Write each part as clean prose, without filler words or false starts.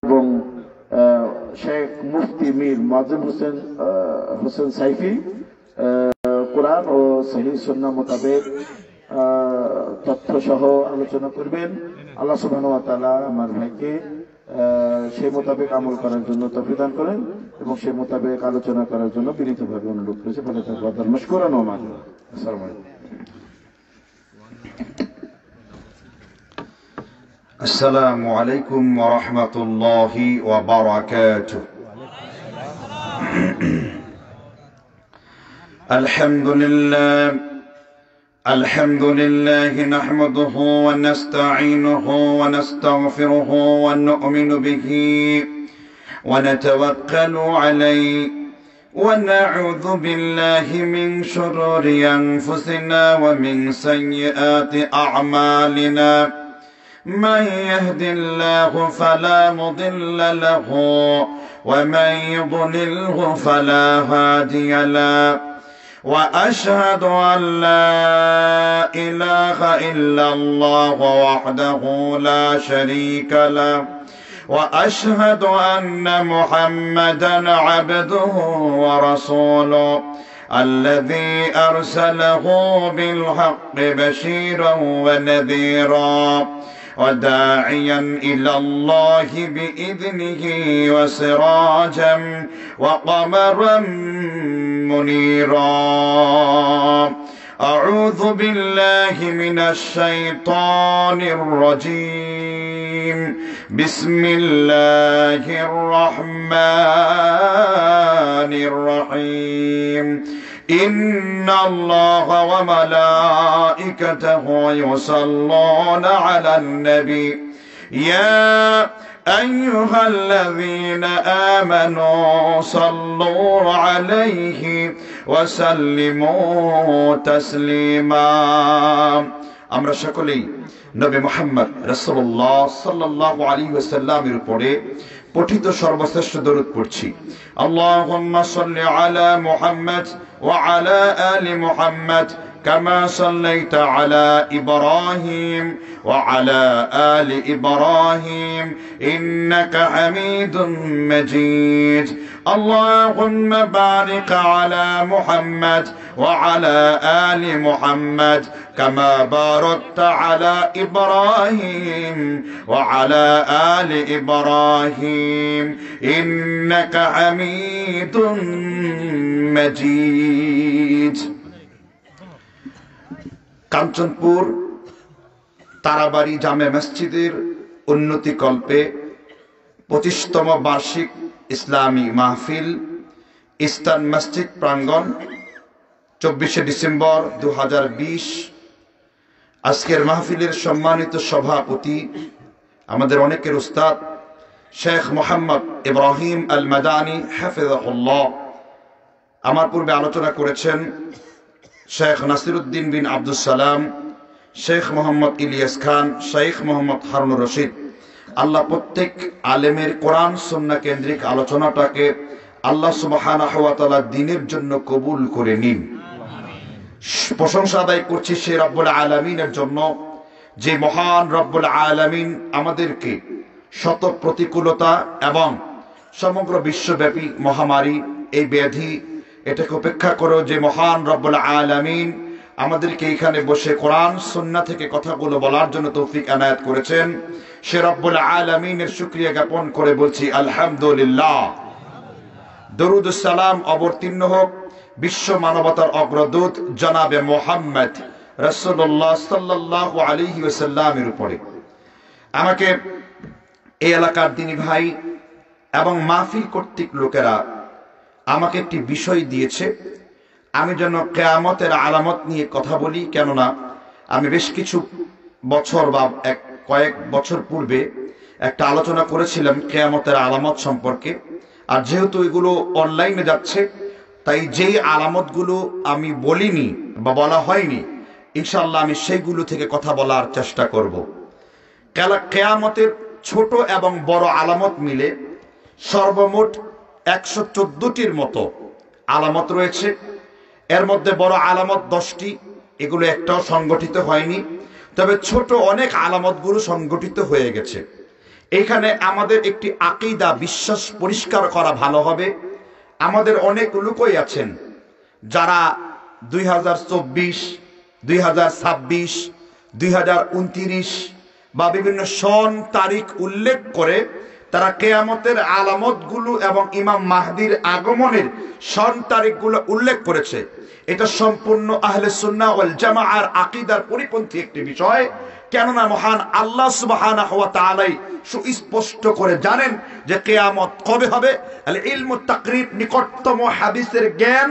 এবং শেখ মুফতি মীর মাজেদ হোসেন সাইফি কোরআন ও সহিহ সুন্নাহ মোতাবেক তথ্য সহ আলোচনা করবেন। আল্লাহ সুবহানাহু ওয়া তাআলা আমার ভাইকে সেই মোতাবেক আমল করার জন্য তৌফিক দান করেন এবং সেই মোতাবেক আলোচনা করার জন্য বিনীতভাবে অনুরোধ করেছি। ভালো থাকবেন, মাশকুরান ওয়া মা'জুরা। আসসালামু আলাইকুম। আসসালামু আলাইকুম ওয়া রাহমাতুল্লাহি ওয়া বারাকাতুহু। আলহামদুলিল্লাহ নাহমাদুহু ওয়া নাস্তাঈনুহু ওয়া নাস্তাগফিরুহু ওয়া নু'মিনু বিহি ওয়া নাতাওয়াক্কালু আলাইহি ওয়া না'উযু বিল্লাহি মিন শুরুরি আনফুসিনা ওয়া মিন সাইয়্যাতি আ'মালিনা। من يهد الله فلا مضل له ومن يضلله فلا هادي له وأشهد أن لا إله إلا الله وحده لا شريك له وأشهد أن محمدا عبده ورسوله الذي أرسله بالحق بشيرا ونذيرا وداعيا إلى الله بإذنه وسراجا وقمرا منيرا. أعوذ بالله من الشيطان الرجيم. بسم الله الرحمن الرحيم. إن الله وملائكته يصلون على النبي يا أيها الذين آمنوا صلوا عليه وسلموا تسليما. আমরা সকলেই নবী মুহাম্মদ রাসূলুল্লাহ সাল্লাল্লাহু আলাইহি ওয়াসাল্লামের উপরে পঠিত সর্বশ্রেষ্ঠ দরুদ পড়ছি। আল্লাহুম্মা সাল্লি আলা মুহাম্মদ ওয়া আলা আলি মুহাম্মদ كما صليت على إبراهيم وعلى آل إبراهيم إنك حميد مجيد. اللهم بارك على محمد وعلى آل محمد كما باركت على إبراهيم وعلى آل إبراهيم إنك حميد مجيد. কাঞ্চনপুর তারাবাড়ি জামে মসজিদের উন্নতি কল্পে 25তম বার্ষিক ইসলামী মাহফিল ইস্টার্ন মসজিদ প্রাঙ্গণ 24শে ডিসেম্বর 2020। আজকের মাহফিলের সম্মানিত সভাপতি আমাদের অনেকের উস্তাদ শেখ মোহাম্মদ ইব্রাহিম আল মাদানী হাফিজাহুল্লাহ। আমার পূর্বে আলোচনা করেছেন শেখ নাসিরউদ্দিন বিন আব্দুল সালাম, শেখ মোহাম্মদ ইলিয়াস খান, শেখ মোহাম্মদ হারুনুর রশিদ। আল্লাহ প্রত্যেক আলেমের কোরআন সুন্নাহ কেন্দ্রিক আলোচনাটাকে আল্লাহ সুবহানাহু ওয়া তাআলা দ্বীনের জন্য কবুল করে নিন। প্রশংসা আদায় করছি সে রব্বুল আলামিনের জন্য যে মহান রব্বুল আলামিন আমাদেরকে শত প্রতিকূলতা এবং সমগ্র বিশ্বব্যাপী মহামারী এই ব্যাধি এটাকে উপেক্ষা করে যে মহান রব্বুল আলামিন আমাদেরকে এখানে বসে কোরআন সুন্নাহ থেকে কথাগুলো বলার জন্য তৌফিক এনায়েত করেছেন, সে রব্বুল আলামিনের শুকরিয়া জ্ঞাপন করে বলছি আলহামদুলিল্লাহ। দরুদ ও সালাম অবতীর্ণ হোক বিশ্ব মানবতার অগ্রদূত জনাবে মুহাম্মদ রাসূলুল্লাহ সাল্লাল্লাহু আলাইহি ওয়াসাল্লামের উপরে। আমাকে এই এলাকার দিনী ভাই এবং মাহফিল কর্তৃক লোকেরা আমাকে একটি বিষয় দিয়েছে, আমি যেন কিয়ামতের আলামত নিয়ে কথা বলি। কেননা আমি বেশ কিছু বছর বা কয়েক বছর পূর্বে একটা আলোচনা করেছিলাম কিয়ামতের আলামত সম্পর্কে। আর যেহেতু এগুলো অনলাইনে যাচ্ছে, তাই যেই আলামতগুলো আমি বলিনি বা বলা হয়নি, ইনশাআল্লাহ আমি সেইগুলো থেকে কথা বলার চেষ্টা করব। কিয়ামতের ছোট এবং বড় আলামত মিলে সর্বমোট 114টির মতো আলামত রয়েছে। এর মধ্যে বড় আলামত 10টি, এগুলো একটাও সংগঠিত হয়নি। তবে ছোট অনেক আলামতগুলো সংগঠিত হয়ে গেছে। এখানে আমাদের একটি আকীদা বিশ্বাস পরিষ্কার করা ভালো হবে। আমাদের অনেক লোকই আছেন যারা 2024, 2026, 2029 বা বিভিন্ন সন তারিখ উল্লেখ করে তারা কিয়ামতের আলামতগুলো এবং ইমাম মাহদির আগমনের সন তারিখগুলো উল্লেখ করেছে। এটা সম্পূর্ণ আহলে সুন্নাহ ওয়াল জামাআর আকীদার পরিপন্থী একটি বিষয়। কেননা মহান আল্লাহ সুবহানাহু ওয়া তাআলা সুস্পষ্ট করে জানেন যে কিয়ামত কবে হবে। আল ইলমু তাকরিব, নিকটতম হাদিসের জ্ঞান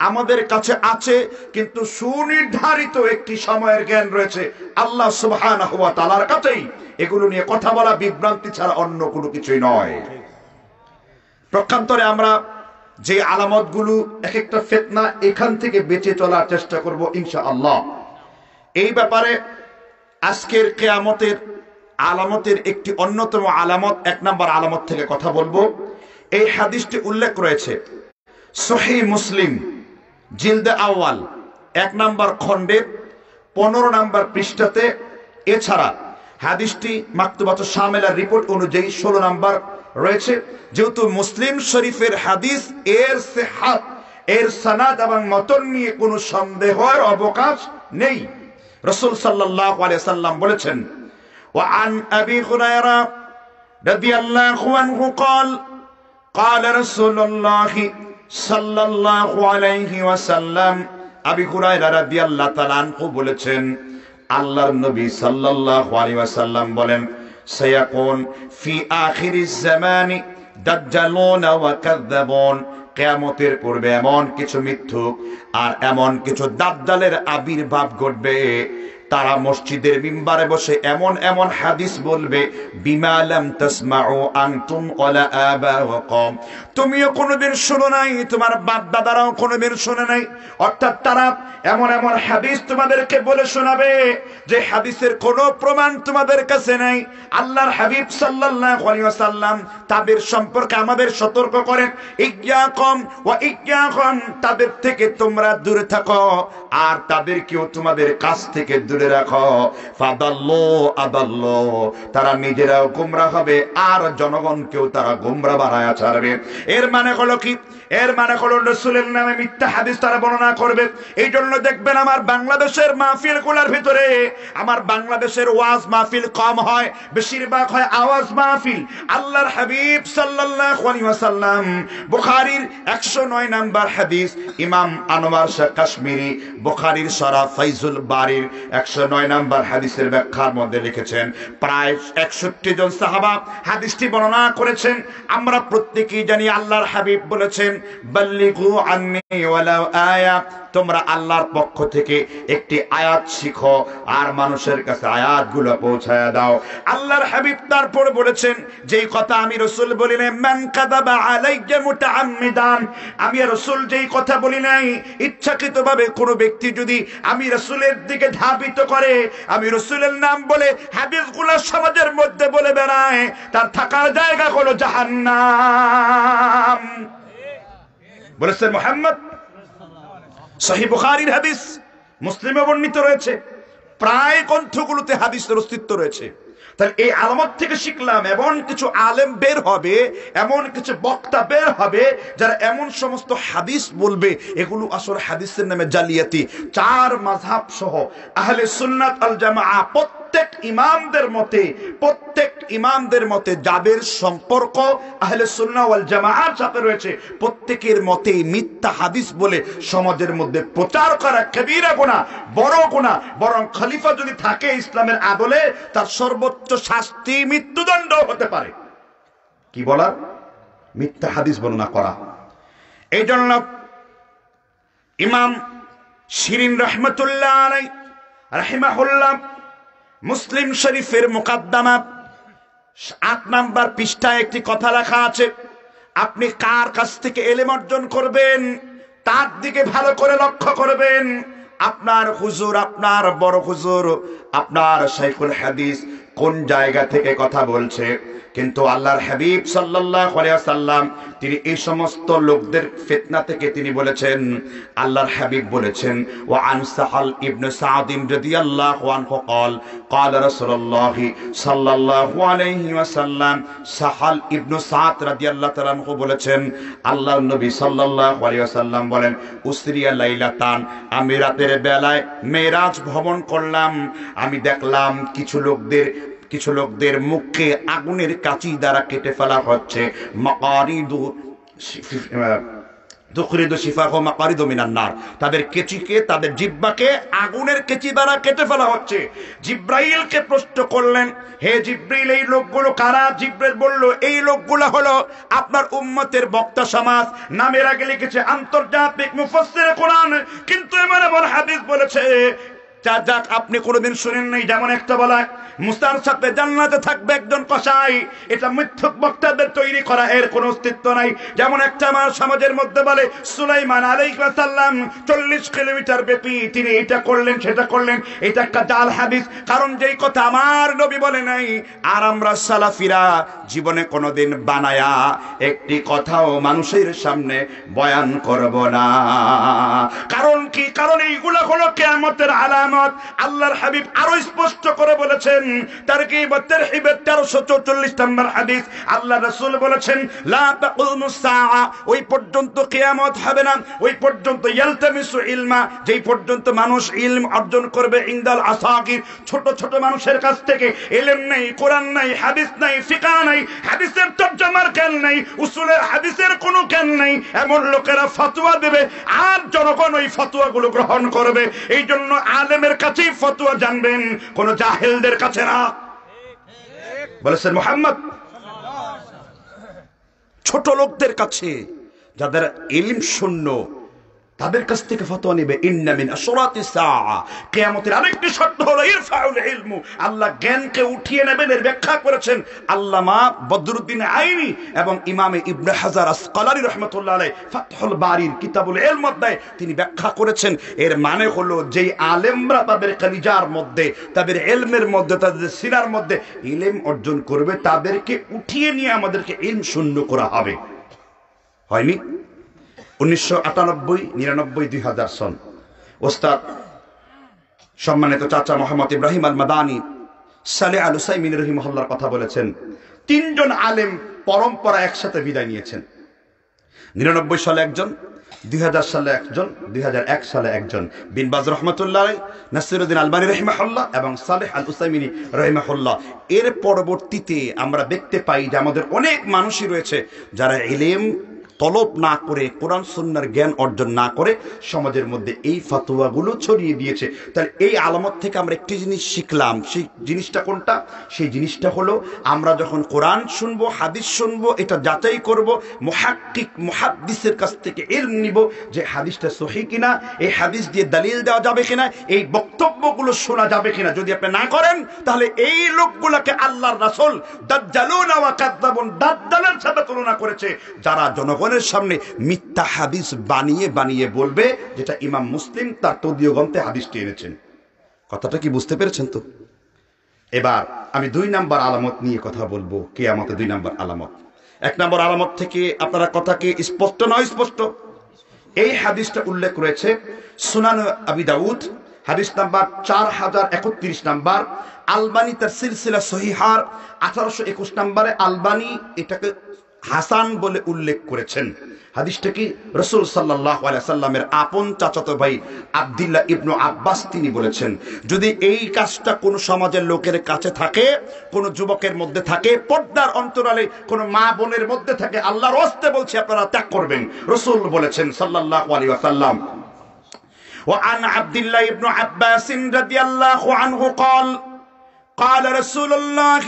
আমাদের কাছে আছে, কিন্তু সুনির্ধারিত একটি সময়ের জ্ঞান রয়েছে আল্লাহ সুবহানাহু ওয়া তাআলার কাছেই। এগুলো নিয়ে কথা বলা বিভ্রান্তি ছাড়া অন্য কোনো কিছুই নয়। প্রকান্তরে আমরা যে আলামতগুলো এক একটা ফিতনা, এখান থেকে বেঁচে চলার চেষ্টা করব ইনশাআল্লাহ। এই ব্যাপারে আজকের কিয়ামতের আলামতের একটি অন্যতম আলামত, 1 নম্বর আলামত থেকে কথা বলবো। এই হাদিসটি উল্লেখ রয়েছে সহিহ মুসলিম জিলদে আউয়াল 1 নম্বর খণ্ডের 15 নম্বর পৃষ্ঠাতে। এছাড়া হাদিসটি মাকতুবাত শামিলার রিপোর্ট অনুযায়ী 16 নম্বর রয়েছে। যেহেতু মুসলিম শরীফের হাদিস, এর সিহহাত, এর সনদ এবং মতন নিয়ে কোনো সন্দেহের অবকাশ নেই। রাসূল সাল্লাল্লাহু আলাইহি সাল্লাম বলেছেন, ওয়া আন আবি হুরায়রা রাদিয়াল্লাহু আনহু قال قال رسول الله সাল্লাল্লাহু আলাইহি ওয়াসাল্লাম, আবি হুরায়রা রাদিয়াল্লাহু তাআলা আনহু বলেছেন, আল্লাহর নবী সাল্লাল্লাহু আলাইহি ওয়াসাল্লাম বলেন, সায়াকুন ফি আখিরিজ জামানি দাজ্জালুন ওয়া কাযাবুন, কিয়ামতের পূর্বে এমন কিছু মিথ্যুক আর এমন কিছু দাজ্জালের আবির্ভাব ঘটবে। তারা মসজিদের মিম্বারে বসে এমন এমন হাদিস বলবে, বিমা লাম তাসমাউ আনতুম ওয়ালা আবাউকুম, তুমিও কোনোদিন শুনো নাই, তোমার বাপ দাদারাও কোনোদিন শুনে নাই। অর্থাৎ তারা এমন এমন হাদিস তোমাদেরকে বলে শোনাবে যে হাদিসের কোনো প্রমাণ তোমাদের কাছে নাই। আল্লাহর হাবিব সাল্লাল্লাহু আলাইহি ওয়াসাল্লাম তাদের সম্পর্কে আমাদের সতর্ক করেন, ইয়্যাকুম ওয়া ইয়্যাকুম, তাদের থেকে তোমরা দূরে থাকো আর তাদেরকেও তোমাদের কাছ থেকে দূরে রাখো। ফাদাল্লু আদাল্লু, তারা নিজেরাও গোমরা হবে আর জনগণকেও তারা গোমরা বানায়া ছাড়বে। এর মানে হলো কি? এর মানে হলো রাসূলের নামে মিথ্যা হাদিস তারা বর্ণনা করবে। এই জন্য দেখবেন আমার বাংলাদেশের মাহফিলগুলোর ভিতরে, আমার বাংলাদেশের ওয়াজ মাহফিল কম হয়, বেশিরভাগ হয় আওয়াজ মাহফিল। আল্লাহর হাবিব সাল্লাল্লাহু আলাইহি ওয়াসাল্লাম বুখারীর 109 নম্বর হাদিস, ইমাম আনোয়ার শাহ কাশ্মীরি বুখারীর শরহ ফাইজুল বারীর 109 নম্বর হাদিসের ব্যাখ্যার মধ্যে লিখেছেন, প্রায় 61 জন সাহাবা হাদিসটি বর্ণনা করেছেন। আমরা প্রত্যেকেই জানি আল্লাহর হাবিব বলেছেন, বাল্লিগু আন্নী ওয়ালাউ আয়া, তোমরা আল্লাহর পক্ষ থেকে একটি আয়াত শিখো আর মানুষের কাছে আয়াতগুলো পৌঁছায়া দাও। আল্লাহর হাবিব তারপর বলেছেন, যেই কথা আমি রাসূল বলি নাই, মান কাযাবা আলাইয়া মুতাআম্মিদান, আমি রাসূল যেই কথা বলি নাই, ইচ্ছাকৃতভাবে কোনো ব্যক্তি যদি আমি রাসূলের দিকে ধাবিত করে, আমি রাসূলের নাম বলে হাদিসগুলো সমাজের মধ্যে বলে বেড়ায়, তার থাকার জায়গা হলো জাহান্নাম। বলেছেন মুহাম্মদ। সহিহ বুখারীর হাদিস, মুসলিমে বর্ণিত রয়েছে, প্রায় গ্রন্থগুলোতে হাদিসের অস্তিত্ব রয়েছে। তাহলে এই আলামত থেকে শিখলাম, এমন কিছু আলেম বের হবে, এমন কিছু বক্তা বের হবে যারা এমন সমস্ত হাদিস বলবে, এগুলো আসলে হাদিসের নামে জালিয়াতি। 4 মাযহাব সহ আহলে সুন্নাত আল জামাআহ প্রত্যেক ইমামদের মতে যাদের সম্পর্ক আহলে সুন্নাহ ওয়াল জামাআর সাথে রয়েছে, প্রত্যেকের মতে মিথ্যা হাদিস বলে সমাজের মধ্যে প্রচার করা কবিরা গুনাহ, বড় গুনাহ। বরং খলিফা যদি থাকে ইসলামের আদলে, তার সর্বোচ্চ শাস্তি মৃত্যুদণ্ড হতে পারে। কি বলা? মিথ্যা হাদিস বর্ণনা করা। এই জন্য ইমাম শিরিন রহমতুল্লাহ আলাইহি রাহিমাহুল্লাহ মুসলিম শরীফের মুকাদ্দামা 8 নম্বর পৃষ্ঠায় একটি কথা লেখা আছে, আপনি কার কাছ থেকে ইলম অর্জন করবেন তার দিকে ভালো করে লক্ষ্য করবেন। আপনার হুজুর, আপনার বড় হুজুর, আপনার শাইখুল হাদিস কোন জায়গা থেকে কথা বলছে, কিন্তু আল্লাহর হাবিব সাল্লাল্লাহু আলাইহি ওয়াসাল্লাম তিনি এই সমস্ত লোকদের ফিতনা থেকে তিনি বলেছেন, আল্লাহর হাবিব বলেছেন, ওয়া আন সাহাল ইবনে সাদ রাদিয়াল্লাহু আনহু قال قال رسول الله সাল্লাল্লাহু আলাইহি ওয়াসাল্লাম, সাহাল ইবনে সাদ রাদিয়াল্লাহু তাআলা আনহু বলেছেন, আল্লাহর নবী সাল্লাল্লাহু আলাইহি ওয়াসাল্লাম বলেন, উসরিয়া লাইলাতান, আমি রাতের বেলায় মেরাজ ভ্রমণ করলাম, আমি দেখলাম কিছু লোকদের মুখে আগুনের কাঁচি দ্বারা কেটে ফেলা হচ্ছে, মাকারিদু তুখরিদু শিফাহু মাকারিদু মিনান নার, তাদের কেচিকে, তাদের জিহ্বাকে আগুনের কেচি দ্বারা কেটে ফেলা হচ্ছে। জিব্রাইলকে প্রশ্ন করলেন, হে জিব্রাইল, এই লোকগুলো কারা? জিব্রাইল বলল, এই লোকগুলো হলো আপনার উম্মতের বক্তা সমাজ। নামের আগে লিখেছে আন্তর্জাতিক মুফাসসির কোরআন, কিন্তু এমন এমন হাদিস বলেছে যাক আপনি কোনোদিন শুনেন নাই। যেমন একটা বলা, মুসার সাথে জান্নাতে থাকবে একজন কসাই, এটা মিথ্যক বক্তাদের তৈরি করা, এর কোনো অস্তিত্ব নাই। যেমন একটা আমার সমাজের মধ্যে বলে সুলাইমান আলাইহিস সালাম 40 কিলোমিটার ব্যাপী তিনি এটা করলেন সেটা করলেন, এটা একটা জাল হাদিস, কারণ যেই কথা আমার নবী বলে নাই আর আমরা সালাফিরা জীবনে কোনোদিন বানায়া একটি কথাও মানুষের সামনে বয়ান করব না। কারণ কি? কারণ এইগুলো হলো কিয়ামতের আলামত। আল্লাহর হাবিব আরো স্পষ্ট করে বলেছেন, তারগীব ওয়া তারহিবের 1344 নম্বর হাদিস, আল্লাহ রাসূল বলেছেন, লা তাকুমুস সাআ, ওই পর্যন্ত কিয়ামত হবে না, ওই পর্যন্ত ইয়ালতামিসু ইলমা, যেই পর্যন্ত মানুষ ইলম অর্জন করবে ইনদাল আসাগির, ছোট ছোট মানুষের কাছ থেকে ইলম নাই, কোরআন নাই, হাদিস নাই, ফিকহ নাই, হাদিসের তরজমার জ্ঞান নাই, উসুলের হাদিসের কোনো জ্ঞান নাই, এমন লোকেরা ফতোয়া দেবে আর জনগণ ওই ফতোয়াগুলো গ্রহণ করবে। এই জন্য আলেমের কাছেই ফতোয়া জানবেন, কোন জাহেলদের কাছে না। বলেছেন মুহাম্মদ, ছোট লোকদের কাছে, যাদের ইলম শূন্য, তাদের কাছ থেকে ফতোয়া নেবে। ইন্না মিন আশরাতিস সাআ, কিয়ামতের আরেকটি শর্ত হলো ইরফাউল ইলমু, আল্লাহ জ্ঞানকে উঠিয়ে নেবেন। এর ব্যাখ্যা করেছেন আল্লামা বদরুদ্দিন আইনি এবং ইমামে ইবনে হাজার আসকালানি রাহমাতুল্লাহ আলাইহি ফাতহুল বারির কিতাবুল ইলম অধ্যায়ে তিনি ব্যাখ্যা করেছেন, এর মানে হলো যেই আলেমরা তাদের কলিজার মধ্যে, তাদের ইলমের মধ্যে, তাদের সিনার মধ্যে ইলম অর্জন করবে, তাদেরকে উঠিয়ে নিয়ে আমাদেরকে ইলম শূন্য করা হবে। হয়নি? 1998, 99, 2000 সন ওস্তাদ সম্মানিত চাচা মোহাম্মদ ইব্রাহিম আল মাদানী সালেহ আল উসাইমিন রাহিমাহুল্লাহর কথা বলেছেন, 3 জন আলেম পরম্পরা একসাথে বিদায় নিয়েছেন। 99 সালে একজন, 2000 সালে একজন, 2001 সালে একজন, বিন বাজ রাহমাতুল্লাহ আলাইহি, নাসিরউদ্দিন আলবানী রাহিমাহুল্লাহ এবং সালেহ আল উসাইমিনী রাহিমাহুল্লাহ। এর পরবর্তীতে আমরা দেখতে পাই যে আমাদের অনেক মানুষই রয়েছে যারা ইলম তলব না করে, কোরআন সুন্নাহর জ্ঞান অর্জন না করে সমাজের মধ্যে এই ফতোয়াগুলো ছড়িয়ে দিয়েছে। তাহলে এই আলামত থেকে আমরা একটি জিনিস শিখলাম। সেই জিনিসটা কোনটা? সেই জিনিসটা হলো আমরা যখন কোরআন শুনবো, হাদিস শুনবো, এটা যাচাই করব, মুহাক্কিক মুহাদ্দিসের কাছ থেকে ইলম নিব যে হাদিসটা সহিহ কিনা, এই হাদিস দিয়ে দলিল দেওয়া যাবে কিনা, এই বক্তব্যগুলো শোনা যাবে কিনা। যদি আপনি না করেন তাহলে এই লোকগুলোকে আল্লাহর রাসূল দাজ্জালুন ওয়া কাযাবুন, দাজ্জালের সাথে তুলনা করেছে, যারা জনগণের সামনে মিথ্যা হাদিস বানিয়ে বানিয়ে বলবে, যেটা ইমাম মুসলিম তার তদীয় গ্রন্থে হাদিসটি এনেছেন। কথাটা কি বুঝতে পেরেছেন তো? এবার আমি 2 নম্বর আলামত নিয়ে কথা বলবো, কিয়ামতের 2 নম্বর আলামত। 1 নম্বর আলামত থেকে আপনারা কথা কি স্পষ্ট নয়? স্পষ্ট। এই হাদিসটা উল্লেখ রয়েছে সুনান আবি দাউদ, হাদিস নাম্বার 4031 নাম্বার, আলবানী তার সিলসিলা সহিহার 1821 নম্বরে আলবানী এটাকে হাসান বলে উল্লেখ করেছেন। হাদিসটা কি? রাসূল সাল্লাল্লাহু আলাইহি সাল্লামের আপন চাচাতো ভাই আব্দুল্লাহ ইবনে আব্বাস তিনি বলেছেন, যদি এই কাজটা কোন সমাজের লোকের কাছে থাকে, কোন যুবকের মধ্যে থাকে, পর্দার অন্তরালে কোন মা বোনের মধ্যে থাকে, আল্লাহর ওয়াস্তে বলছি আপনারা ত্যাগ করবেন। রাসূল বলেছেন সাল্লাল্লাহু আলাইহি ওয়াসাল্লাম, وعن عبد الله بن عباس رضي الله عنه قال قال رسول الله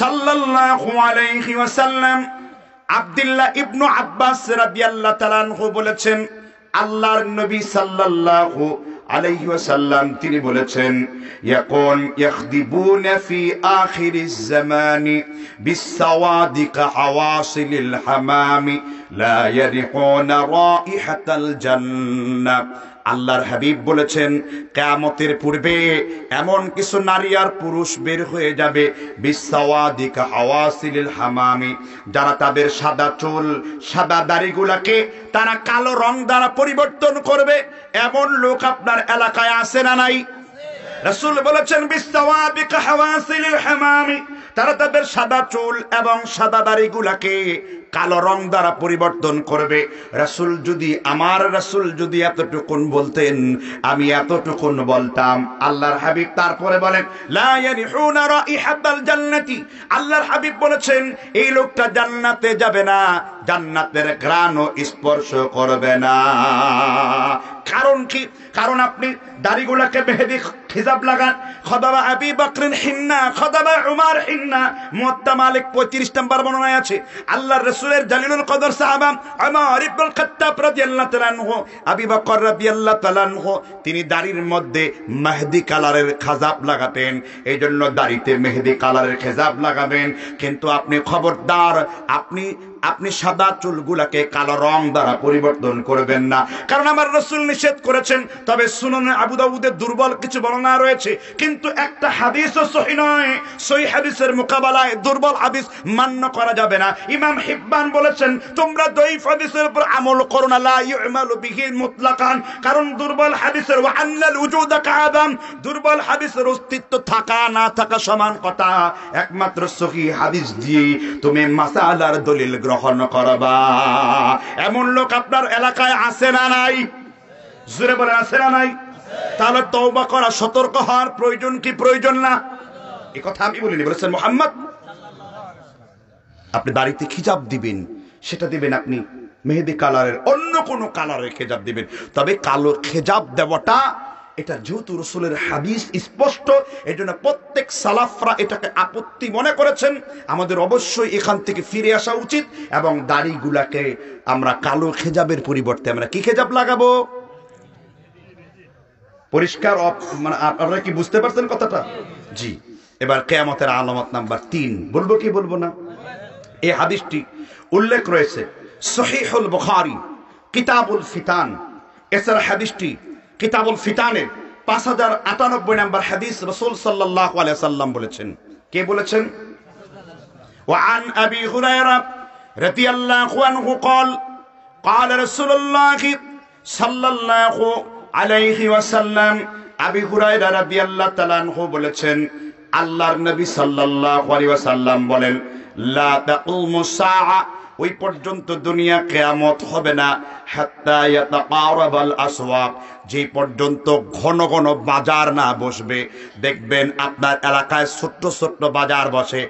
صلى الله عليه وسلم, আব্দুল্লাহ ইবনু আব্বাস রাদিয়াল্লাহু তাআলা আনহু বলেছেন, আল্লাহর নবী সাল্লাল্লাহু আলাইহি ওয়াসাল্লাম তিনি বলেছেন, ইয়াকুন ইয়াখদিবুনা ফি আখিরিজ জামানি বিসসাওয়াদি কাহাওয়াসিলিল হামামি লা ইয়ারিকুনা রাইহাতাল জান্নাহ। আল্লাহর হাবিব বলেছেন কিয়ামতের পূর্বে এমন কিছু নারী আর পুরুষ বের হয়ে যাবে বিসাওয়াদিকা আওয়াসিলিল হামামি, যারা তাদের সাদা চুল সাদা দাড়িগুলাকে তারা কালো রং দ্বারা পরিবর্তন করবে। এমন লোক আপনার এলাকায় আছে না নাই? রাসূল বলেছেন বিসাওয়াদিকা আওয়াসিলিল হামামি, তারা তাদের সাদা চুল এবং সাদা দাড়িগুলাকে কালো রং দ্বারা পরিবর্তন করবে। রাসূল যদি আমার রাসূল যদি এতটুকুন বলতেন, আমি এতটুকুন বলতাম। আল্লাহর হাবিব তারপরে বলেন লা ইয়ারিহুনা রাইহাতাল জান্নাতি, আল্লাহর হাবিব বলেছেন এই লোকটা জান্নাতে যাবে না, জান্নাতের ঘ্রাণও স্পর্শ করবে না। কারণ কি? কারণ আপনি দাড়িগুলোকে মেহেদি হিজাব লাগান, খদাবা আবি বকরিন হিন্না, খদাবা উমর হিন্না। মুয়াত্তা মালিক 35 নম্বর বর্ণনায় আছে আল্লাহর রাসূলের জালিলুল কদর সাহাবা উমর ইবনুল খাত্তাব রাদিয়াল্লাহু তাআলা আনহু, আবি বকর রাদিয়াল্লাহু তাআলা আনহু, তিনি দাড়ির মধ্যে মেহেদি কালারের খেজাব লাগাতেন। এইজন্য দাড়িতে মেহেদি কালারের খেজাব লাগাবেন, কিন্তু আপনি খবরদার আপনি সাদা চুলগুলাকে কালো রং দ্বারা পরিবর্তন করবেন না, কারণ আমার রাসূল নিষেধ করেছেন। তবে সুনানে আবু দাউদের দুর্বল কিছু বর্ণনা রয়েছে, কিন্তু একটা হাদিসও সহিহ নয়। সহিহ হাদিসের মোকাবেলায় দুর্বল হাদিস মান্য করা যাবে না। ইমাম হিব্বান বলেছেন তোমরা দঈফ হাদিসের উপর আমল করো না, লা ইউমালু বিহি মুতলাকান, কারণ দুর্বল হাদিসের ওয়া আন্নাল উজুদা কাআদাম, দুর্বল হাদিসের অস্তিত্ব থাকা না থাকা সমান কথা। একমাত্র সহিহ হাদিস দিয়ে তুমি মাসালার দলিল গ্রহণ করবা। এমন লোক আপনার এলাকায় আছে না নাই? জোরে বলে আছে না নাই? তাহলে তওবা করা, সতর্ক হওয়ার প্রয়োজন কি প্রয়োজন না? এই কথা আমি বলিনি, বলেছেন মুহাম্মদ। আপনি দাড়িতে খিজাব দিবেন, সেটা দিবেন আপনি মেহেদি কালারের, অন্য কোন কালারের খেজাব দিবেন। তবে কালো খেজাব দেওয়াটা এটা যেহেতু রাসূলের হাদিস স্পষ্ট, এজন্য প্রত্যেক সালাফরা এটাকে আপত্তি মনে করেছেন। আমাদের অবশ্যই এখান থেকে ফিরে আসা উচিত এবং দাড়িগুলাকে আমরা কালো খেজাবের পরিবর্তে আমরা কি খেজাব লাগাবো? পরিষ্কার। মানে আপনারা কি বুঝতে পারছেন কথাটা? জি। এবার কিয়ামতের আলামত নাম্বার 3 বলবো কি বলবো না? এই হাদিসটি উল্লেখ রয়েছে সহিহুল বুখারী কিতাবুল ফিতান। এছাড়া হাদিসটি কিতাবুল ফিতানের 5098 নম্বর হাদিস। রাসূল সাল্লাল্লাহু আলাইহি সাল্লাম বলেছেন, কে বলেছেন? ওয়া আন আবি হুরায়রা রাদিয়াল্লাহু আনহু قال قال رسول الله সাল্লাল্লাহু আলাইহি ওয়াসাল্লাম, আবি হুরায়রা রাদিয়াল্লাহু তাআলা আনহু বলেছেন আল্লাহর নবী সাল্লাল্লাহু আলাইহি ওয়াসাল্লাম বলেন লা তাকুমুস সাআ, ওই পর্যন্ত দুনিয়া কিয়ামত হবে না, হাত্তা ইয়াতাকারাবাল আসওয়াক, যে পর্যন্ত ঘন ঘন বাজার না বসবে। দেখবেন আপনার এলাকায় ছোট্ট ছোট্ট বাজার বসে,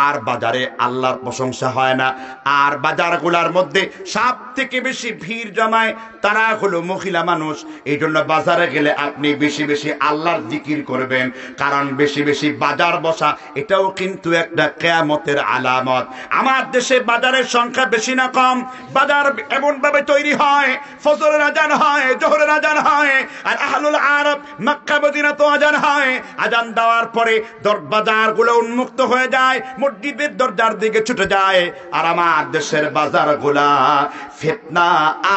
আর বাজারে আল্লাহর প্রশংসা হয় না। আর বাজারগুলোর মধ্যে সব থেকে বেশি ভিড় জমায় তারা হলো মহিলা মানুষ। এই জন্য বাজারে গেলে আপনি বেশি বেশি আল্লাহর জিকির করবেন, কারণ বেশি বেশি বাজার বসা এটাও কিন্তু একটা কিয়ামতের আলামত। আমার দেশে বাজারের সংখ্যা বেশি না কম? বাজার এমন ভাবে তৈরি হয়, ফজরের আজান হয়, জোহরের আজান হয়, আর আহলুল আরব মক্কা মদিনা তো আজান হয়। আজান দেওয়ার পরে বাজারগুলো উন্মুক্ত হয়ে যায়, মসজিদের দরজার দিকে ছুটে যায়। আর আমার দেশের বাজারগুলা ফিতনা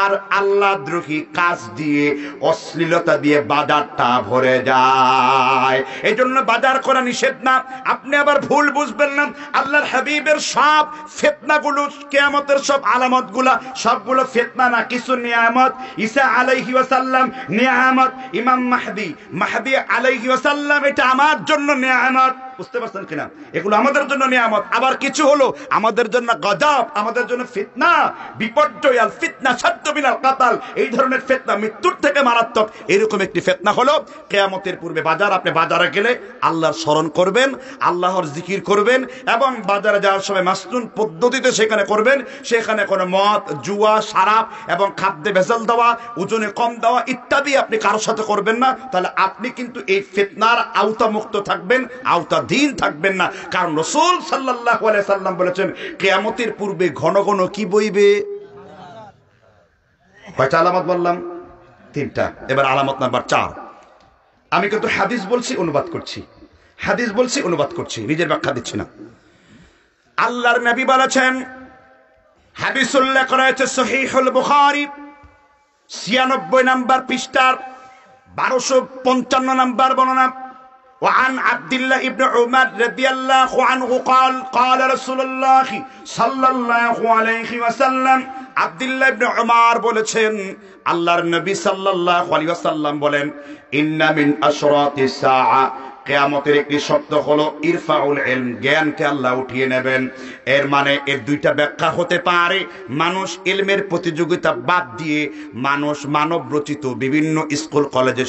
আর আল্লাহদ্রোহী কাজ দিয়ে, অশ্লীলতা দিয়ে বাজারটা ভরে যায়। এই জন্য বাজার করা নিষেধ না। আপনি আবার ভুল বুঝবেন না, আল্লাহর হাবিবের সব ফিতনাগুলো, কিয়ামতের সব আলামতগুলা সবগুলো ফিতনা না, কিছু নিয়ামত। ঈসা আলাইহি ওয়াসাল্লাম নিয়ামত, ইমাম মাহদি আলাইহি ওয়াসাল্লাম এটা আমার জন্য নিয়ামত। বুঝতে পারছেন কিনা? এগুলো আমাদের জন্য নিয়ামত। আবার কিছু হলো আমাদের জন্য গজব, আমাদের জন্য ফিতনা, বিপর্যয়। আল ফিতনা শাদ্দু মিনাল কাতাল, এই ধরনের ফিতনা মৃত্যুর থেকে মারাত্মক। এরকম একটি ফিতনা হলো কিয়ামতের পূর্বে বাজার। আপনি বাজারে গেলে আল্লাহর স্মরণ করবেন, আল্লাহর জিকির করবেন, এবং বাজারে যাওয়ার সময় মাসনুন পদ্ধতিতে সেখানে করবেন। সেখানে কোনো মদ, জুয়া, শরাব এবং খাদ্যে ভেজাল দেওয়া, ওজনে কম দেওয়া ইত্যাদি আপনি কারোর সাথে করবেন না। তাহলে আপনি কিন্তু এই ফিতনার আওতামুক্ত থাকবেন, দিন থাকবেন না। কারণ রাসূল সাল্লাল্লাহু আলাইহি সাল্লাম বলেছেন কিয়ামতের পূর্বে ঘন ঘন কি বইবে? কয়টা আলামত বললাম? 3টা। এবার আলামত নাম্বার 4। আমি কিন্তু হাদিস বলছি, অনুবাদ করছি, হাদিস বলছি, অনুবাদ করছি, নিজের ব্যাখ্যা দিচ্ছি না। আল্লাহর নবী বলেছেন, হাদিস উল্লেখ করা হয়েছে সহিহুল বুখারী 96 নম্বর পৃষ্ঠার 1255 নম্বর বর্ণনা। وعن عبد الله ابن عمر رضي الله عنه قال قال رسول الله صلى الله عليه وسلم আব্দুল্লাহ ইবনে উমর বলেছেন, আল্লাহর নবী সাল্লাল্লাহু আলাইহি ওয়াসাল্লাম বলেন, ইন্না মিন আশরাতিস সাআ, কিয়ামতের একটি শব্দ হলো ইরফাউল ইলম, জ্ঞানকে আল্লাহ উঠিয়ে নেবেন। এর মানে এর দুইটা ব্যাখ্যা হতে পারে। মানুষ ইলমের প্রতিযোগিতা বাদ দিয়ে মানুষ মানব রচিত বিভিন্ন স্কুল কলেজের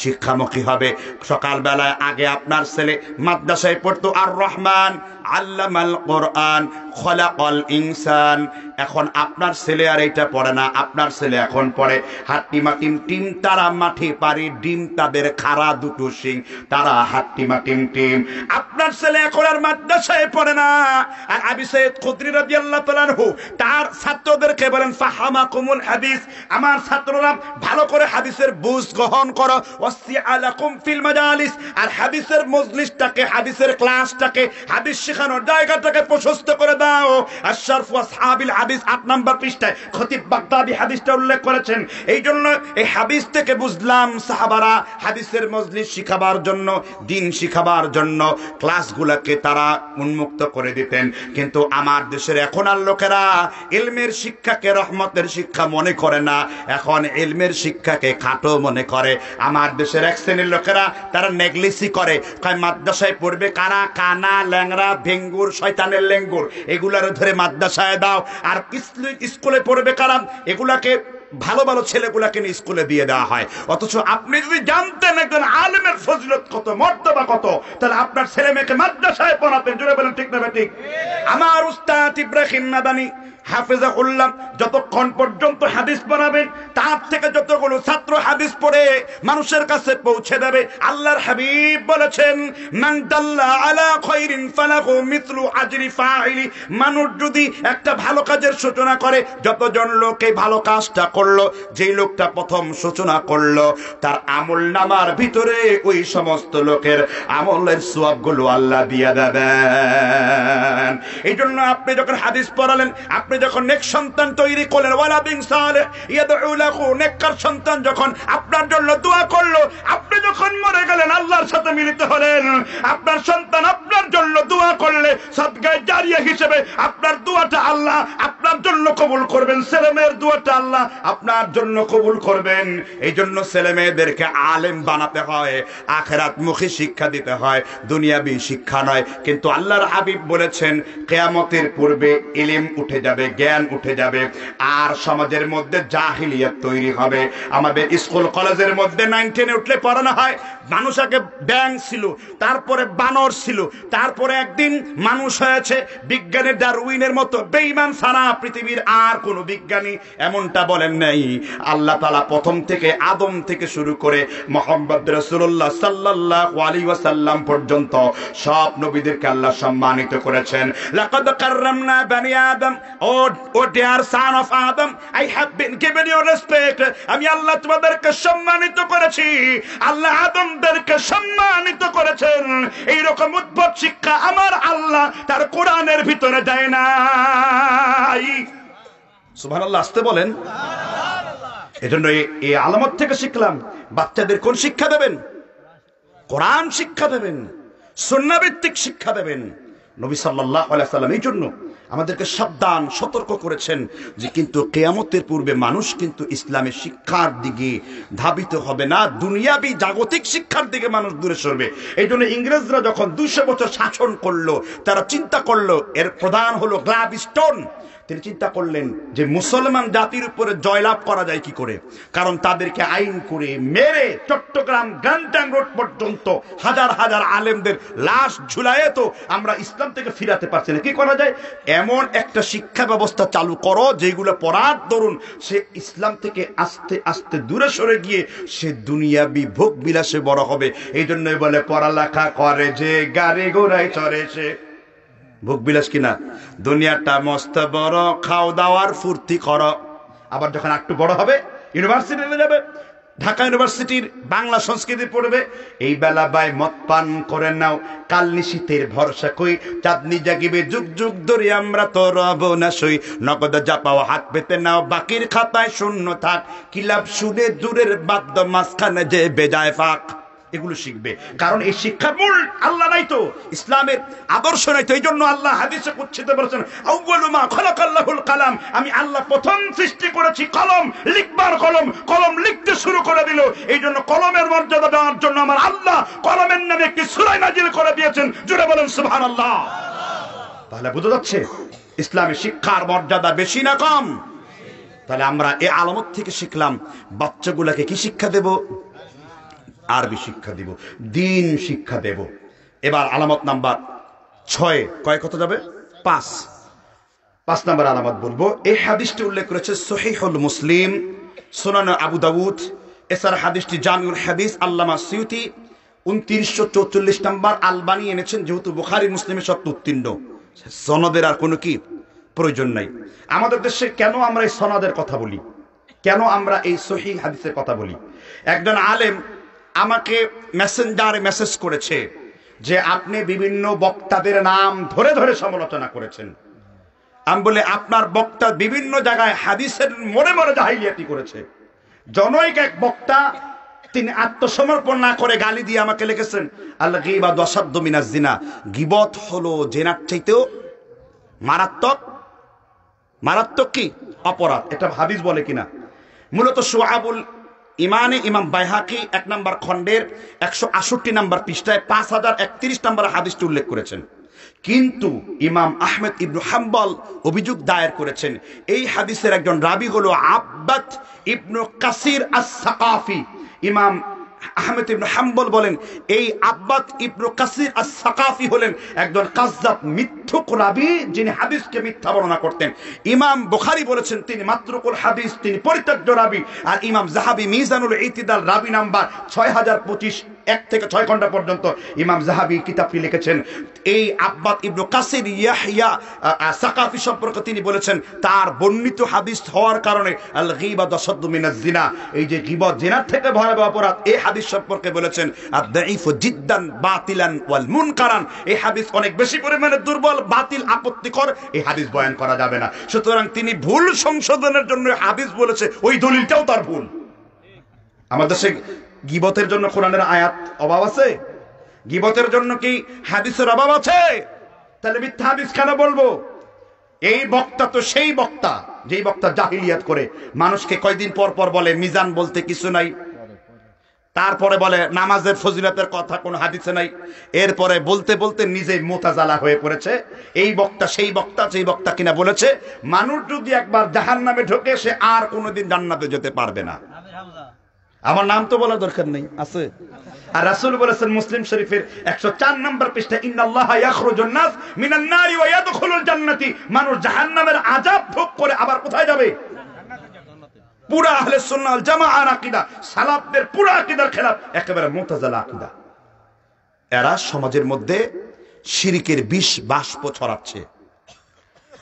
শিক্ষামুখী হবে। সকালবেলায় আগে আপনার ছেলে মাদ্রাসায় পড়তো আর রহমান আল্লামাল কোরআন খলাকাল ইনসান। এখন আপনার ছেলে আর এটা পড়ে না, আপনার ছেলে এখন পড়ে হাট্টিমাটিম টিম তারা মাঠে পারে ডিম তাদের খাড়া দুটো সিং তারা হাট্টিমাটিম টিম। আপনার ছেলে এখন আর মাদ্রাসায় পড়ে না। আর আবু সাইদ খুদরি রাদিয়াল্লাহু তাআলা আনহু তার ছাত্রদেরকে বলেন, ফাহামাকুমুল হাদিস, আমার ছাত্ররা ভালো করে হাদিসের বুঝ গ্রহণ করো, ওয়াসিআলাকুম ফিল মাজালিস, আর হাদিসের মজলিসটাকে, হাদিসের ক্লাসটাকে, হাদিস শেখানোর জায়গাটাকে প্রশস্ত করে দাও। আশরাফু আসহাবিল হাদিস 8 নম্বর পৃষ্ঠায় খতিব বাগদাদি হাদিসটা উল্লেখ করেছেন। এই জন্য এই হাদিস থেকে বুঝলাম সাহাবারা হাদিসের মজলিস শিখাবার জন্য, দিন শিখাবার জন্য ক্লাসগুলোকে তারা উন্মুক্ত করে দিতেন। কিন্তু আমার দেশের এখনকার লোকেরা ইলমের শিক্ষাকে রহমতের শিক্ষা মনে করে না, এখন ইলমের শিক্ষাকে খাটো মনে করে। আমার দেশের এক শ্রেণীর লোকেরা তারা নেগলিসি করে, মাদ্রাসায় পড়বে কারা, কানা ল্যাংরা ভেঙ্গুর শয়তানের লেঙ্গুর, এগুলার ধরে মাদ্রাসায় দাও। আর স্কুলে পড়বে কারা, এগুলাকে ভালো ভালো ছেলেগুলাকে নিয়ে স্কুলে দিয়ে দেওয়া হয়। অথচ আপনি যদি জানতেন একজন আলেমের ফজিলত কত, মর্তবা কত, তাহলে আপনার ছেলে মেয়েকে মাদ্রাসায় পড়াতেন। জোরে বলেন ঠিক না ঠিক? আমার উস্তাদ ইব্রাহিম মাদানী হাফেজাহুল্লাহ যতক্ষণ পর্যন্ত হাদিস পড়াবেন, তার থেকে যতগুলো ছাত্র হাদিস পড়ে মানুষের কাছে পৌঁছে দেবে, আল্লাহর হাবিব বলেছেন, মান দাল্লা আলা খায়রিন ফালাহু মিথলু আজরি ফাইলি। মানুষ যদি একটা ভালো কাজের সূচনা করে, যতজন লোকে ভালো কাজটা করলো, যেই লোকটা প্রথম সূচনা করলো, তার আমলনামার ভিতরে ওই সমস্ত লোকের আমলের সওয়াবগুলো আল্লাহ দিয়ে দেবেন। এই জন্য আপনি যখন হাদিস পড়ালেন, আপনি যখন নেক সন্তান তৈরি করলেন, ওয়ালা বিন সালেহ ইয়াদউ লাহু, নেককার সন্তান যখন আপনার জন্য দোয়া করলো, আপনি যখন মরে গেলেন আল্লাহর সাথে মিলিত হলেন, আপনার সন্তান আপনার জন্য দোয়া করলে সাদকায়ে জারিয়া হিসেবে আপনার দোয়াটা আল্লাহ আপনার জন্য কবুল করবেন, ছেলে মেয়ের দোয়াটা আল্লাহ আপনার জন্য কবুল করবেন। এই জন্য ছেলে মেয়েদেরকে আলেম বানাতে হয়, আখিরাতমুখী শিক্ষা দিতে হয়, দুনিয়াবি শিক্ষা নয়। কিন্তু আল্লাহর হাবিব বলেছেন, কিয়ামতের পূর্বে ইলম উঠে যাবে, জ্ঞান উঠে যাবে, আর সমাজের মধ্যে জাহিলিয়াত তৈরি হবে। আমাদের স্কুল কলেজের মধ্যে 9 10 উঠলে পড়ানো হয়, মানুষ আগে ব্যাঙ ছিল, তারপরে বানর ছিল, তারপরে একদিন মানুষ হয়েছে। বিজ্ঞানের ডারউইনের মতো বেঈমান ছাড়া পৃথিবীর আর কোনো বিজ্ঞানী এমনটা বলেন নাই। আল্লাহ তাআলা প্রথম থেকে আদম থেকে শুরু করে মুহাম্মদ রাসূলুল্লাহ সাল্লাল্লাহু আলাইহি ওয়াসাল্লাম পর্যন্ত সব নবীদেরকে আল্লাহ সম্মানিত করেছেন। লাকাদ কাররামনা বানি আদম, O dear son of Adam, I have been given you respect. আমি আল্লাহ তোমাদেরকে সম্মানিত করেছি, আল্লাহ আদমদেরকে সম্মানিত করেছেন। এই রকম উদ্ভট শিক্ষা আমার আল্লাহ তার কোরআনের ভিতরে দেয় নাই। সুবহানাল্লাহ, আসতে বলেন। এজন্য এই আলামত থেকে শিখলাম, বাচ্চাদের কোন শিক্ষা দেবেন? কোরআন শিক্ষা দেবেন, সুন্নাহ ভিত্তিক শিক্ষা দেবেন। নবী সাল্লাল্লাহু আলাইহি সাল্লাম এই জন্য আমাদেরকে সাবধান সতর্ক করেছেন যে কিন্তু কিয়ামতের পূর্বে মানুষ কিন্তু ইসলামের শিক্ষার দিকে ধাবিত হবে না, দুনিয়াবি জাগতিক শিক্ষার দিকে মানুষ দূরে সরবে। এই জন্য ইংরেজরা যখন 200 বছর শাসন করলো, তারা চিন্তা করলো, এর প্রধান হলো গ্লাভস্টোন। তিনি চিন্তা করলেন যে মুসলমান জাতির উপরে জয়লাভ করা যায় কি করে, কারণ তাদেরকে আইন করে মেরে চট্টগ্রাম গান্টাং রোড পর্যন্ত হাজার হাজার আলেমদের লাশ ঝুলায়ে তো আমরা ইসলাম থেকে ফিরাতে পারছি না। কি করা যায়? এমন একটা শিক্ষা ব্যবস্থা চালু করো যেগুলো পড়ার দরুন সে ইসলাম থেকে আস্তে আস্তে দূরে সরে গিয়ে সে দুনিয়াবি ভোগ বিলাসে বড় হবে। এই জন্যই বলে পড়ালেখা করে যে গাড়ি ঘোড়ায় চড়ে সে ভোগ বিলাস কিনা, দুনিয়াটা মস্ত বড়, খাও দাওয়ার ফুর্তি করো। আবার যখন একটু বড় হবে, ইউনিভার্সিটিতে যাবে, ঢাকা ইউনিভার্সিটির বাংলা সংস্কৃতি পড়বে, এই বেলা বাই মদ পান করে নাও, কাল নিশীথের ভরসা কই, চাঁদনি জাগিবে যুগ যুগ ধরে আমরা তো রব না সই, নগদ যা পাও হাত পেতে নাও, বাকির খাতায় শূন্য থাক, কিলাপ শুনে দূরের বাদ্য মাঝখানে যে বেজায় ফাঁক। এগুলো শিখবে, কারণ এই শিক্ষার মূল আল্লাহ নাই তো, ইসলামের আদর্শ নাই তো। এই জন্য আল্লাহ হাদিসে কুদসিতে বলেছেন, আউয়ালু মা খালাকাল্লাহুল কালাম, আমি আল্লাহ প্রথম সৃষ্টি করেছি কলম, লিখবার কলম। কলম লিখতে শুরু করে দিল, এই জন্য কলমের মর্যাদা দেওয়ার জন্য আমার আল্লাহ কলমের নামে একটি সূরা নাজিল করে দিয়েছেন। জুড়ে বলেন সুবহানাল্লাহ। তাহলে বোঝা যাচ্ছে ইসলামী শিক্ষার মর্যাদা বেশি না কম? তাহলে আমরা এই আলামত থেকে শিখলাম বাচ্চাগুলোকে কি শিক্ষা দেব? আরবি শিক্ষা দিব, দিন শিক্ষা দেব। এবার আলামত নাম্বার 6, কত যাবে? 5 নাম্বার আলামত বলবো। এই হাদিসটি উল্লেখ করেছে সহিহুল মুসলিম, সুনান আবু দাউদ, এছাড়া হাদিসটি জামিউল হাদিস আল্লামা সিউতি 2944 নাম্বার, আলবানি এনেছেন, যেহেতু বুখারী মুসলিমের সব উত্তীর্ণ, সনদের আর কোনো কি প্রয়োজন নাই। আমাদের দেশে কেন আমরা এই সনদের কথা বলি, কেন আমরা এই সহিহ হাদিসের কথা বলি? একজন আলেম আমাকে মেসেঞ্জারে মেসেজ করেছে যে আপনি বিভিন্ন বক্তাদের নাম ধরে ধরে সমালোচনা করেছেন। আমি বলে, আপনার বক্তা বিভিন্ন জায়গায় হাদিসের মোড়ে মোড়ে জাহিলিয়াতি করেছে। জনৈক এক বক্তা, তিনি আত্মসমর্পণ না করে গালি দিয়ে আমাকে লিখেছেন, আল গীবাতু আশাদ্দু মিনাজ জিনা, গীবত হলো জিনার চাইতেও মারাত্মক কি অপরাধ। এটা হাদিস বলে কিনা? মূলত শুআবুল ইমানে ইমাম বাইহাকি 1 নম্বর খণ্ডের 168 নম্বর পৃষ্ঠায় 5031 নম্বর হাদিসটি উল্লেখ করেছেন। কিন্তু ইমাম আহমেদ ইবনু হাম্বল অভিযোগ দায়ের করেছেন, এই হাদিসের একজন রাবি হলো আব্বাদ ইবনু কাসির আস-সাকাফি। ইমাম আহমেদ ইবনু হাম্বল বলেন, এই আব্বাদ ইবনু কাসির আস-সাকাফি হলেন একজন কাযযাব, মিথ্যুক রাবী, যিনি হাদিসকে মিথ্যা বর্ণনা করতেন। ইমাম বুখারী বলেছেন তিনি মাতরুকুল হাদিস, তিনি পরিত্যাজ্য রাবী। আর ইমাম যাহাবী মিজানুল ইতিদাল রাবী নাম্বার 6025 1 থেকে 6 ঘন্টা পর্যন্ত ইমাম যাহাবী কিতাবটি লিখেছেন। এই আব্বাদ ইবনু কাসির ইয়াহইয়া সাকাফি সম্পর্কে তিনি বলেছেন, তার বর্ণিত হাদিস হওয়ার কারণে আল গীবাতু আশাদ্দু মিনাজ জিনা, এই যে গীবত জিনার থেকে ভয়াবহ অপরাধ, এই হাদিস সম্পর্কে বলেছেন আদ-দাঈফু জিদ্দান বাতিলান ওয়াল মুনকারান, এই হাদিস অনেক বেশি পরিমাণে দুর্বল, বাতিল, আপত্তিকর, এই হাদিস বয়ান করা যাবে না। সুতরাং তিনি ভুল সংশোধনের জন্য হাদিস বলেছে, ওই দলিলটাও তার ভুল। আমাদের দেশে গীবতের জন্য কোরআনের আয়াত অভাব আছে? গীবতের জন্য কি হাদিসের অভাব আছে? তাহলে মিথ্যা হাদিস কেন বলবো? এই বক্তা তো সেই বক্তা যেই বক্তা জাহিলিয়াত করে, মানুষকে কয়দিন পর পর বলে মিজান বলতে কিছু নাই, তারপরে বলে নামাজের ফজিলতের কথা কোনো হাদিসে নাই, এরপরে বলতে বলতে নিজে মুতাজালা হয়ে পড়েছে। এই বক্তা সেই বক্তা যেই বক্তা কিনা বলেছে মানুষ যদি একবার জাহান্নামে ঢোকে সে আর কোনোদিন জান্নাতে যেতে পারবে না। আমার নাম তো বলার দরকার নেই, আছে। আর রাসূল বলেছেন মুসলিম শরীফের 104 নম্বর পৃষ্ঠায়, ইন্নাল্লাহা ইয়াখরুজুন নাস মিনান নারি ওয়া ইয়াদখুলুল জান্নাতি, মানুষ জাহান্নামের আযাব ভোগ করে আবার কোথায় যাবে? পুরা আহলে সুন্নাহ ওয়াল জামাআর আকীদা, সালাফদের পুরা আকীদার খেলাফ, একেবারে মুতাযালা আকীদা। এরা সমাজের মধ্যে শিরকের বিষ বাষ্প ছড়াচ্ছে।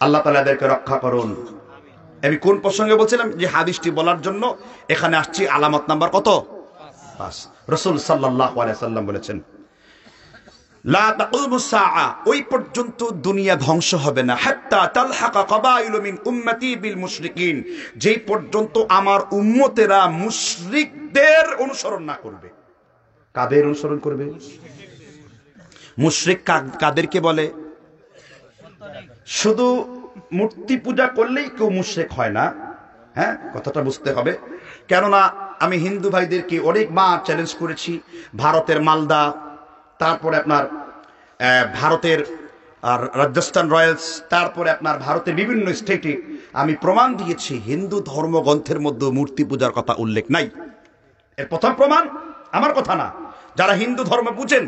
আল্লাহ তাআলা এদেরকে রক্ষা করুন। আমি কোন প্রসঙ্গে বলছিলাম? যে হাদিসটি বলার জন্য এখানে আসছি। আলামত নাম্বার কত? 5। রাসূল সাল্লাল্লাহু আলাইহি সাল্লাম বলেছেন, লা তাকুমুস সাআ, ওই পর্যন্ত দুনিয়া ধ্বংস হবে না, হাত্তা তালহাকা কাবাইলু মিন উম্মতি বিল মুশরিকিন, যেই পর্যন্ত আমার উম্মতেরা মুশরিকদের অনুসরণ না করবে। কাদের অনুসরণ করবে? মুশরিক কাদেরকে বলে? শুধু মূর্তি পূজা করলেই কেউ মুশরিক হয় না, হ্যাঁ, কথাটা বুঝতে হবে। কেননা আমি হিন্দু ভাইদেরকে অনেকবার চ্যালেঞ্জ করেছি, ভারতের মালদা, তারপরে আপনার ভারতের রাজস্থান রয়্যালস, তারপরে আপনার ভারতের বিভিন্ন স্টেটে আমি প্রমাণ দিয়েছি হিন্দু ধর্মগ্রন্থের মধ্যে মূর্তি পূজার কথা উল্লেখ নাই। এর প্রথম প্রমাণ আমার কথা না, যারা হিন্দু ধর্ম বুঝেন,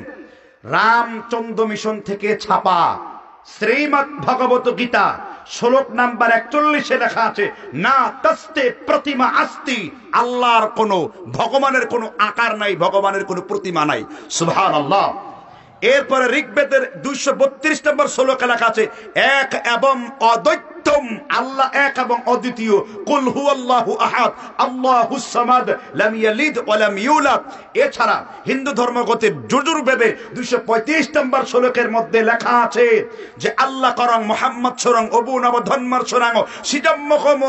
রামচন্দ্র মিশন থেকে ছাপা শ্রীমদ্ ভগবত গীতা শ্লোক নাম্বার 41-এ লেখা আছে, না তস্তে প্রতিমা আস্তি, আল্লাহর কোন ভগবানের কোনো আকার নাই, ভগবানের কোনো প্রতিমা নাই। সুবহানাল্লাহ। এরপরে ঋগ্বেদের 232 নম্বর শ্লোকে লেখা আছে, এক এবং অদ্বৈত উত্তম, আল্লাহ এক এবং অদ্বিতীয়। কুল হুয়াল্লাহু আহাদ আল্লাহুস সামাদ লাম ইয়ালিদ ওয়া লাম ইউলাদ। এছাড়া হিন্দু ধর্মগতের যজুর্বেদে 235 নম্বর শ্লোকের মধ্যে লেখা আছে যে আল্লাহ করং মুহাম্মদ সরং অবু নব ধর্মার সরং সিজম্মকম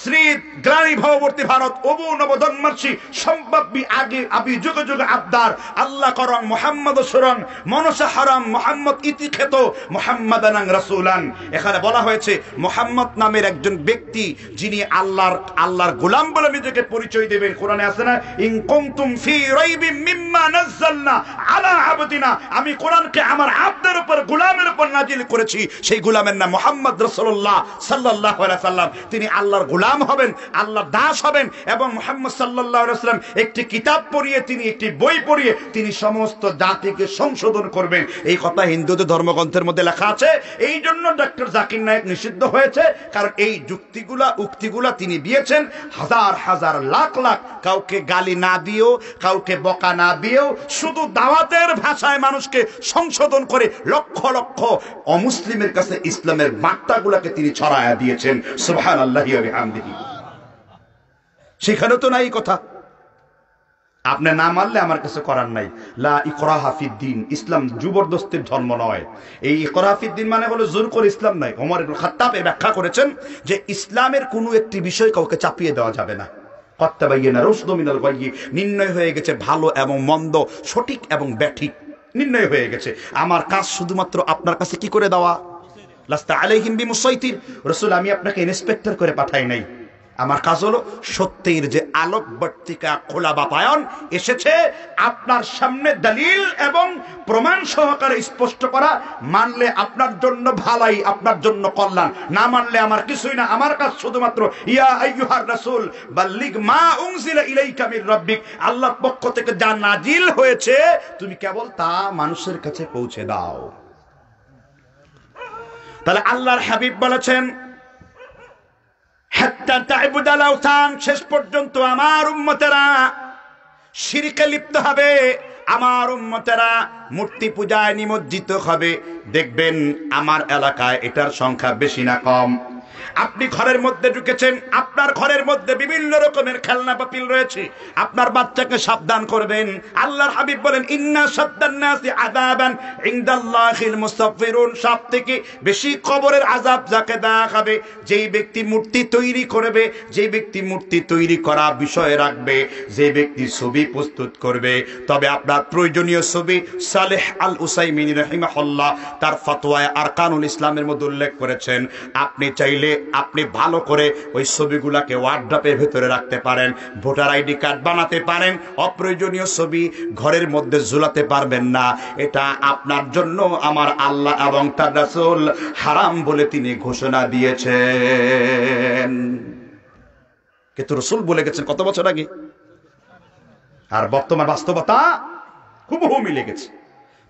শ্রী গ্রাণী ভববর্তী ভারত অবু নব ধর্মার্ষি সম্ভাব্যি আগে আবি যুগ যুগ আবদার আল্লাহ করং মুহাম্মদ সরং মনসা হারাম মুহাম্মদ ইতি খেত মুহাম্মাদান রাসূলান। এখানে বলা হয়েছে মুহাম্মদ নামের একজন ব্যক্তি যিনি আল্লাহর গোলাম বলে নিজেকে পরিচয় দেবেন। কোরআনে আছে না, ইন কুনতুম ফি রাইবিম মিম্মা নাযালনা আলা আবদিনা, আমি কোরআনকে আমার আব্দের উপর গোলামের উপর নাজিল করেছি। সেই গোলামের নাম মুহাম্মদ রাসূলুল্লাহ সাল্লাল্লাহু আলাইহি সাল্লাম। তিনি আল্লাহর গোলাম হবেন, আল্লাহর দাস হবেন এবং মুহাম্মদ সাল্লাল্লাহু আলাইহি সাল্লাম একটি কিতাব পড়িয়ে, তিনি একটি বই পড়িয়ে তিনি সমস্ত জাতিকে সংশোধন করবেন। এই কথা হিন্দুদের ধর্মগ্রন্থের মধ্যে লেখা আছে। এই জন্য ডক্টর জাকির নায়েক নিষিদ্ধ হয়েছে, কারণ এই যুক্তিগুলা উক্তিগুলা তিনি দিয়েছেন হাজার হাজার লাখ লাখ, কাউকে গালি না দিয়েও, কাউকে বকা না দিয়েও, শুধু দাওয়াতের ভাষায় মানুষকে সংশোধন করে লক্ষ লক্ষ অমুসলিমের কাছে ইসলামের বার্তাগুলোকে তিনি ছড়ায়া দিয়েছেন। সুবহানাল্লাহি ওয়া বিহামদিহি। সেখানে তো নাই কথা, আপনি না মানলে আমার কাছে করার নাই। লা ইকরাহা ফিদ্দিন, ইসলাম জবরদস্তির ধর্ম নয়। এই ইকরাহা ফিদ্দিন মানে হলো জোর করে ইসলাম নয়। ওমর ইবনে খাত্তাব ব্যাখ্যা করেছেন যে ইসলামের কোনো একটি বিষয় কাউকে চাপিয়ে দেওয়া যাবে না। কত্তাবাইয়ানা রুশদু মিনাল গায়্যি, নির্ণয় হয়ে গেছে ভালো এবং মন্দ, সঠিক এবং ব্যাঠিক নির্ণয় হয়ে গেছে। আমার কাজ শুধুমাত্র আপনার কাছে কি করে দেওয়া, লাস্তা আলাইহিম বিমুসাইতির। রাসূল, আমি আপনাকে ইন্সপেক্টর করে পাঠাই নাই। আমার কাজ হলো সত্যের যে আলোকবর্তিকা খোলা বাতায়ন এসেছে আপনার সামনে দলিল এবং প্রমাণ সহকারে স্পষ্ট করা। মানলে আপনার জন্য ভালাই, আপনার জন্য কল্যাণ, না মানলে আমার কিছুই না। আমার কাজ শুধুমাত্র ইয়া আইয়ুহার রাসূল বাল্লিগ মা উনজিলা ইলাইকা মির রাব্বিক, আল্লাহর পক্ষ থেকে যা নাজিল হয়েছে তুমি কেবল তা মানুষের কাছে পৌঁছে দাও। তাহলে আল্লাহর হাবিব বলেছেন হাত্তা তা'বুদাল আওতান, শেষ পর্যন্ত আমার উম্মতেরা শিরকে লিপ্ত হবে, আমার উম্মতেরা মূর্তি পূজায় নিমজ্জিত হবে। দেখবেন আমার এলাকায় এটার সংখ্যা বেশি না কম। আপনি ঘরের মধ্যে ঢুকেছেন, আপনার ঘরের মধ্যে বিভিন্ন রকমের খেলনা পাতিল রয়েছে, আপনার বাচ্চাকে সাবধান করবেন। আল্লাহর হাবিব বলেন ইন্না শাদ্দান নাসি আযাবান ইনদাল্লাহিল মুস্তাগফিরুন, সবথেকে বেশি কবরের আযাব যাকে দেয়া হবে, যেই ব্যক্তি মূর্তি তৈরি করবে, যেই ব্যক্তি মূর্তি তৈরি করা বিষয় রাখবে, যে ব্যক্তি ছবি প্রস্তুত করবে। তবে আপনার প্রয়োজনীয় ছবি সালেহ আল উসাইমিন রাহিমাহুল্লাহ তার ফতোয়ায়ে আরকানুল ইসলামের মধ্যে উল্লেখ করেছেন, আপনি চাইলে আপনি ভালো করে ওই ছবিগুলাকে ওয়ার্ড্রপের ভেতরে রাখতে পারেন, ভোটার আইডি কার্ড বানাতে পারেন। অপ্রয়োজনীয় ছবি ঘরের মধ্যে ঝুলাতে পারবেন না। এটা আপনার জন্য আমার আল্লাহ এবং তার রাসূল হারাম বলে তিনি ঘোষণা দিয়েছেন। কিন্তু রাসূল বলে গেছেন কত বছর আগে, আর বর্তমান বাস্তবতা হুবহু মিলে গেছে।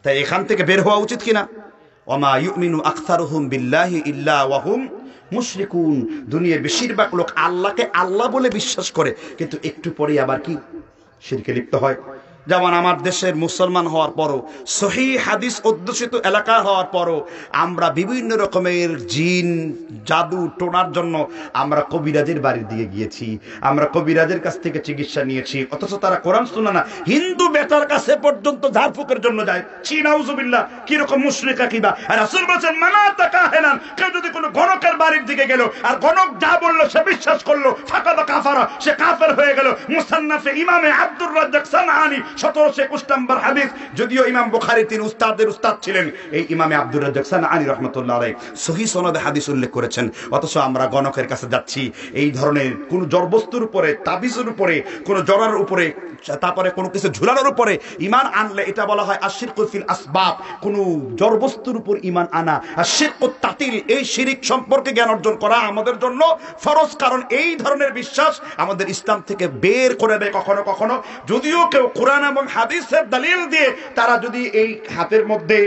তাই এখান থেকে বের হওয়া উচিত কিনা? ওমা ইউমিনু আকসারুহুম বিল্লাহি ইল্লা ওয়া হুম মুশরিকুন, দুনিয়ার বেশিরভাগ লোক আল্লাহকে আল্লাহ বলে বিশ্বাস করে, কিন্তু একটু পরে আবার কি শিরকে লিপ্ত হয়। যেমন আমার দেশের মুসলমান হওয়ার পরও, সহিহ হাদিস অধ্যুষিত এলাকা হওয়ার পরও আমরা বিভিন্ন রকমের জিন জাদু টোনার জন্য আমরা কবিরাজের বাড়ির দিকে গিয়েছি, আমরা কবিরাজের কাছ থেকে চিকিৎসা নিয়েছি, অথচ তারা কোরআন শুনে না। হিন্দু বেটার কাছে পর্যন্ত ঝাড়ফুঁকের জন্য যায়। ছি নাউজুবিল্লাহ, কিরকম মুশরিক আকীদা। আর রাসূল বলেছেন মানা তাকাহেনান, কেউ যদি কোনো গণকের বাড়ির দিকে গেল আর গণক যা বললো সে বিশ্বাস করলো, ফাকাদ কাফারা, সে কাফের হয়ে গেল। মুসান্নাফে ইমামে আব্দুর রাজ্জাক সানআনী 1721 নম্বর হাদিস, যদিও ইমাম বুখারী তিনি উস্তাদের উস্তাদ ছিলেন, এই ইমামে আব্দুর রাজ্জাক সানআনী রাহমাতুল্লাহ আলাইহি সহিহ সনদে হাদিস উল্লেখ করেছেন। অথচ আমরা গণকের কাছে যাচ্ছি এই ধরনের কোন জড়বস্তুর উপরে, তাবিজের উপরে, কোন জড়ার উপরে, তারপরে কোনো কিছু ঝুলানোর উপরে ঈমান আনলে এটা বলা হয় আশিরকু ফিল আসবাব, কোন জড়বস্তুর উপর ঈমান আনা। আর শিরকুত তাতিল, এই শিরিক সম্পর্কে জ্ঞান অর্জন করা আমাদের জন্য ফরজ, কারণ এই ধরনের বিশ্বাস আমাদের ইসলাম থেকে বের করে দেয় কখনো কখনো। যদিও কেউ কোরআন এবং হাদিসের দলিল দিয়ে তারা যদি এই হাতের মধ্যে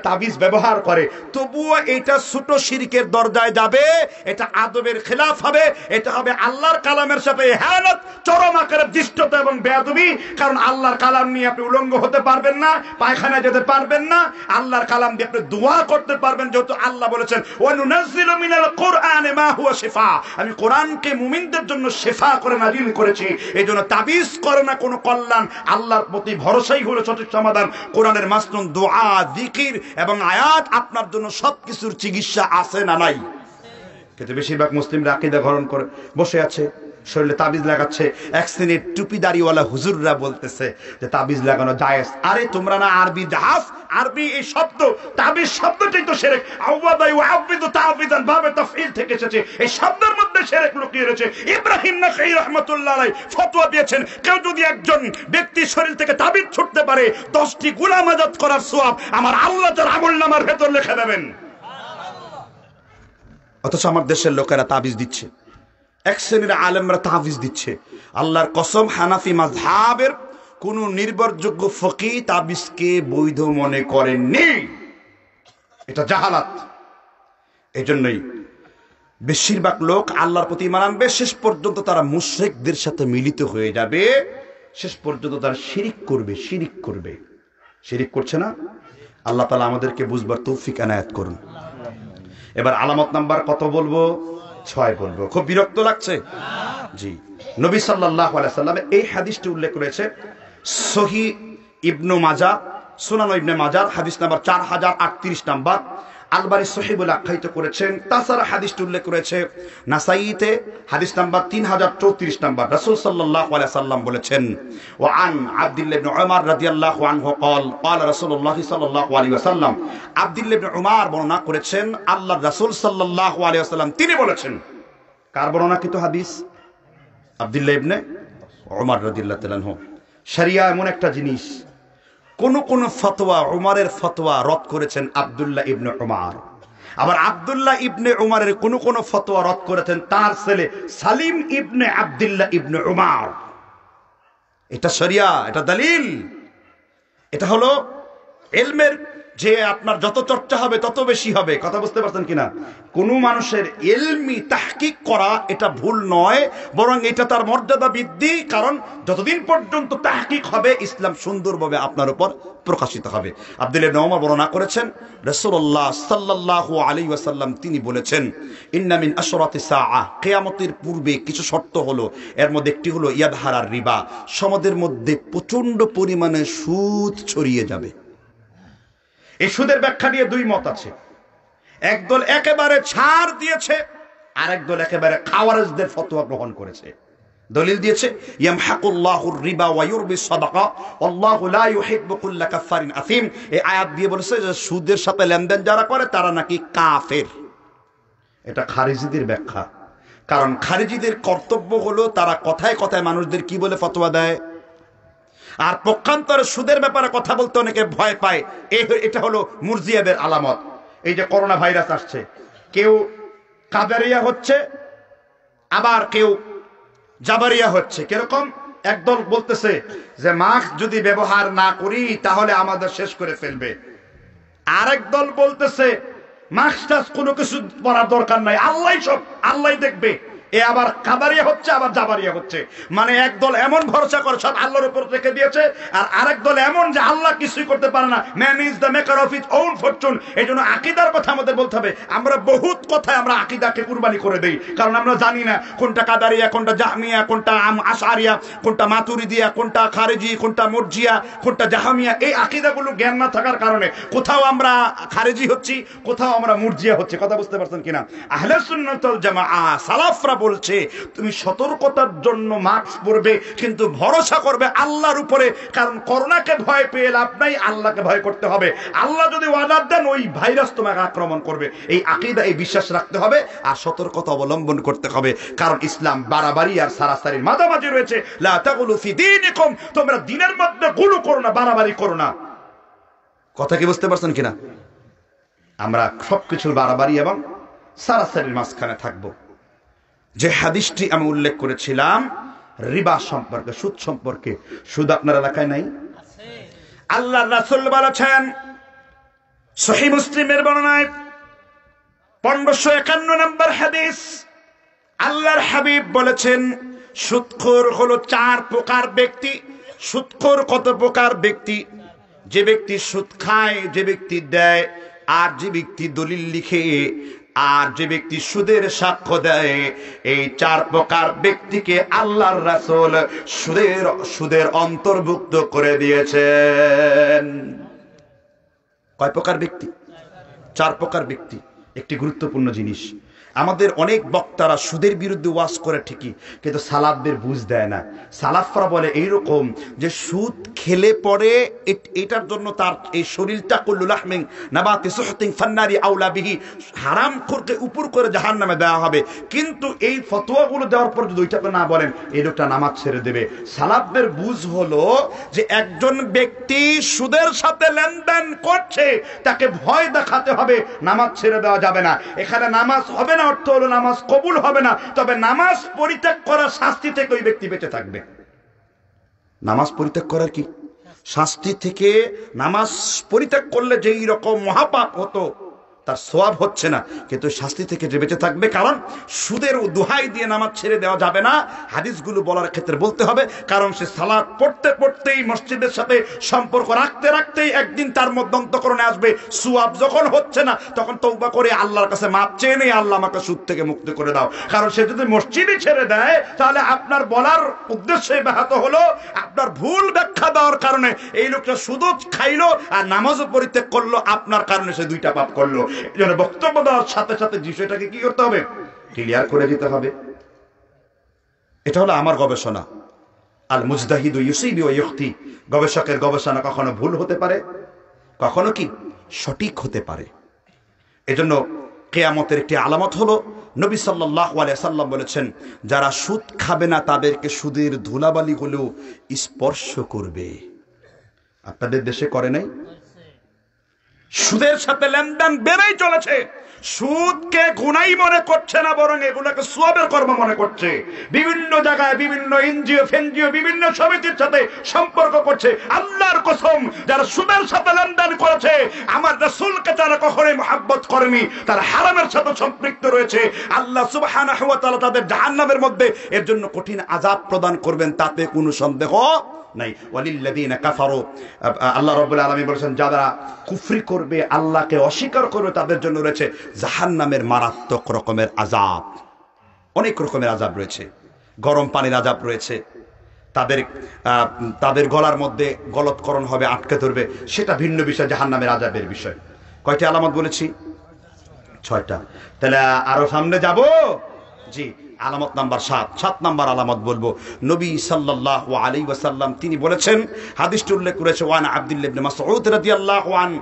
তাবিজ ব্যবহার করে, তবুও এটা ছোট শিরকের দরজায় যাবে, এটা আদবের খেলাফ হবে, এটা হবে আল্লাহর কালামের সাথে ইহানত, চরম আকারের দৃষ্টতা এবং বেয়াদবি। কারণ আল্লাহর কালাম নিয়ে আপনি উলঙ্গ হতে পারবেন না, পায়খানায় যেতে পারবেন না, আল্লাহর কালাম দিয়ে আপনি দোয়া করতে পারবেন, যেহেতু আল্লাহ বলেছেন ওয়ানুনাজ্জিলু মিনাল কুরআনি মা হুয়া শিফা, আমি কোরআনকে মুমিনদের জন্য শিফা করে নাজিল করেছি। এইজন্য তাবিজ করে না কোনো কল্যাণ, আল্লাহর প্রতি ভরসাই হলো সঠিক সমাধান। কোরআনের মাসনুন দোয়া, জিকির এবং আয়াত আপনার জন্য সবকিছুর চিকিৎসা আছে না নাই? কিন্তু বেশিরভাগ মুসলিমরা আকীদা গ্রহণ করে বসে আছে, শরীরে তাবিজ লাগাচ্ছে। এক শ্রেণীর টুপিদারিওয়ালা হুজুররা বলতেছে যে তাবিজ লাগানো জায়েজ। আরে তোমরা না আরবি জাহাজ, আরবি এই শব্দ তাবিজ শব্দটাই তো শিরক। আওয়াদা ইউআবিদু তাবিদান ভাবে তাফঈল থেকে এসেছে, এই শব্দের মধ্যে শিরক লুকিয়ে রয়েছে। ইব্রাহিম নাখাই রাহমাতুল্লাহ আলাইহি ফতোয়া দিয়েছেন, কেউ যদি একজন ব্যক্তির শরীর থেকে তাবিজ ছুটতে পারে 10টি গোলাম আজাদ করার সওয়াব আমার আল্লাহ তার আমলনামার ভেতর লিখে দেবেন। অথচ আমার দেশের লোকেরা তাবিজ দিচ্ছে, এক শ্রেণীর আলেমরা তাবিজ দিচ্ছে। আল্লাহর কসম, হানাফি মাযহাবের কোন নির্ভরযোগ্য ফকিহ তাবিজকে বৈধ মনে করেননি। এটা জাহালাত। এই জন্যই বেশিরভাগ লোক আল্লাহর প্রতি ঈমান আনবে, শেষ পর্যন্ত তারা মুশরিকদের সাথে মিলিত হয়ে যাবে, শেষ পর্যন্ত তারা শিরিক করবে। শিরিক করছে না? আল্লাহ তাআলা আমাদেরকে বুঝবার তৌফিক এনায়েত করুন। এবার আলামত নাম্বার কত বলবো? 6 বলবো। খুব বিরক্ত লাগছে? জি। নবী সাল্লাল্লাহু আলাইহি সাল্লাম এই হাদিসটি উল্লেখ করেছে সহিহ ইবনে মাজাহ, সুনান ইবনে মাজাহ হাদিস নাম্বার 4038 নাম্বার, আলবানী সহিহ বলে আখ্যায়িত করেছেন। তাছাড়া হাদিসটি উল্লেখ করেছে নাসাইতে হাদিস নাম্বার 3034 নাম্বার। রাসূল সাল্লাল্লাহু আলাইহি সাল্লাম বলেছেন, ওয়া আন আব্দুল্লাহ ইবনে উমর রাদিয়াল্লাহু আনহু قال قال রাসূলুল্লাহ সাল্লাল্লাহু আলাইহি ওয়াসাল্লাম, আব্দুল্লাহ ইবনে উমর বর্ণনা করেছেন আল্লাহর রাসূল সাল্লাল্লাহু আলাইহি ওয়াসাল্লাম তিনি বলেছেন। কার বর্ণনাকৃত হাদিস? আব্দুল্লাহ ইবনে উমর রাদিয়াল্লাহু তাআলা আনহু। শরিয়া এমন একটা জিনিস, কোন ফতোয়া, উমরের ফতোয়া রদ করেছেন আব্দুল্লাহ ইবনে উমর। আবার আব্দুল্লাহ ইবনে উমরের কোন ফতোয়া রদ করেছেন তার ছেলে সালিম ইবনে আব্দুল্লাহ ইবনে উমর। এটা শরিয়া, এটা দলিল, এটা হলো ইলমের যে আপনার যত চর্চা হবে তত বেশি হবে। কথা বুঝতে পারছেন কিনা? কোন মানুষের ইলমি তাহকিক করা এটা ভুল নয়, বরং এটা তার মর্যাদা বৃদ্ধি। কারণ যতদিন পর্যন্ত তাহকিক হবে ইসলাম সুন্দরভাবে আপনার উপর প্রকাশিত হবে। আব্দুল্লাহ ইবনে উমর বর্ণনা করেছেন রাসূলুল্লাহ সাল্লাল্লাহু আলাইহি ওয়াসাল্লাম তিনি বলেছেন, ইন্না মিন আশরাতিস সাআহ, কিয়ামতের পূর্বে কিছু শর্ত হলো, এর মধ্যে একটি হলো ইয়াদহারার রিবা, সমাজের মধ্যে প্রচন্ড পরিমাণে সুদ ছড়িয়ে যাবে। এই সুদের ব্যাখ্যা নিয়ে 2 মত আছে। একদল একেবারে ছাড় দিয়েছে, আরেক দল একেবারে খাওয়ারিজদের ফতোয়া গ্রহণ করেছে। দলিল দিয়েছে ইয়ামহাকুল্লাহুর রিবা ওয়া ইউরবিস সাদাকা আল্লাহু লা ইউহিব্বু কুল্লা কাফারিন আথিম। এই আয়াত দিয়ে বলেছে যে সুদের সাথে লেনদেন যারা করে তারা নাকি কাফের। এটা খারিজিদের ব্যাখ্যা। কারণ খারিজিদের কর্তব্য হলো তারা কথায় কথায় মানুষদের কি বলে ফতোয়া দেয়, আর পক্ষান্তরে সুদের ব্যাপারে কথা বলতে অনেকে ভয় পায়। এটা হলো মুরজিয়াদের আলামত। এই যে করোনা ভাইরাস আসছে, কেউ কাদারিয়া হচ্ছে, আবার কেউ জাবারিয়া হচ্ছে। কিরকম? একদল বলতেছে যে মাস্ক যদি ব্যবহার না করি তাহলে আমাদের শেষ করে ফেলবে, আরেক দল বলতেছে মাস্ক টাস্ক কোনো কিছু পরার দরকার নাই, আল্লাহ দেখবে। এ আবার কাদারিয়া হচ্ছে, আবার জাবারিয়া হচ্ছে। মানে একদল এমন ভরসা করে সব আল্লাহর উপর রেখে দিয়েছে, আর আরেক দল এমন যে আল্লাহ কিছুই করতে পারে না, man is the maker of his own fortune. এই জন্য আকীদার কথা আমাদের বলতে হবে। আমরা বহুত কথায় আমরা আকীদাকে কুরবানি করে দেই, কারণ আমরা জানি না কোনটা কাদারিয়া, কোনটা জাহমিয়া, কোনটা আশআরিয়া, কোনটা মাতুরিদিয়া, কোনটা খারিজি, কোনটা মুরজিয়া, কোনটা জাহমিয়া। এই আকীদাগুলো জ্ঞান না থাকার কারণে কোথাও আমরা খারিজি হচ্ছি, কোথাও আমরা মুরজিয়া হচ্ছি। কথা বুঝতে পারছেন কিনা? আহলে সুন্নাত ওয়াল জামাআহ সালাফরা বলছে তুমি সতর্কতার জন্য মাস্ক পরবে, কিন্তু ভরসা করবে আল্লাহর উপরে। কারণ করোনাকে ভয় পেয়ে লাভ নাই, আল্লাহকে ভয় করতে হবে। আল্লাহ যদি ওয়াদা দেন ওই ভাইরাস তোমাকে আক্রমণ করবে। এই আকীদা, এই বিশ্বাস রাখতে হবে আর সতর্কতা অবলম্বন করতে হবে। কারণ ইসলাম বাড়াবাড়ি আর সারাসারির মাঝামাঝি রয়েছে। লা তাগুলু ফি দীনিকুম, তোমরা দ্বীনের মধ্যে গুলু করো না, বাড়াবাড়ি করো না। কথা কি বুঝতে পারছেন কিনা? আমরা সবকিছুর বাড়াবাড়ি এবং সারাসারির মাঝখানে থাকবো। যে হাদিসটি আমি উল্লেখ করেছিলাম রিবা সম্পর্কে, সুদ সম্পর্কে, সুদ আপনার এলাকায় নাই? আল্লাহর রাসূল বলেছেন সহিহ মুসলিমের বর্ণনায় 1551 নম্বর হাদিস, আল্লাহর হাবিব বলেছেন সুদখোর হলো 4 প্রকার ব্যক্তি। সুদখোর কত প্রকার ব্যক্তি? যে ব্যক্তি সুদ খায়, যে ব্যক্তি দেয়, আর যে ব্যক্তি দলিল লিখে, আর যে ব্যক্তি সুদের সাক্ষ্য দেয়। এই 4 প্রকার ব্যক্তিকে আল্লাহর রাসূল সুদের অন্তর্ভুক্ত করে দিয়েছেন। কয় প্রকার ব্যক্তি? 4 প্রকার ব্যক্তি। একটি গুরুত্বপূর্ণ জিনিস, আমাদের অনেক বক্তারা সুদের বিরুদ্ধে ওয়াজ করে ঠিকই, কিন্তু সালাফদের বুঝ দেয় না। সালাফরা বলে এইরকম যে সুদ খেলে পরে এটার জন্য তার এই শরীরটা কুল্লু লাহমিন নাবাতি সুহতিন ফান্নারি আউলা বিহি, হারাম খোরকে উপর করে জাহান্নামে দেওয়া হবে। কিন্তু এই ফতোয়াগুলো দেওয়ার পর যদি ওইটাকে না বলেন, এই লোকটা নামাজ ছেড়ে দেবে। সালাফদের বুঝ হলো যে একজন ব্যক্তি সুদের সাথে লেনদেন করছে, তাকে ভয় দেখাতে হবে, নামাজ ছেড়ে দেওয়া যাবে না। এখানে নামাজ হবে না অর্থ হলো নামাজ কবুল হবে না, তবে নামাজ পরিত্যাগ করার শাস্তি থেকে ওই ব্যক্তি বেঁচে থাকবে। নামাজ পরিত্যাগ করার কি শাস্তি থেকে? নামাজ পরিত্যাগ করলে যেই রকম মহাপাপ হতো তার সওয়াব হচ্ছে না, কিন্তু শাস্তি থেকে যে বেঁচে থাকবে। কারণ সুদের দোহাই দিয়ে নামাজ ছেড়ে দেওয়া যাবে না, হাদিসগুলো বলার ক্ষেত্রে বলতে হবে। কারণ সে সালাত পড়তে পড়তেই, মসজিদের সাথে সম্পর্ক রাখতে রাখতেই একদিন তার মধ্যে অন্তঃকরণে আসবে সওয়াব যখন হচ্ছে না, তখন তওবা করে আল্লাহর কাছে মাপ চেয়ে নেই, আল্লাহ আমাকে সুদ থেকে মুক্ত করে দাও। কারণ সে যদি মসজিদই ছেড়ে দেয়, তাহলে আপনার বলার উদ্দেশ্যে ব্যাহত হলো, আপনার ভুল ব্যাখ্যা দেওয়ার কারণে এই লোকটা সুদ খাইলো আর নামাজও পরিত্যাগ করলো, আপনার কারণে সে 2টা পাপ করলো। এজন্য বক্তব্য দেওয়ার সাথে সাথে বিষয়টাকে কি করতে হবে? ক্লিয়ার করে দিতে হবে। এটা হলো আমার গবেষণা। আল মুজতাহিদু ইউসিবু ওয়া ইখতি, গবেষকের গবেষণা কখনো ভুল হতে পারে, কখনো কি সঠিক হতে পারে। এজন্য কিয়ামতের একটি আলামত হলো, নবী সাল্লাল্লাহু আলাইহি সাল্লাম বলেছেন, যারা সুদ খাবে না তাদেরকে সুদের ধুলাবালি গুলো স্পর্শ করবে। আপনাদের দেশে করে নাই? সুদের সাথে লেনদেন বেড়েই চলেছে। সুদকে গুনাই মনে করছে না, বরং এগুলোকে সওয়াবের কর্ম মনে করছে। বিভিন্ন জায়গায় বিভিন্ন এনজিও ফেনজিও বিভিন্ন সমিতির সাথে সম্পর্ক করছে। আল্লাহর কসম, যারা সুদের সাথে লেনদেন করেছে, আমার রাসূলকে তারা কখনোই মহব্বত করেনি, তারা হারামের সাথে সম্পৃক্ত রয়েছে। আল্লাহ সুবহানাহু ওয়া তাআলা তাদের জাহান্নামের মধ্যে এর জন্য কঠিন আযাব প্রদান করবেন, তাতে কোনো সন্দেহ নাই। ওয়ালিল্লাযিনা কাফারু, আল্লাহ রাব্বুল আলামিন বলেছেন, যারা কুফরি করবে, আল্লাহকে অস্বীকার করবে, তাদের জন্য রয়েছে জাহান্নামের মারাত্মক রকমের আযাব। অনেক রকমের আযাব রয়েছে, গরম পানির আযাব রয়েছে, তাদের গলার মধ্যে গলৎকরণ হবে, আটকে ধরবে, সেটা ভিন্ন বিষয়, জাহান্নামের আযাবের বিষয়। কয়টি আলামত বলেছি? 6টা। তাহলে আরো সামনে যাব। জি, আলামত নাম্বার 7 নাম্বার আলামত বলবো। নবী সাল্লাল্লাহু আলাইহি ওয়াসাল্লাম তিনি বলেছেন, হাদিসটি উল্লেখ করেছে ওয়ান আব্দুল্লাহ ইবনে মাসউদ রাদিয়াল্লাহু আন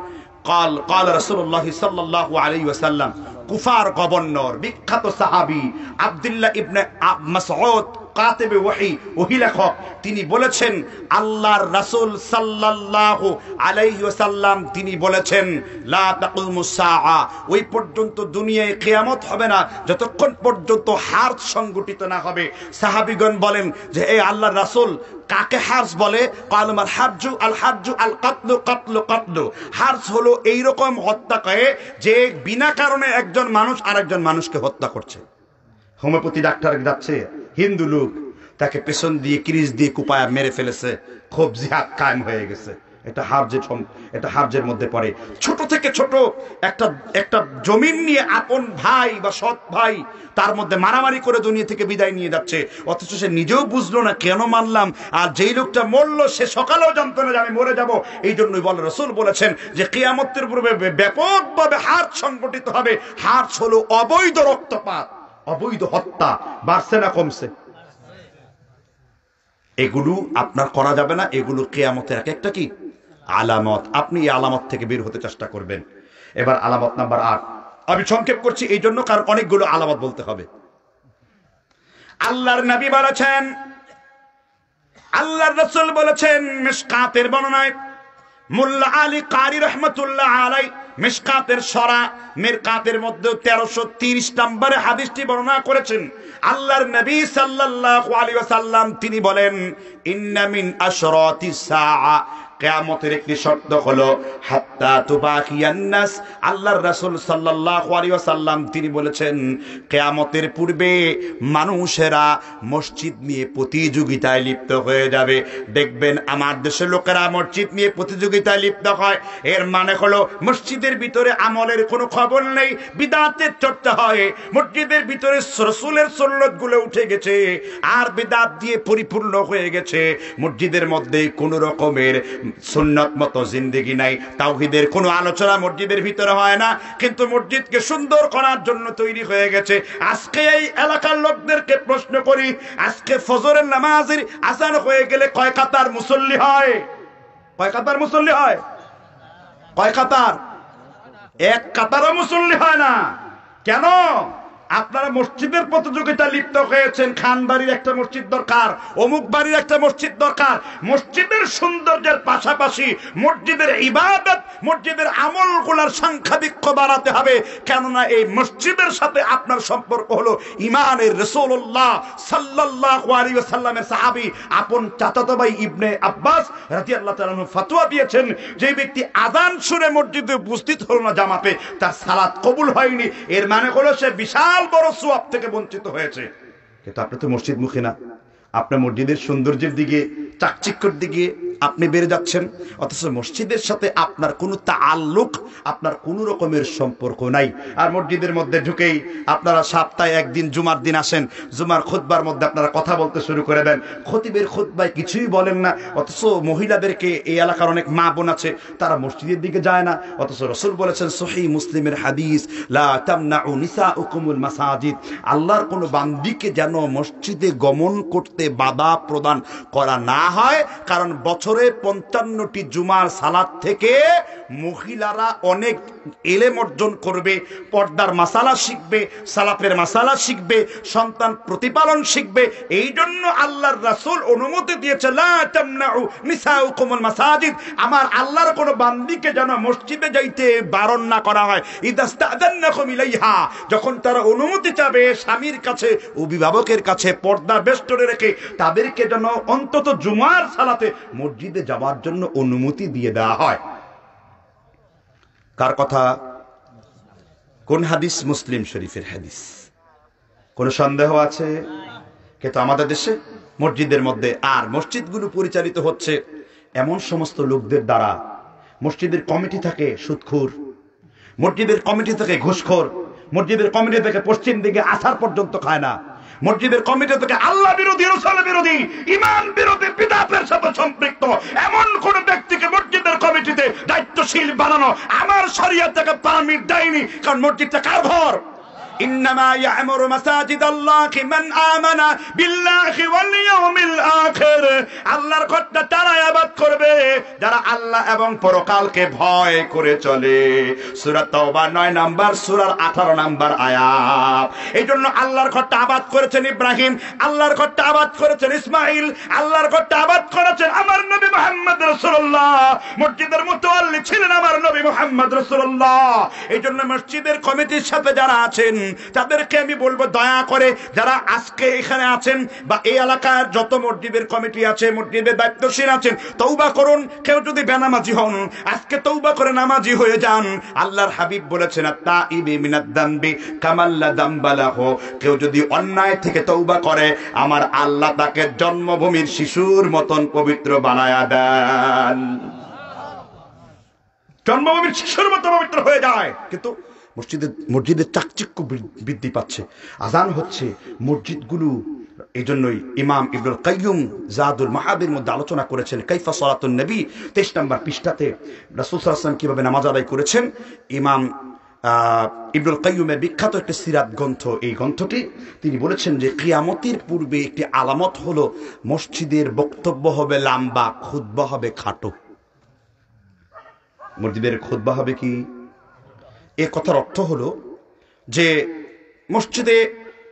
قال رسول الله صلى الله عليه وسلم, কুফার গভর্নর, বিখ্যাত সাহাবী আব্দুল্লাহ ইবনে মাসউদ, কাতিবে ওহী লেখক, তিনি বলেছেন, আল্লাহর রাসূল সাল্লাল্লাহু আলাইহি ওয়াসাল্লাম তিনি বলেছেন, লা তাকুমুস সাআ, ওই পর্যন্ত দুনিয়ায় কিয়ামত হবে না যতক্ষণ পর্যন্ত হার্জ সংগঠিত না হবে। সাহাবীগণ বলেন যে, এই আল্লাহর রাসূল, কাকে হার্জ বলে? কাল মাল হাজ্জু আল হাজ্জু আল কাতলু কাতলু কাতলু। হার্জ হলো এই রকম হত্যা করে যে বিনা কারণে একজন মানুষ আরেকজন মানুষকে হত্যা করছে। হোমিওপ্যাথি ডাক্তার যাচ্ছে, হিন্দু লোক, তাকে পেছন দিয়ে ক্রিজ দিয়ে কুপায়া মেরে ফেলেছে, খুব জিহাদ কায়েম হয়ে গেছে। এটা হার্জের মধ্যে পড়ে। ছোট থেকে ছোট একটা জমিন নিয়ে আপন ভাই বা সৎ ভাই তার মধ্যে মারামারি করে দুনিয়া থেকে বিদায় নিয়ে যাচ্ছে, অথচ সে নিজেও বুঝলো না কেন মানলাম। আর যেই লোকটা মরলো সে সকালেও জানতো না যে আমি মরে যাব। এই জন্যই বলে রাসূল বলেছেন যে কিয়ামতের পূর্বে ব্যাপকভাবে হার্জ সংগঠিত হবে। হার্জ হলো অবৈধ রক্তপাত, অবৈধ হত্যা। বাড়ছে না কমছে? এগুলো আপনার করা যাবে না। এগুলো কিয়ামতের একটা কি আলামত। আপনি এই আলামত থেকে বের হতে চেষ্টা করবেন। এবার আলামত নাম্বার 8, আমি সংক্ষেপ করছি এই জন্য, কারণ অনেকগুলো আলামত বলতে হবে। আল্লাহর নবী বলেছেন, আল্লাহর রাসূল বলেছেন, মিশকাতের বর্ণনায় মোল্লা আলী কারি রহমতুল্লাহ আলাই মিশকাতের সরা মিরকাতের মধ্যে 1330 নম্বরে হাদিসটি বর্ণনা করেছেন। আল্লাহর নবী সাল্লাল্লাহু আলাইহি ওয়াসাল্লাম তিনি বলেন, ইন্না মিন আশরাতিস সাআ, কিয়ামতের একটি শর্ত হলো হাত্তা তুবাকিয়ান নাস। আল্লাহর রাসূল সাল্লাল্লাহু আলাইহি ওয়াসাল্লাম তিনি বলেছেন কিয়ামতের পূর্বে মানুষেরা মসজিদ নিয়ে প্রতিযোগিতায় লিপ্ত হয়ে যাবে। দেখবেন আমার দেশের লোকেরা মসজিদ নিয়ে প্রতিযোগিতায় লিপ্ত হয়, এর মানে হলো মসজিদের ভিতরে আমলের কোনো খবর নেই, বিদআতের চর্চা হয়, মসজিদের ভিতরে রাসূলের সুন্নাতগুলো উঠে গেছে আর বিদআত দিয়ে পরিপূর্ণ হয়ে গেছে। মসজিদের মধ্যে কোনো রকমের সুন্নাত মতো জিন্দেগি নাই, তাওহীদের কোনো আলোচনা মসজিদের ভিতরে হয় না, কিন্তু মসজিদকে সুন্দর করার জন্য তৈরি হয়ে গেছে। আজকে এই এলাকার লোকদেরকে প্রশ্ন করি, আজকে ফজরের নামাজের আযান হয়ে গেলে কয় কাতার মুসল্লি হয়? কয় কাতার মুসল্লি হয়? কয় কাতার? এক কাতারও মুসল্লি হয় না। কেন? আপনারা মসজিদের প্রতিযোগিতা লিপ্ত হয়েছেন। খান বাড়ির একটা মসজিদ দরকার, অমুক বাড়ির একটা মসজিদ দরকার। মসজিদের সৌন্দর্যের পাশাপাশি মসজিদের ইবাদত, মসজিদের আমলগুলোর সংখ্যাধিক্য বাড়াতে হবে। কেননা এই মসজিদের সাথে আপনার সম্পর্ক হলো ঈমানের। রাসূলুল্লাহ সাল্লাল্লাহু আলাইহি ওয়াসাল্লামের সাহাবী আপন চাচাতো ভাই ইবনে আব্বাস রাদিয়াল্লাহু তাআলা আনহু ফতোয়া দিয়েছেন, যে ব্যক্তি আযান শুনে মসজিদে উপস্থিত হলো না জামাতে, তার সালাত কবুল হয়নি। এর মানে হলো সে বিশাল বড় সওয়াব থেকে বঞ্চিত হয়েছে। কিন্তু আপনি তো মসজিদ মুখী না, আপনার মসজিদের সৌন্দর্যের দিকে, চাকচিক্যের দিকে আপনি বেড়ে যাচ্ছেন, অথচ মসজিদের সাথে আপনার কোনো তাআল্লুক, আপনার কোনো রকমের সম্পর্ক নাই। আর মসজিদের মধ্যে ঢুকেই আপনারা সপ্তাহে একদিন জুমার দিন আসেন, জুমার খুতবার মধ্যে আপনারা কথা বলতে শুরু করে দেন, খতিবের খুতবায় কিছুই বলেন না। অথচ মহিলাদেরকে, এই এলাকার অনেক মা বোন আছে তারা মসজিদের দিকে যায় না, অথচ রাসূল বলেছেন সহিহ মুসলিমের হাদিস, লা তামনাউ নিসাউকুমুল মাসাজিদ, আল্লাহর কোন বান্দিকে যেন মসজিদে গমন করতে বাধা প্রদান করা না হয়, কারণ বছরে 55টি জুমার সালাত থেকে মহিলারা অনেক ইলম অর্জন করবে, পর্দার মাসালা শিখবে, সালাফের মাসালা শিখবে, সন্তান প্রতিপালন শিখবে। এই জন্য আল্লাহর রাসূল অনুমতি দিয়েছে, লা তামনাউ নিসাউকুমুল মাসাজিদ, আমার আল্লাহর কোন বান্দিকে যেন মসজিদে যাইতে বারণ না করা হয়। ইদাস্তাযান্নাকুম ইলাইহা, যখন তারা অনুমতি চাবে স্বামীর কাছে, অভিভাবকের কাছে, পর্দা বেষ্টনে রেখে তাদেরকে যেন অন্তত জুমার সালাতে মসজিদে যাওয়ার জন্য অনুমতি দিয়ে দেওয়া হয়। কার কথা? কোন হাদিস? মুসলিম শরীফের হাদিস। কোন সন্দেহ আছে? কিন্তু আমাদের দেশে মসজিদের মধ্যে, আর মসজিদগুলো পরিচালিত হচ্ছে এমন সমস্ত লোকদের দ্বারা। মসজিদের কমিটি থাকে সুদখোর, মসজিদের কমিটি থেকে ঘুষখোর, মসজিদের কমিটি থেকে পশ্চিম দিকে আসার পর্যন্ত খায় না, মসজিদের কমিটি থেকে আল্লাহ বিরোধী, রাসূল বিরোধী, ঈমান বিরোধী, বিদআতের সাথে সম্পৃক্ত এমন কোন ব্যক্তিকে মসজিদের কমিটিতে দায়িত্বশীল বানানো আমার শরীয়ত থেকে পারমিট দেয়নি। কারণ মসজিদটা কার ঘর? ইন্নামা ইয়া'মুরু মাসাজিদাল্লাহি মান আমানা বিল্লাহি ওয়াল ইয়াউমিল আখির, আল্লাহর ঘরটা তারা ইবাদত করবে যারা আল্লাহ এবং পরকালকে ভয় করে চলে। সূরা তাওবা 9 নাম্বার, সূরার 18 নাম্বার আয়াত। এইজন্য আল্লাহর ঘরটা আবাদ করেছেন ইব্রাহিম, আল্লাহর ঘরটা আবাদ করেছেন ইসমাঈল, আল্লাহর ঘরটা আবাদ করেছেন আমার নবী মুহাম্মদ রাসূলুল্লাহ। মসজিদের মুতাওয়াল্লি ছিলেন আমার নবী মুহাম্মদ রাসূলুল্লাহ। এইজন্য মসজিদের কমিটির সাথে যারা আছেন তাদেরকে আমি বলবো, দয়া করে যারা আজকে এখানে আছেন বা এই এলাকার যত মসজিদের কমিটি আছে, মসজিদের দায়িত্বশীল আছেন, তওবা করুন। কেউ যদি বেনামাজি হন, আজকে তওবা করে নামাজি হয়ে যান। আল্লাহর হাবিব বলেছেন, আত-তাইবি মিনাদ দামবি কামাল লা দামবা লাহু, কেউ যদি অন্যায় থেকে তওবা করে আমার আল্লাহ তাকে জন্মভূমির শিশুর মতন পবিত্র বানায়া দেন, জন্মভূমির শিশুর মতো পবিত্র হয়ে যায়। কিন্তু মসজিদের চাকচিক্য বৃদ্ধি পাচ্ছে, আজান হচ্ছে মসজিদগুলো। এই জন্যই ইমাম ইবনুল কাইয়্যুম জাদুল মাআদের মধ্যে আলোচনা করেছেন কাইফা সালাতুন নবী, 23 নম্বর পৃষ্ঠাতে রাসূল সাল্লাল্লাহু আলাইহি ওয়াসাল্লাম কিভাবে নামাজ আদায় করেছেন। ইমাম ইবনুল কাইয়্যুমের বিখ্যাত একটি সিরাত গ্রন্থ, এই গ্রন্থটি তিনি বলেছেন যে কিয়ামতের পূর্বে একটি আলামত হলো মসজিদের বক্তব্য হবে লম্বা, খুতবা হবে খাটো। মসজিদের খুতবা হবে কি? এ কথার অর্থ হলো যে মসজিদে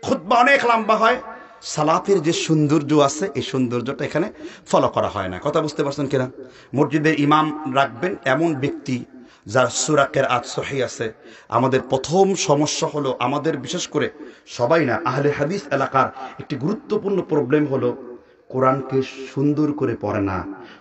খুতবা অনেক লম্বা হয়, সালাতের যে সৌন্দর্য আছে এই সৌন্দর্যটা এখানে ফলো করা হয় না। কথা বুঝতে পারছেন কিনা? মসজিদে ইমাম রাখবেন এমন ব্যক্তি যার সূরা কিরাআত সহিহ আছে। আমাদের প্রথম সমস্যা হলো, আমাদের বিশেষ করে সবাই না, আহলে হাদিস এলাকার একটি গুরুত্বপূর্ণ প্রবলেম হলো কোরআনকে সুন্দর করে পড়ে না,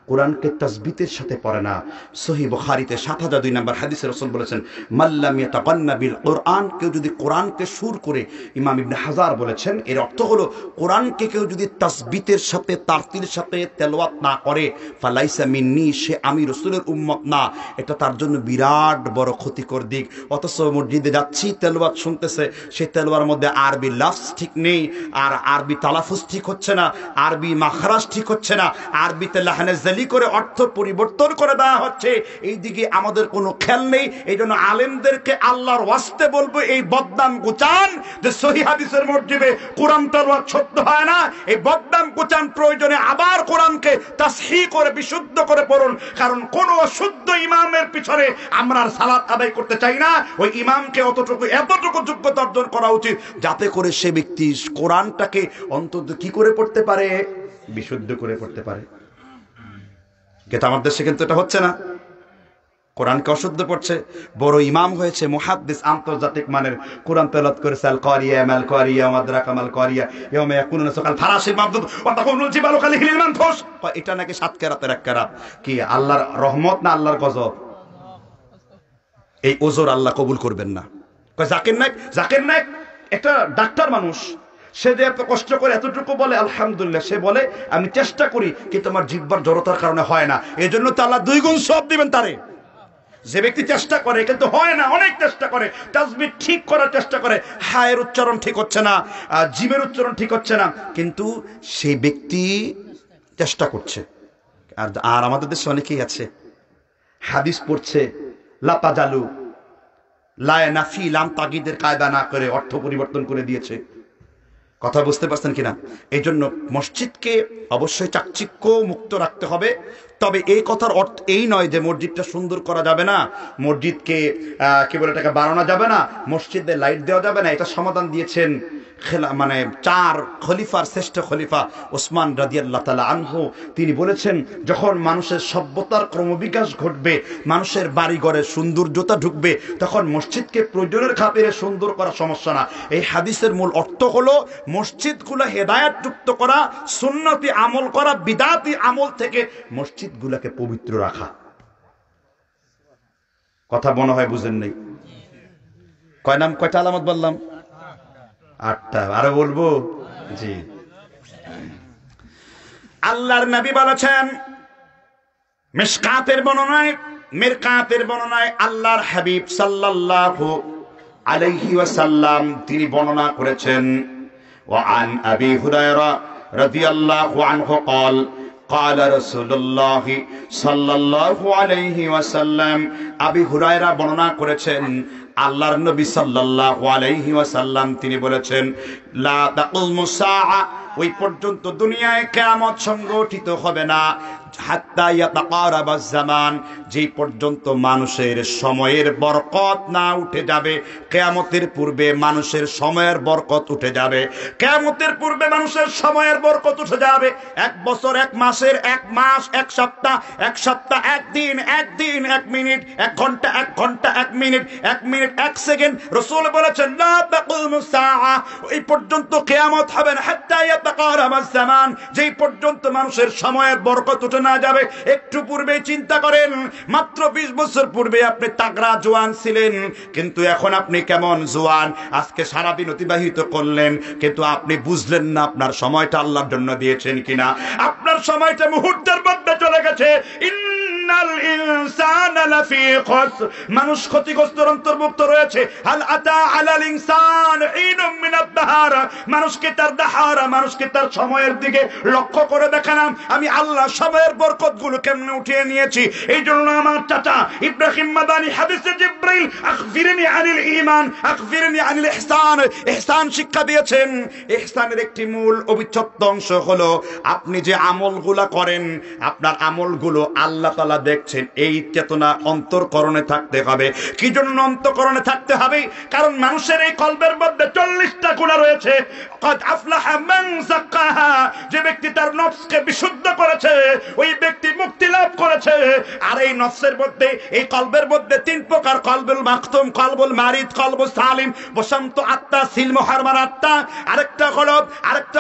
কোরআনকে তাসবিতের সাথে পড়ে না। সহিহ বুখারীতে ৭০০২ নম্বর হাদিসে রাসূল বলেছেন, মাল্লাম ইয়াতাকান্না বিল কোরআন, কেউ যদি কোরআনকে সুর করে, ইমাম ইবনে হাজার বলেছেন এর অর্থ হলো কোরআনকে কেউ যদি তাসবিতের সাথে তারতির সাথে তেলাওয়াত না করে, ফালাইসা মিন্নি, সে আমি রাসূলের উম্মত না। এটা তার জন্য বিরাট বড় ক্ষতিকর দিক। অথচ মসজিদে যাচ্ছি, তেলাওয়াত শুনতেছে, সেই তেলাওয়ার মধ্যে আরবি লফজ ঠিক নেই, আর আরবি তালাফুজ ঠিক হচ্ছে না, আরবি মাখরাজ ঠিক হচ্ছে না, আরবিতে লাহানে জালি করে অর্থ পরিবর্তন করে দেওয়া হচ্ছে। এই দিকে আমাদের কোনো খেয়াল নেই। এই জন্য আলেমদেরকে আল্লাহর ওয়াস্তে বলবো, এই বদনাম গুচান যে সহিহ হাদিসের মর্যাদায় কোরআন তেলাওয়াত সত্য হয় না, এই বদনাম গুচান, প্রয়োজনে আবার কোরআনকে তাসহিহ করে বিশুদ্ধ করে পড়ুন। কারণ কোন অশুদ্ধ ইমামের পিছনে আমরা সালাত আদায় করতে চাই না। ওই ইমামকে এতটুকু যোগ্যতা অর্জন করা উচিত যাতে করে সে ব্যক্তি কোরআনটাকে অন্তত কি করে পড়তে পারে, বিশুদ্ধ করে পড়তে পারে। কিন্তু আমাদের দেশে কিন্তু এটা হচ্ছে না, কোরআনকে অশুদ্ধ পড়ছে। বড় ইমাম হয়েছে, মুহাদ্দিস, আন্তর্জাতিক মানের কোরআন তেলাওয়াত করেছে, আল কারিয়া মাল কারিয়া মাদরাকা মাল কারিয়া ইয়াউমা ইয়াকুনুন সাকাল ফারাশিল মাবদুদ ওয়া তাকুনুল জিবালু কালিহিল মানফুস। এটা নাকি 7 কেরাতের এক কেরাত। কি আল্লাহর রহমত না আল্লাহর গজব? এই ওজর আল্লাহ কবুল করবেন না। কয় জাকির নায়েক একটা ডাক্তার মানুষ, সে যে এত কষ্ট করে এতটুকু বলে আলহামদুলিল্লাহ, সে বলে আমি চেষ্টা করি কিন্তু আমার জিহ্বার জড়তার কারণে হয় না, এজন্য তো আল্লাহ 2 গুণ সওয়াব দিবেন তারে। যে ব্যক্তি চেষ্টা করে কিন্তু হয় না, অনেক চেষ্টা করে, তাসবিহ ঠিক করার চেষ্টা করে, হায়ের উচ্চারণ ঠিক হচ্ছে না, জিমের উচ্চারণ ঠিক হচ্ছে না, কিন্তু সেই ব্যক্তি চেষ্টা করছে। আর আমাদের দেশে অনেকেই আছে হাদিস পড়ছে, লাতাজালু লায় নাফি লাম তাগিদের কায়দা না করে অর্থ পরিবর্তন করে দিয়েছে। কথা বুঝতে পারছেন কিনা? এই জন্য মসজিদকে অবশ্যই চাকচিক্য মুক্ত রাখতে হবে। তবে এই কথার অর্থ এই নয় যে মসজিদটা সুন্দর করা যাবে না, মসজিদকে কি বলে এটাকে বাড়ানো যাবে না, মসজিদে লাইট দেওয়া যাবে না। এটা সমাধান দিয়েছেন মানে 4 খলিফার শ্রেষ্ঠ খলিফা ওসমান রাদিয়াল্লাহু তাআলা আনহু। তিনি বলেছেন, যখন মানুষের সভ্যতার ক্রমবিকাশ ঘটবে, মানুষের বাড়ি ঘরে সৌন্দর্যতা ঢুকবে, তখন মসজিদকে প্রয়োজনের খাতিরে সুন্দর করা সমস্যা না। এই হাদিসের মূল অর্থ হলো মসজিদগুলো হেদায়েতযুক্ত করা, সুন্নতি আমল করা, বিদআতি আমল থেকে মসজিদগুলোকে পবিত্র রাখা। কথা মনে হয় বুঝেন নাই? কয়টা আলামত বললাম? 8টা। আরো বলবো? জি। আল্লাহর নবী বলেছেন, মিশকাতের বর্ণনায় আল্লাহর হাবিব সাল্লাল্লাহু আলাইহি ওয়াসাল্লাম তিনি বর্ণনা করেছেন, ওয়া আন আবি হুরায়রা রাদিয়াল্লাহু আনহু قال قال رسول الله সাল্লাল্লাহু আলাইহি ওয়াসাল্লাম, আবি হুরায়রা বর্ণনা করেছেন, আল্লাহর নবী সাল্লাল্লাহু আলাইহি ওয়াসাল্লাম তিনি বলেছেন, লা তাকুমুস সাআ, ওই পর্যন্ত দুনিয়ায় কিয়ামত সংঘটিত হবে না, হাত্তা ইয়াতাকারাবাজ জামান, যেই পর্যন্ত মানুষের সময়ের বরকত না উঠে যাবে। কিয়ামতের পূর্বে মানুষের সময়ের বরকত উঠে যাবে, কিয়ামতের পূর্বে মানুষের সময়ের বরকত উঠে যাবে। 1 বছর 1 মাসের 1 মাস, 1 সপ্তাহ 1 সপ্তাহ, 1 দিন 1 দিন, 1 মিনিট 1 ঘন্টা 1 ঘন্টা, 1 মিনিট 1 মিনিট, 1 সেকেন্ড। রাসূল বলেছেন, লা তাকুমুস সাআ, এই পর্যন্ত কিয়ামত হবে না, হাত্তা ইয়াতাকারাবাজ জামান, যেই পর্যন্ত মানুষের সময়ের বরকত উঠে না যাবে। একটু পূর্বে চিন্তা করেন, মাত্র 20 বছর পূর্বে আপনি তাগড়া জোয়ান ছিলেন, কিন্তু এখন আপনি কেমন জোয়ান। আজকে সারাদিন অতিবাহিত করলেন, কিন্তু আপনি বুঝলেন না আপনার সময়টা আল্লাহর জন্য দিয়েছেন কিনা। আপনার সময়টা মুহূর্তের মধ্যে চলে গেছে। ইন্নাল ইনসানা লাফি খুসর, মানুষ ক্ষতিগ্রস্তের অন্তর্ভুক্ত রয়েছে। হাল আতা আলাল ইনসান হিনুম মিনাদ দাহার, মানুষকে তার দাহার, মানুষকে তার সময়ের দিকে লক্ষ্য করে দেখালাম আমি আল্লাহ সময়ের বরকতগুলো কেমনে উঠিয়ে নিয়েছি। এই জন্য আমার চাচা ইব্রাহিম মাদানী হাদিসে জিবরাইল আখবিরনি আনিল ঈমান আখবিরনি আনিল ইহসান, ইহসান শিক্ষা দিয়েছেন। ইহসানের একটি মূল অবিচ্ছেদ্য অংশ হলো আপনি যে আমলগুলো করেন, আপনার আমলগুলো আল্লাহ তাআলা আল্লাহ দেখছেন। এই চেতনা অন্তরকরণে থাকতে হবে। কি জন্য অন্তরকরণে থাকতে হবে? কারণ মানুষের এই কলবের মধ্যে 40টা গুনাহ রয়েছে। কদ আফলাহা মান যাক্কাহা, যে ব্যক্তি তার নফসকে বিশুদ্ধ করেছে ওই ব্যক্তি মুক্তি লাভ করেছে। আর এই নফসের মধ্যে, এই কলবের মধ্যে 3 প্রকার: কলবুল মাকতুম, কলবুল মারিদ, কলবুল সালিম। প্রশান্ত আত্মা, সিলমোহারমার আত্মা। আরেকটা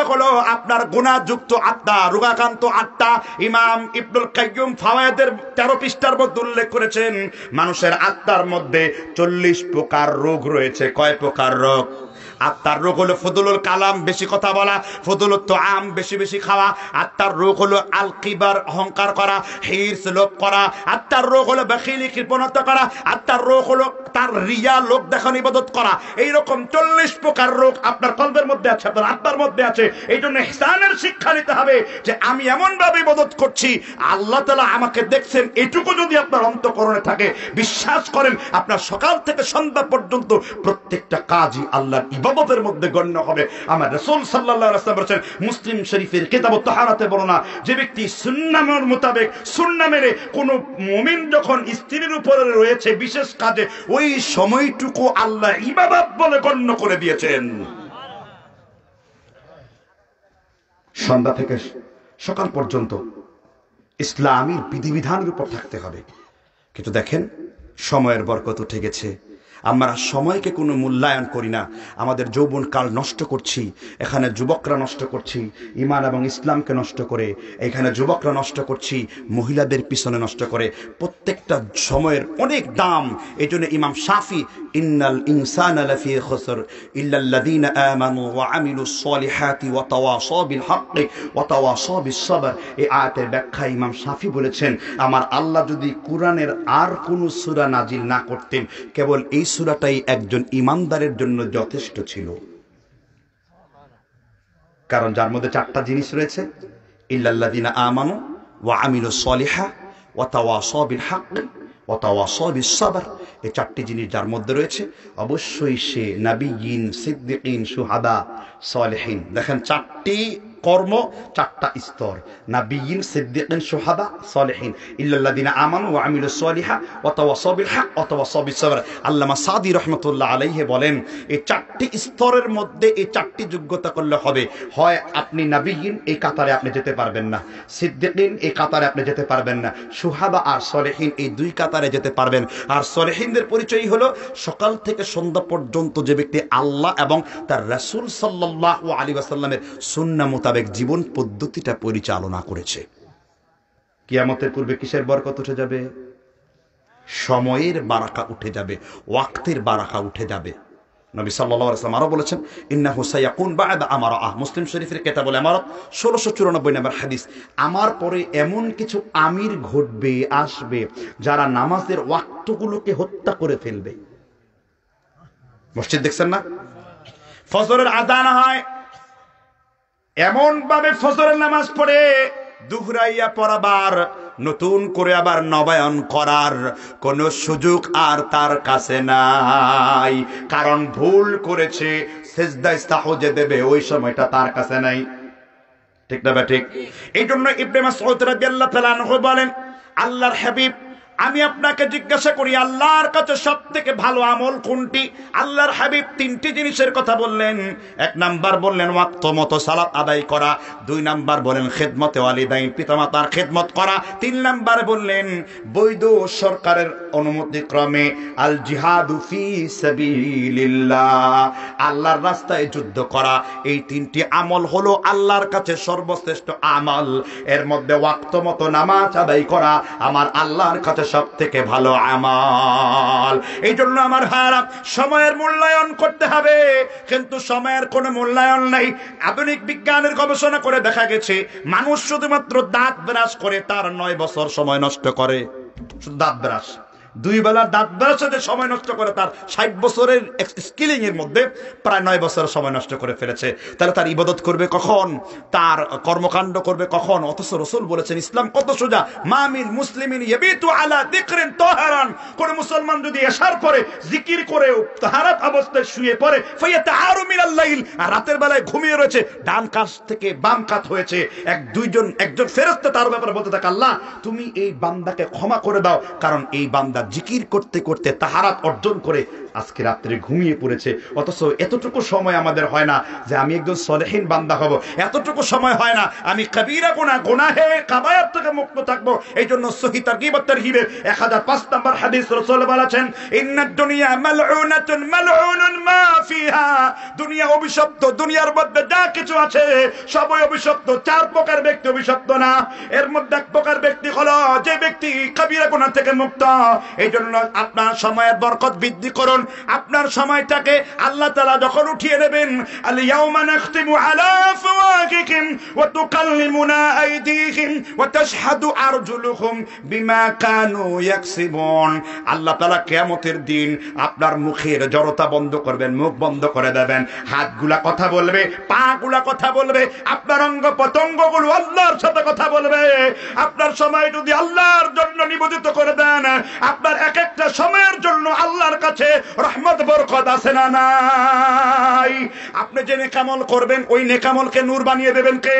হলো আপনার গুনাহযুক্ত আত্মা, রোগাক্রান্ত আত্মা। ইমাম ইবনুল কাইয়্যিম ফাওয়ায়েদের 13 পৃষ্ঠার মধ্যে উল্লেখ করেছেন, মানুষের আত্মার মধ্যে 40 প্রকার রোগ রয়েছে। কয় প্রকার রোগ? আত্মার রোগ হলো ফদুলুল কালাম, বেশি কথা বলা, ফদুলুত তুআম, বেশি বেশি খাওয়া। আত্মার রোগ হলো আল কিবার, অহংকার করা, হিরস, লোভ করা। আত্মার রোগ হলো বখিলি, কৃপণতা করা। আত্মার রোগ হলো তার রিয়া, লোক দেখানো, ইবাদত করা। এইরকম 40 প্রকার রোগ আপনার কলবের মধ্যে আছে, আপনার আত্মার মধ্যে আছে। এই জন্য ইহসানের শিক্ষা নিতে হবে যে আমি এমন ভাবে ইবাদত করছি আল্লাহ তাআলা আমাকে দেখছেন। এটুকু যদি আপনার অন্তঃকরণে থাকে, বিশ্বাস করেন আপনার সকাল থেকে সন্ধ্যা পর্যন্ত প্রত্যেকটা কাজই আল্লাহর ইবাদতের মধ্যে গণ্য হবে। আমার রাসূল সাল্লাল্লাহু আলাইহি ওয়াসাল্লাম বলেছেন, মুসলিম শরীফের কিতাবুত তাহারাতে বর্ণনা, যে ব্যক্তি সুন্নাহর মোতাবেক, সুন্নাহ মেনে কোন মুমিন যখন স্ত্রীর উপরে রয়েছে বিশেষ কাজে, ওই সময়টুকু আল্লাহ ইবাদত বলে গণ্য করে দিয়েছেন। সন্ধ্যা থেকে সকাল পর্যন্ত ইসলামী বিধিবিধানের উপর থাকতে হবে। কিন্তু দেখেন, সময়ের বরকত উঠে গেছে, আমরা সময়কে কোনো মূল্যায়ন করি না। আমাদের যৌবন কাল নষ্ট করছি। এখানে যুবকরা নষ্ট করছি ঈমান এবং ইসলামকে নষ্ট করে, এখানে যুবকরা নষ্ট করছি মহিলাদের পিছনে নষ্ট করে। প্রত্যেকটা সময়ের অনেক দাম। এই জন্য ইমাম শাফি, ইন্নাল ইনসানা লাফি খুসর ইল্লাল্লাযীনা আমানু ওয়া আমিলুস সলিহাতি ওয়া তাওয়াসাউ বিল হাক্কি ওয়া তাওয়াসাউ বিস সাবর, এই আয়াতের ব্যাখ্যায় ইমাম শাফি বলেছেন, আমার আল্লাহ যদি কুরআনের আর কোনো সূরা নাজিল না করতেন, কেবল এই সূরাটাই একজন ঈমানদারের জন্য যথেষ্ট ছিল। কারণ যার মধ্যে 4টা জিনিস রয়েছে, ইল্লাল্লাযীনা আমানু ওয়া আমিলুস সলিহা ওয়া তাওয়াসাউ বিল হাক্কি ওয়া তাওয়াসাউ বিস সাবর, এই 4টি জিনিস যার মধ্যে রয়েছে, অবশ্যই সে নাবিয়িন, সিদ্দিকিন, শুহাদা, সালেহিন। দেখেন 4টি কর্ম, 4টা স্তর: নাবিয়িন, সিদ্দিকিন, শুহাদা, সালেহিন। ইল্লাল্লাযীনা আমানু ওয়া আমিলুস সলিহা ওয়া তাওয়াসাউ বিল হক ওয়া তাওয়াসাউ বিস সাবর। আল্লামা সাদি রাহমাতুল্লাহ আলাইহি বলেন, এই 4টি স্তরের মধ্যে এই 4টি যোগ্যতা করলে হবে। হয় আপনি নাবিয়িন, এই কাতারে আপনি যেতে পারবেন না; সিদ্দিকিন, এই কাতারে আপনি যেতে পারবেন না; শুহাদা আর সালেহিন, এই 2 কাতারে যেতে পারবেন। আর সালেহিনদের পরিচয় হলো সকাল থেকে সন্ধ্যা পর্যন্ত যে ব্যক্তি আল্লাহ এবং তার রাসূল সাল্লাল্লাহু আলাইহি ওয়াসাল্লামের সুন্নাহ মোতাবেক জীবন পদ্ধতিটা পরিচালনা করেছে। কিয়ামতের পূর্বে কিসের বরকত উঠে যাবে? সময়ের বারাকা উঠে যাবে, ওয়াক্তের বারাকা উঠে যাবে। নবী সাল্লাল্লাহু আলাইহি ওয়াসাল্লাম আরো বলেছেন, ইন্নাহু সায়াকুন বা'দা আমারাহ, মুসলিম শরীফের কিতাবুল ইমারত 1694 নম্বর হাদিস, আমার পরে এমন কিছু আমির ঘটবে, আসবে, যারা নামাজের ওয়াক্তগুলোকে হত্যা করে ফেলবে। মসজিদ দেখছেন না, ফজরের আযান হয়, এমন ভাবে ফজরের নামাজ পড়ে দুহরাইয়া পড়াবার, নতুন করে আবার নবায়ন করার কোন সুযোগ আর তার কাছে নাই। কারণ ভুল করেছে, সিজদায় সাহজে দেবে, ওই সময়টা তার কাছে নাই। ঠিক না ঠিক? এই জন্য ইবনে মাসউদ রাদিয়াল্লাহু তাআলা আনহু বলেন, আল্লাহর হাবিব, আমি আপনাকে জিজ্ঞাসা করি আল্লাহর কাছে সবথেকে ভালো আমল কোনটি? আল্লাহর হাবিব 3টি জিনিসের কথা বললেন। 1 নাম্বার বললেন ওয়াক্ত মতো সালাত আদায় করা, 2 নাম্বার বলেন খেদমতে ওয়ালিদাইন, পিতামাতার খেদমত করা, 3 নাম্বার বললেন বৈধ সরকারের অনুমতি ক্রমে আল জিহাদু ফি সাবিলিল্লাহ, আল্লাহর রাস্তায় যুদ্ধ করা। এই 3টি আমল হলো আল্লাহর কাছে সর্বশ্রেষ্ঠ আমল। এর মধ্যে ওয়াক্ত মতো নামাজ আদায় করা আমার আল্লাহর কাছে সব থেকে ভালো আমল। এই জন্য আমার ভাইরা, সময়ের মূল্যায়ন করতে হবে, কিন্তু সময়ের কোনো মূল্যায়ন নাই। আধুনিক বিজ্ঞানের গবেষণা করে দেখা গেছে, মানুষ শুধুমাত্র দাঁত ব্রাশ করে তার 9 বছর সময় নষ্ট করে। শুধু দাঁত ব্রাশ, দুই বেলা দাঁত ব্রাশের সাথে সময় নষ্ট করে তার 60 বছরের স্কিলিং এর মধ্যে প্রায় 9 বছর সময় নষ্ট করে ফেলেছে। তাহলে তার ইবাদত করবে কখন, তার কর্মকাণ্ড করবে কখন? অথচ রাসূল বলেছেন ইসলাম কত সোজা। মা মিন মুসলিমিন ইয়াবিতু আলা যিকরিন তাহারান, কোন মুসলমান যদি এশার পরে জিকির করে তাহারাত অবস্থায় শুয়ে পড়ে, ফায়াতাআরু মিনাল লাইল, আর রাতের বেলায় ঘুমিয়ে রয়েছে, ডান কাত থেকে বাম কাত হয়েছে, একজন ফেরেশতা তার ব্যাপারে বলতে থাকে, আল্লাহ তুমি এই বান্দাকে ক্ষমা করে দাও, কারণ এই বান্দা জিকির করতে করতে তাহারাত অর্জন করে আজকে রাত্রে ঘুমিয়ে পড়েছে। অথচ এতটুকু সময় আমাদের হয় না যে আমি একজন সলেহীন বান্দা হব, এতটুকু সময় হয় না আমি কবিরা গুনাহে কাবায়াত থেকে মুক্ত থাকবো। এই জন্য সহিহ তারগীব ওয়া তারহিবে 1005 নম্বর হাদিস রাসূল বলেছেন, ইন্নাদ দুনিয়া মালউনাতুন মালউনুন মা ফিহা, দুনিয়া অভিশপ্ত, দুনিয়ার মধ্যে যা কিছু আছে সবই অভিশপ্ত। 4 প্রকার ব্যক্তি অভিশপ্ত না, এর মধ্যে এক প্রকার ব্যক্তি হলো যে ব্যক্তি কবিরা গুনাহ থেকে মুক্ত। এই জন্য আপনার সময়ের বরকত বৃদ্ধি করুন। আপনার সময়টাকে আল্লাহ তাআলা যখন উঠিয়ে নেবেন, আল ইয়াউমা নাখতিমু আলা আফওয়াহিহিম ওয়া তুকাল্লিমুনা আইদিহিম ওয়া তাশহাদু আরজুলুহুম বিমা কানু ইয়াকসিবুন, আল্লাহ তাআলা কিয়ামতের দিন আপনার মুখের জড়তা বন্ধ করবেন, মুখ বন্ধ করে দেবেন, হাতগুলা কথা বলবে, পাগুলা কথা বলবে, আপনার অঙ্গ প্রত্যঙ্গগুলো আল্লাহর সাথে কথা বলবে। আপনার সময় যদি আল্লাহর জন্য নিবেদিত করে দেন, আপনার এক একটা সময়ের জন্য আল্লাহর কাছে রহমত বরকত আছে না নাই? আপনি যে নেকামল করবেন ওই নেকামলকে নূর বানিয়ে দেবেন কে?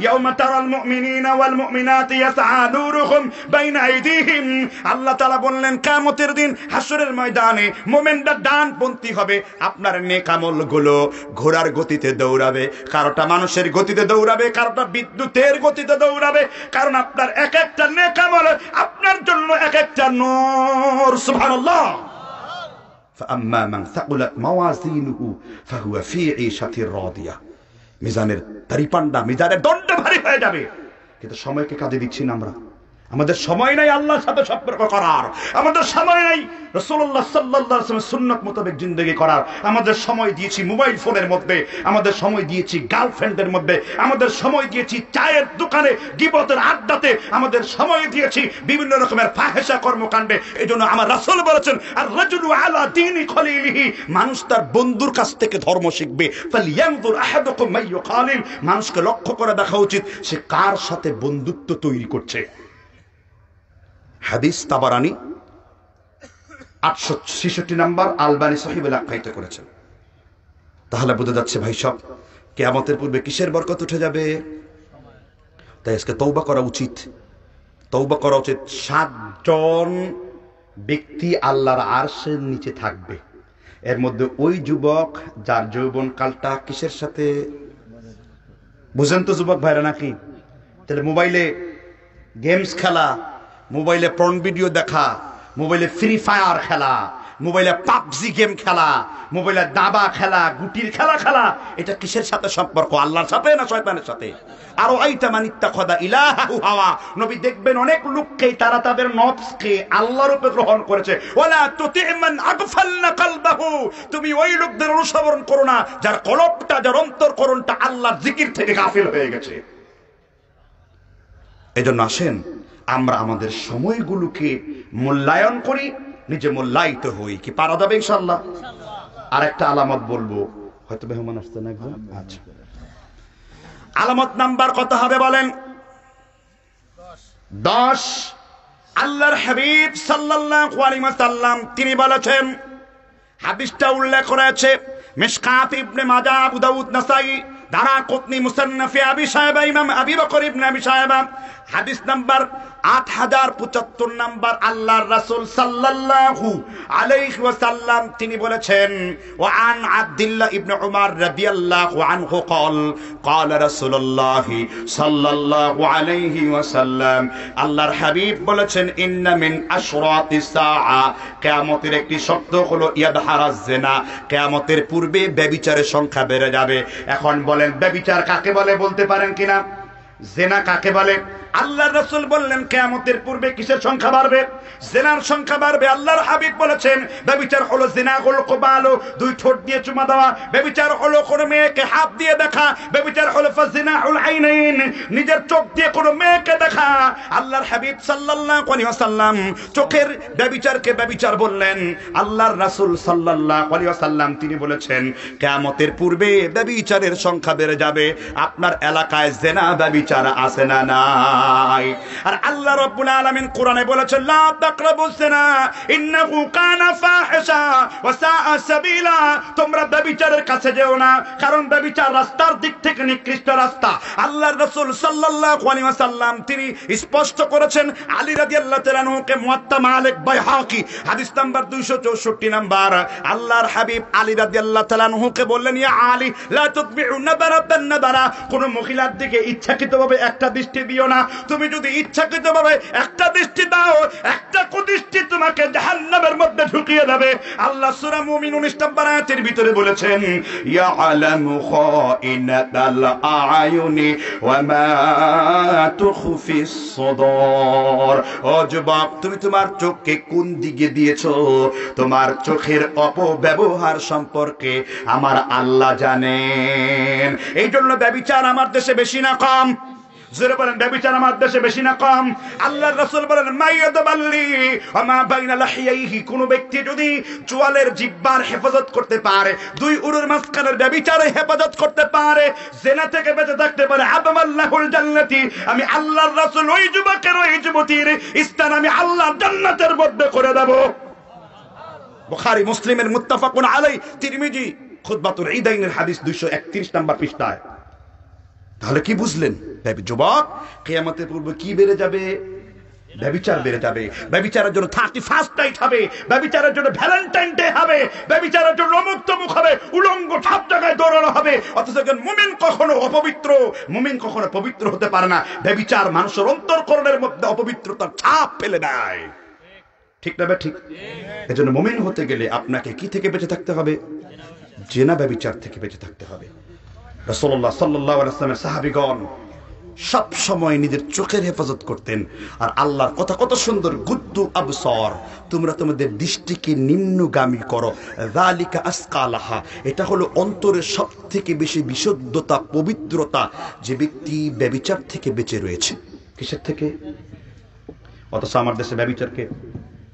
ইয়াউমা তারাল মুমিনিনা ওয়াল মুমিনাতি ইয়াসআ নূরুহুম বাইনা আইদিহিম, আল্লাহ তাআলা বললেন কিয়ামতের দিন হাসরের ময়দানে মুমিনরা ডানপন্থী হবে, আপনার নেকামলগুলো ঘোড়ার গতিতে দৌড়াবে, কারোটা মানুষের গতিতে দৌড়াবে, কারোটা বিদ্যুতের গতিতে দৌড়াবে, কারণ আপনার এক একটা নেকামল আপনার জন্য এক একটা নূর। সুবহানাল্লাহ। ফাআম্মা মান সাকুলাত মাওয়াজিনুহু ফাহুয়া ফি ঈশাতির রাদিয়া, মিজানের তারিপান্ডা, মিজানের দণ্ড ভারী হয়ে যাবে। কিন্তু সময়কে কাজে দিচ্ছি না আমরা, আমাদের সময় নাই আল্লাহর সাথে সম্পর্ক করার, আমাদের সময় নাই রাসূলুল্লাহ সাল্লাল্লাহু আলাইহি ওয়াসাল্লামের সুন্নাত মোতাবেক জিন্দেগি করার। আমাদের সময় দিয়েছি মোবাইল ফোনের মধ্যে, আমাদের সময় দিয়েছি গার্লফ্রেন্ডের মধ্যে, আমাদের সময় দিয়েছি চায়ের দোকানে, গীবতের আড্ডাতে, আমাদের সময় দিয়েছি বিভিন্ন রকমের ফাহেশা কর্মকাণ্ডে। এজন্য আমার রাসূল বলেছেন, আর রাজুলু আলা দীনি খলিলিহি, মানুষ তার বন্ধুর কাছ থেকে ধর্ম শিখবে। ফালইয়ানজুর আহাদুকুম মান ইউখালিল, মানুষকে লক্ষ্য করে দেখা উচিত সে কার সাথে বন্ধুত্ব তৈরি করছে। হাদিস তাবারানি 866 নম্বর, আলবানী সহিহুল আখ্যায়িত করেছেন। তাহলে বোঝা যাচ্ছে ভাই সব কিয়ামতের পূর্বে কিসের বরকত উঠে যাবে? তাই আজকে তওবা করা উচিত, তওবা করা উচিত। 7 জন ব্যক্তি আল্লাহর আরশের নিচে থাকবে, এর মধ্যে ওই যুবক যার যৌবন কালটা কিসের সাথে, বুঝেন তো যুবক ভাইরা নাকি? তাহলে মোবাইলে গেমস খেলা, মোবাইলে পর্ন ভিডিও দেখা, মোবাইলে ফ্রি ফায়ার খেলা, মোবাইলে পাবজি গেম খেলা, মোবাইলে দাবা খেলা, গুটির খেলা খেলা, এটা কিসের সাথে সম্পর্ক? আল্লাহর সাথে না শয়তানের সাথে? আরো আইতা মানিত্তাখাযা ইলাহু হাওয়া, নবী দেখবেন অনেক লোককে তারা তাদের নফসকে আল্লাহর উপর গ্রহণ করেছে। ওয়ালা তুতিমান আগফালনা কলবাহু, তুমি ওই লোকদের অনুসরণ করো না যার কলবটা, যার অন্তরকরণটা আল্লাহর জিকির থেকে গাফিল হয়ে গেছে। এজন্য আসেন আমরা আমাদের সময়গুলোকে মূল্যায়ন করি, নিজে মূল্যায়িত হই। কি পারা যাবে ইনশাআল্লাহ? আর একটা আলামত বলবো, হয়তো মেহমান আসছেন একজন। আচ্ছা, আলামত নাম্বার কত হবে বলেন? 10। আল্লাহর হাবিব সাল্লাল্লাহু আলাইহি ওয়াসাল্লাম তিনি বলেছেন, হাদিসটা উল্লেখ করেছে মিশকাত ইবনে মাজাহ, আবু দাউদ, নাসাই, দারাকুতনি, মুসান্নাফে আবি শায়বা, ইমাম আবি বকর ইবনে আবি শায়বা। হাদিস নাম্বার 8075 নাম্বার। আল্লাহর রাসূল সাল্লাল্লাহু আলাইহি ওয়াসাল্লাম তিনি বলেছেন, ওয়া আন আব্দুল্লাহ ইবনে উমর রাদিয়াল্লাহু আনহু قال قال رسول الله সাল্লাল্লাহু আলাইহি ওয়াসাল্লাম, আল্লাহর হাবিব বলেছেন, ইন্না মিন আশরাতিস সাআ, কিয়ামতের একটি শর্ত হলো ইয়াদহারাজ জিনা, কিয়ামতের পূর্বে ব্যভিচারের সংখ্যা বেড়ে যাবে। এখন বলেন ব্যভিচার কাকে বলে বলতে পারেন কিনা? জিনা কাকে বলে? আল্লাহর রাসূল বললেন কিয়ামতের পূর্বে কিসের সংখ্যা বাড়বে? জিনার সংখ্যা বাড়বে। আল্লাহর হাবিব বলেছেন ব্যভিচার হলো জিনাগুল কুবালু, দুই ঠোঁট দিয়ে চুমা দেওয়া। ব্যভিচার হলো কোনো মেয়েকে হাত দিয়ে দেখা। ব্যভিচার হলো ফাজিনাউল আইনাইন, নিজের চোখ দিয়ে কোনো মেয়েকে দেখা। আল্লাহর হাবিব সাল্লাল্লাহু আলাইহি ওয়াসাল্লাম চোখের ব্যভিচারকে ব্যভিচার বললেন। আল্লাহর রাসূল সাল্লাল্লাহু আলাইহি ওয়াসাল্লাম তিনি বলেছেন কিয়ামতের পূর্বে ব্যভিচারের সংখ্যা বেড়ে যাবে। আপনার এলাকায় জিনা ব্যভিচার আছে না নাই? আর আল্লাহ রাব্বুল আলামিন কোরআনে বলেছেন লা তাকরাবুজ জিনা ইন্নাহু কানা ফাহিশা ওয়া সাআ সাবিলা, তোমরা ব্যভিচারের কাছে যেও না, কারণ ব্যভিচার রাস্তার দিক থেকে নিকৃষ্ট রাস্তা। আল্লাহর রাসূল সাল্লাল্লাহু আলাইহি ওয়াসাল্লাম তিনি স্পষ্ট করেছেন। আলী রাদিয়াল্লাহু তাআলা আনহুকে মুয়াত্তা মালিক বাইহাকি হাদিস নাম্বার 264 নাম্বার, আল্লাহর হাবিব আলী রাদিয়াল্লাহু তাআলা আনহুকে বললেন ইয়া আলী লা তুতবিউ নাবারাতান নাবারা, কোন মহিলার দিকে ইচ্ছাকৃতভাবে একটা দৃষ্টি দিও না। তুমি যদি ইচ্ছাকৃতভাবে একটা দৃষ্টি দাও, একটা কুদৃষ্টি তোমাকে জাহান্নামের মধ্যে ঢুকিয়ে দেবে। আল্লাহ সূরা মুমিন 19 নম্বর আয়াতের ভিতরে বলেছেন ইয়ালামু খাইনাতাল আয়ুনি ওয়া মা তুখফিস সুদূর। ও যুবক, তুমি তোমার চোখকে কোন দিকে দিয়েছো, তোমার চোখের অপব্যবহার সম্পর্কে আমার আল্লাহ জানেন। এই জন্য ব্যভিচার আমার দেশে বেশি না কম? জোরে বলেন, ব্যভিচার আমার দেশে বেশি না কম? আল্লাহর রাসূল বলেন মাইয়াদাবাল্লি ওয়া মা বাইনা লাহিয়াইহি, কোন ব্যক্তি যদি চুয়ালের জিহ্বার হেফাজত করতে পারে, দুই উরুর মাঝখানের ব্যভিচারে হেফাজত করতে পারে, জিনা থেকে বেঁচে থাকতে পারে, আবামাল্লাহুল জান্নাতি, আমি আল্লাহর রাসূল ওই যুবকের ওই যুবতীর স্থান আমি আল্লাহ জান্নাতের মধ্যে করে দেব। বুখারী মুসলিমের মুত্তাফাকুন আলাইহি, তিরমিজি খুতবাতুল ঈদাইনের হাদিস 231 নম্বর পৃষ্ঠায়। তাহলে কি বুঝলেন যুবক? কিয়ামতের পূর্বে কি বেড়ে যাবে? ব্যভিচার বেড়ে যাবে। ব্যভিচারের জন্য 31st নাইট হবে, ব্যভিচারের জন্য ভ্যালেন্টাইন ডে হবে, ব্যভিচারের জন্য মুক্ত মুখ হবে, উলঙ্গ সব জায়গায় দৌড়ানো হবে। অথচ মুমিন কখনো অপবিত্র, মুমিন কখনো পবিত্র হতে পারে না। ব্যভিচার মানুষের অন্তরকরণের মধ্যে অপবিত্রতার ছাপ ফেলে দেয়। ঠিক না? ঠিক। এজন্য মুমিন হতে গেলে আপনাকে কি থেকে বেঁচে থাকতে হবে? জিনা ব্যভিচার থেকে বেঁচে থাকতে হবে। রাসূলুল্লাহ সাল্লাল্লাহু আলাইহি ওয়াসাল্লামের সাহাবীগণ সব সময় নিজের চোখের হেফাজত করতেন। আর আল্লাহর কথা কত সুন্দর, গুদ্দু আবসার, তোমরা তোমাদের দৃষ্টিকে নিম্নগামী করো, যালিকা আসকালাহা, এটা হলো অন্তরের সব থেকে বেশি বিশুদ্ধতা, পবিত্রতা, যে ব্যক্তি ব্যভিচার থেকে বেঁচে রয়েছে। কিসের থেকে? অথচ আমার দেশে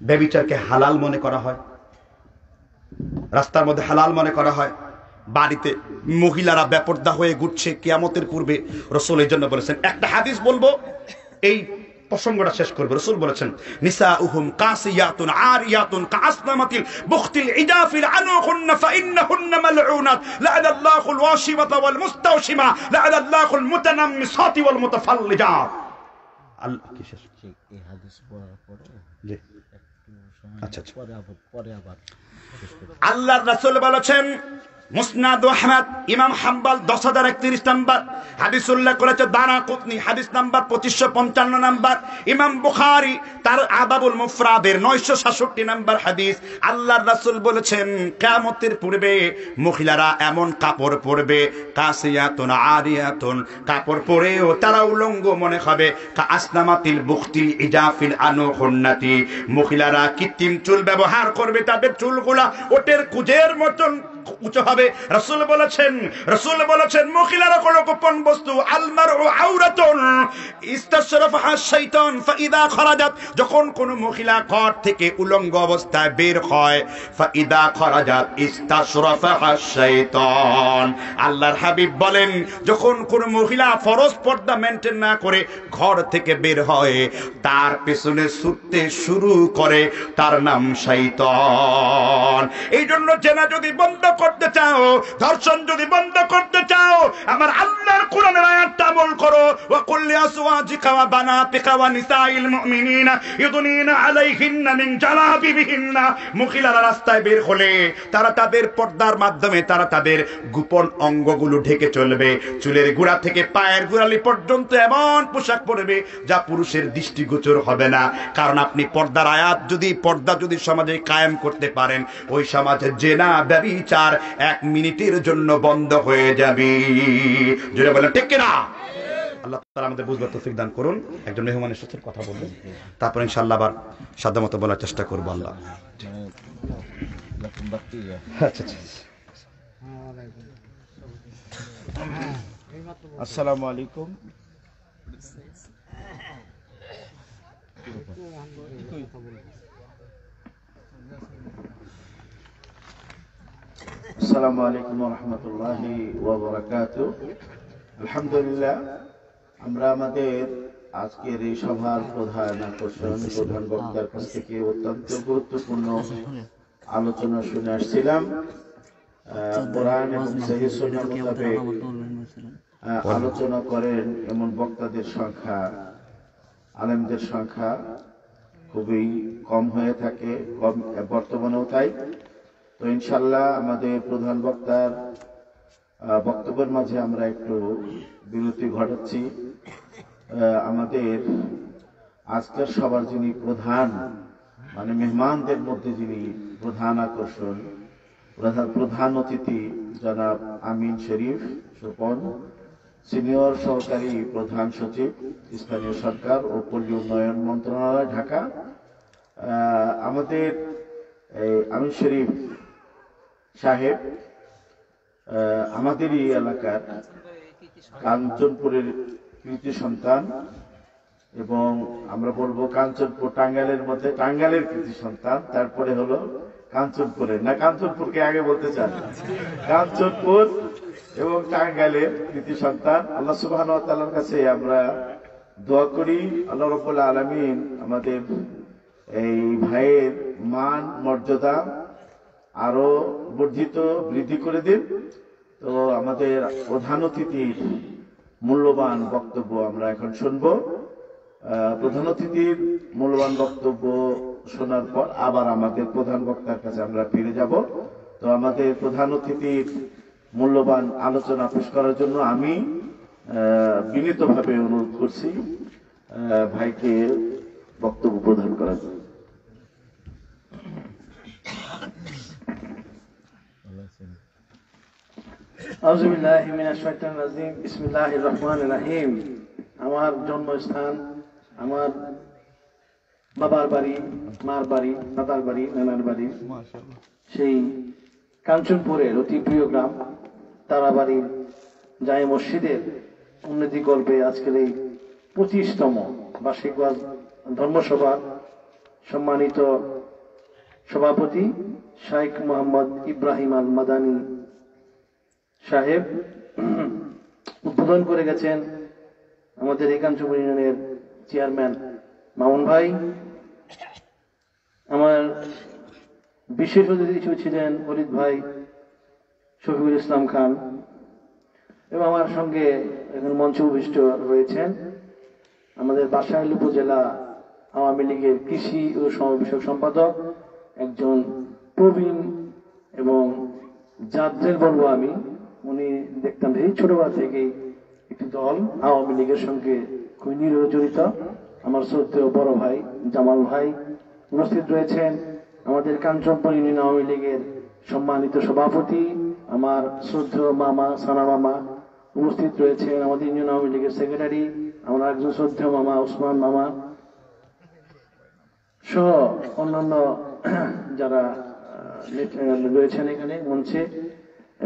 ব্যভিচারকে হালাল মনে করা হয়, রাস্তার মধ্যে হালাল মনে করা হয়, বাড়িতে মহিলারা বেপরদা হয়ে ঘুরছে কিয়ামতের পূর্বে। রাসূল এই জন্য বলেছেন, একটা হাদিস বলবো, এই প্রসঙ্গটা শেষ করব। রাসূল বলেছেন নিসাউহুম কাসিয়াতুন আরিয়াতুন কাসনামাতিল বুখতিল ইদাফিল আনুহুন্না ফাইন্নাহুন্না মালউনাত লা'নাল্লাহুল ওয়াশিমাতা ওয়াল মুস্তাওশিমা লা'নাল্লাহুল মুতানাম্মিসাতি ওয়াল মুতাফাল্লিজাত। আল্লাহ কি শেষ এই হাদিস পড়ার পরে জি আচ্ছা পরে আবার আল্লাহর রাসূল বলেছেন, মুসনাদ আহমদ ইমাম হাম্বল 10031 নাম্বার হাদিস উল্লেখ করেছে, দারাকুতনি হাদিস নাম্বার 2555 নাম্বার, ইমাম বুখারী তার আদাবুল মুফরাদের 967 নাম্বার হাদিস। আল্লাহর রাসূল বলেছেন কিয়ামতের পূর্বে মহিলারা এমন কাপড় পরবে, কাসিয়াতুন আরিয়াতুন, কাপড় পরেও তারা উলঙ্গ মনে হবে, কাসনামাতিল বুখতিল ইজাফিল আনুহুন্নাতি, মহিলারা কৃত্রিম চুল ব্যবহার করবে, তাদের চুলগুলা ওটের কুজের মতন উঁচু হবে। রাসূল বলেছেন মহিলারা কোনো গোপন বস্তু, আলমারউ আওরাতুন ইস্তাশরাফাহা শাইতান ফাইদা খরাজাত, যখন কোন মহিলা ঘর থেকে উলঙ্গ অবস্থায় বের হয়, ফাইদা খরাজাত ইস্তাশরাফাহা শাইতান, আল্লাহর হাবিব বলেন যখন কোন মহিলা ফরজ পর্দা মেইনটেইন না করে ঘর থেকে বের হয়, তার পেছনে ছুটতে শুরু করে, তার নাম শয়তান। এই জন্য জেনা যদি বন্ধ করতে চাও, ধর্ষণ যদি বন্ধ করতে চাও, আমার আল্লাহর কোরআনের আয়াতটা আমল করো। ওয়া কুল্লি আসওয়াজিকা ওয়া বানাতিকা ওয়া নিসাইল মুমিনিনা ইউদনিনা আলাইহিন্না মিন জালাবিবিহিন্না, মহিলারা রাস্তায় বের হলে তারা তাদের পর্দার মাধ্যমে তারা তাদের গোপন অঙ্গগুলো ঢেকে চলবে, চুলের গোড়া থেকে পায়ের গোড়ালি পর্যন্ত এমন পোশাক পরবে যা পুরুষের দৃষ্টিগোচর হবে না। কারণ আপনি পর্দার আয়াত যদি পর্দা যদি সমাজে কায়েম করতে পারেন, ওই সমাজে জেনা ব্যভিচার 1 মিনিটের জন্য বন্ধ হয়ে যাবে। জোরে বলেন ঠিক কিনা? আল্লাহ তাআলা আমাদের বুঝবার তৌফিক দান করুন। একজন মেহমানের সাথে কথা বলবেন, তারপর ইনশাআল্লাহ আবার সাধ্যমতো বলার চেষ্টা করব। আল্লাহ আচ্ছা আচ্ছা। আসসালামু আলাইকুম। আসসালামু আলাইকুম ওয়া রাহমাতুল্লাহি ওয়া বারাকাতুহু। আলহামদুলিল্লাহ, আমরা আমাদের আজকের এই সভার প্রধান আকর্ষণ, প্রধান বক্তার কাছ থেকে অত্যন্ত গুরুত্বপূর্ণ আলোচনা শুনে আসছিলাম। কোরআন এবং সহিহ সুন্নাহ মোতাবেক আলোচনা করেন এমন বক্তাদের সংখ্যা, আলেমদের সংখ্যা খুবই কম হয়ে থাকে, কম বর্তমানেও তাই। তো ইনশাল্লাহ আমাদের প্রধান বক্তার বক্তব্যের মাঝে আমরা একটু বিরতি ঘটাচ্ছি। আমাদের আজকের সবার যিনি প্রধান, মানে মেহমানদের মধ্যে যিনি প্রধান আকর্ষণ, প্রধান অতিথি জনাব আমিন শরীফ স্বপন, সিনিয়র সহকারী প্রধান সচিব, স্থানীয় সরকার ও পল্লী উন্নয়ন মন্ত্রণালয়, ঢাকা। আমাদের আমিন শরীফ সাহেব আমাদেরই এলাকার কাঞ্চনপুরের কৃতি সন্তান, এবং আমরা বলবো কাঞ্চনপুর টাঙ্গাইলের মধ্যে টাঙ্গাইলের কৃতি সন্তান, তারপরে হলো কাঞ্চনপুরের, না কাঞ্চনপুরকে আগে বলতে চান, কাঞ্চনপুর এবং টাঙ্গাইলের কৃতি সন্তান। আল্লাহ সুবহানাহু ওয়া তাআলার কাছে আমরা দোয়া করি আল্লাহ রাব্বুল আলামিন আমাদের এই ভাইয়ের মান মর্যাদা আরো বৃদ্ধি করে দিন। তো আমাদের প্রধান অতিথির মূল্যবান বক্তব্য আমরা এখন শুনব। প্রধান অতিথির মূল্যবান বক্তব্য শোনার পর আবার আমাদের প্রধান বক্তার কাছে আমরা ফিরে যাব। তো আমাদের প্রধান অতিথির মূল্যবান আলোচনা পেশ করার জন্য আমি বিনীতভাবে অনুরোধ করছি ভাইকে বক্তব্য প্রদান করার জন্য। আউযু বিল্লাহি মিনাশ শাইতানির রাজিম। বিসমিল্লাহির রহমানির রহিম। আমার জন্মস্থান, আমার বাবার বাড়ি, মার বাড়ি, দাদার বাড়ি, নানার বাড়ি, সেই কাঞ্চনপুরের অতি প্রিয় গ্রাম তারাবাড়ির জামে মসজিদের উন্নতি কল্পে আজকের এই 25তম বার্ষিক ধর্মসভা সম্মানিত সভাপতি শাইখ মোহাম্মদ ইব্রাহিম আল মাদানী সাহেব উদ্বোধন করে গেছেন। আমাদের এই কাঞ্চনপুর ইউনিয়নের চেয়ারম্যান মামুন ভাই, আমার বিশেষ অতিথি ছিলেন ওলিদ ভাই, শফিকুল ইসলাম খান, এবং আমার সঙ্গে এখন মঞ্চে উপবিষ্ট রয়েছেন আমাদের বাসাইল উপজেলা আওয়ামী লীগের কৃষি ও শ্রম বিষয়ক সম্পাদক, একজন প্রবীণ এবং জাদ্রেল বলবো আমি। উনি দেখতাম এই ছোটবেলা থেকেই একটি দল আওয়ামী লীগের সঙ্গে খুবই নিরহ জড়িত। আমার শ্রদ্ধেয় বড় ভাই জামাল ভাই উপস্থিত রয়েছেন। আমাদের কাঞ্চনপুর ইউনিয়ন আওয়ামী লীগের সম্মানিত সভাপতি আমার শ্রদ্ধেয় মামা সানা মামা উপস্থিত রয়েছেন। আমাদের ইউনিয়ন আওয়ামী লীগের সেক্রেটারি আমার একজন শ্রদ্ধেয় মামা ওসমান মামা সহ অন্যান্য যারা রয়েছেন এখানে মঞ্চে,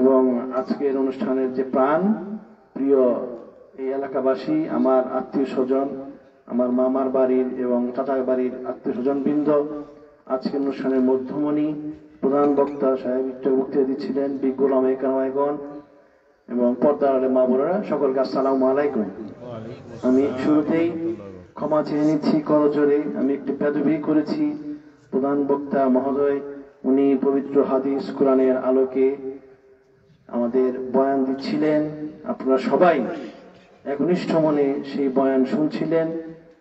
এবং আজকের অনুষ্ঠানের যে প্রাণ প্রিয় এই এলাকাবাসী, আমার আত্মীয় স্বজন, আমার মামার বাড়ির এবং চাচার বাড়ির আত্মীয় স্বজন বৃন্দ, আজকের অনুষ্ঠানের মধ্যমণি প্রধান বক্তা সাহেব একটু বক্তৃতা দিচ্ছিলেন, বিজ্ঞ ওলামায়ে কেরামগণ এবং পর্দার আড়ালে মা বোনেরা, সকলকে আসসালামু আলাইকুম। আমি শুরুতেই ক্ষমা চেয়ে নিচ্ছি করজোরে, আমি একটু বেদবি করেছি। প্রধান বক্তা মহোদয় উনি পবিত্র হাদিস কোরআনের আলোকে আমাদের বয়ান দিচ্ছিলেন, আপনারা সবাই একনিষ্ঠ মনে সেই বয়ান শুনছিলেন।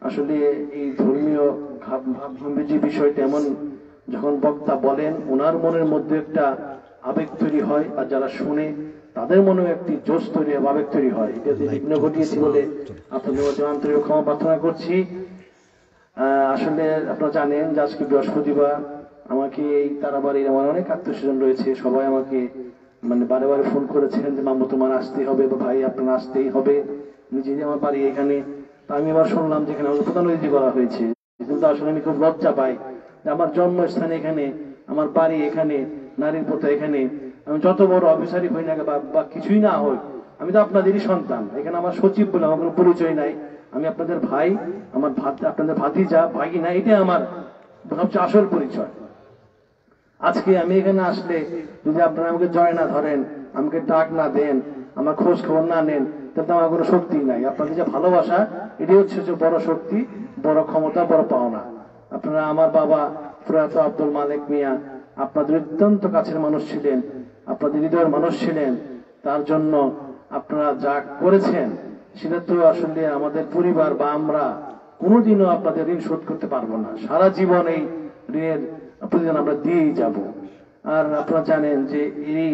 আসলে এই ধর্মীয় ভাবভঙ্গির বিষয়টা এমন, যখন বক্তা বলেন ওনার মনের মধ্যে একটা আবেগ তৈরি হয়, আর যারা শুনে তাদের মনেও একটি জোশ তৈরি হয়, আবেগ তৈরি হয়। এটাতে বিঘ্ন ঘটিয়েছি বলে আপনাদের মধ্যে আন্তরিক ক্ষমা প্রার্থনা করছি। আসলে আপনারা জানেন যে আজকে বৃহস্পতিবার, আমাকে এই তারাবাড়ির আমার অনেক আত্মীয় স্বজন রয়েছে, সবাই আমাকে মানে বারে বারে ফোন করেছেন যে মামু তোমার আসতেই হবে বা ভাই আপনার আসতেই হবে, নিজে আমার বাড়ি এখানে। তা আমি এবার শুনলাম যে এখানে আমাকে প্রধান অতিথি করা হয়েছে, কিন্তু আসলে আমি খুব লজ্জা পাই যে আমার জন্মস্থান এখানে, আমার বাড়ি এখানে, নারীর পথে এখানে, আমি যত বড় অফিসারই হই না বা কিছুই না হই, আমি তো আপনাদেরই সন্তান। এখানে আমার সচিব বলে আমার কোনো পরিচয় নাই, আমি আপনাদের ভাই, আমার আপনাদের ভাতিজা ভাগিনা, এটাই আমার সবচেয়ে আসল পরিচয়। আজকে আমি এখানে আসলে যদি আপনারা আমাকে জয় না ধরেন, আমাকে ডাক না দেন, আমার খোঁজ খবর না নেন, তাহলে তো আমার কোনো শক্তি নাই। আপনাদের যে ভালোবাসা, এটাই হচ্ছে যে বড় শক্তি, বড় ক্ষমতা, বড় পাওনা। আপনারা আমার বাবা প্রয়াত আব্দুল মালিক মিয়া আপনাদের অত্যন্ত কাছের মানুষ ছিলেন, আপনাদের হৃদয়ের মানুষ ছিলেন। তার জন্য আপনারা যা করেছেন সেটা তো আসলে আমাদের পরিবার বা আমরা কোনোদিনও আপনাদের ঋণ শোধ করতে পারবো না। সারা জীবন এই ঋণের প্রতিদিন আমরা দিয়েই যাব। আর আপনারা জানেন যে এই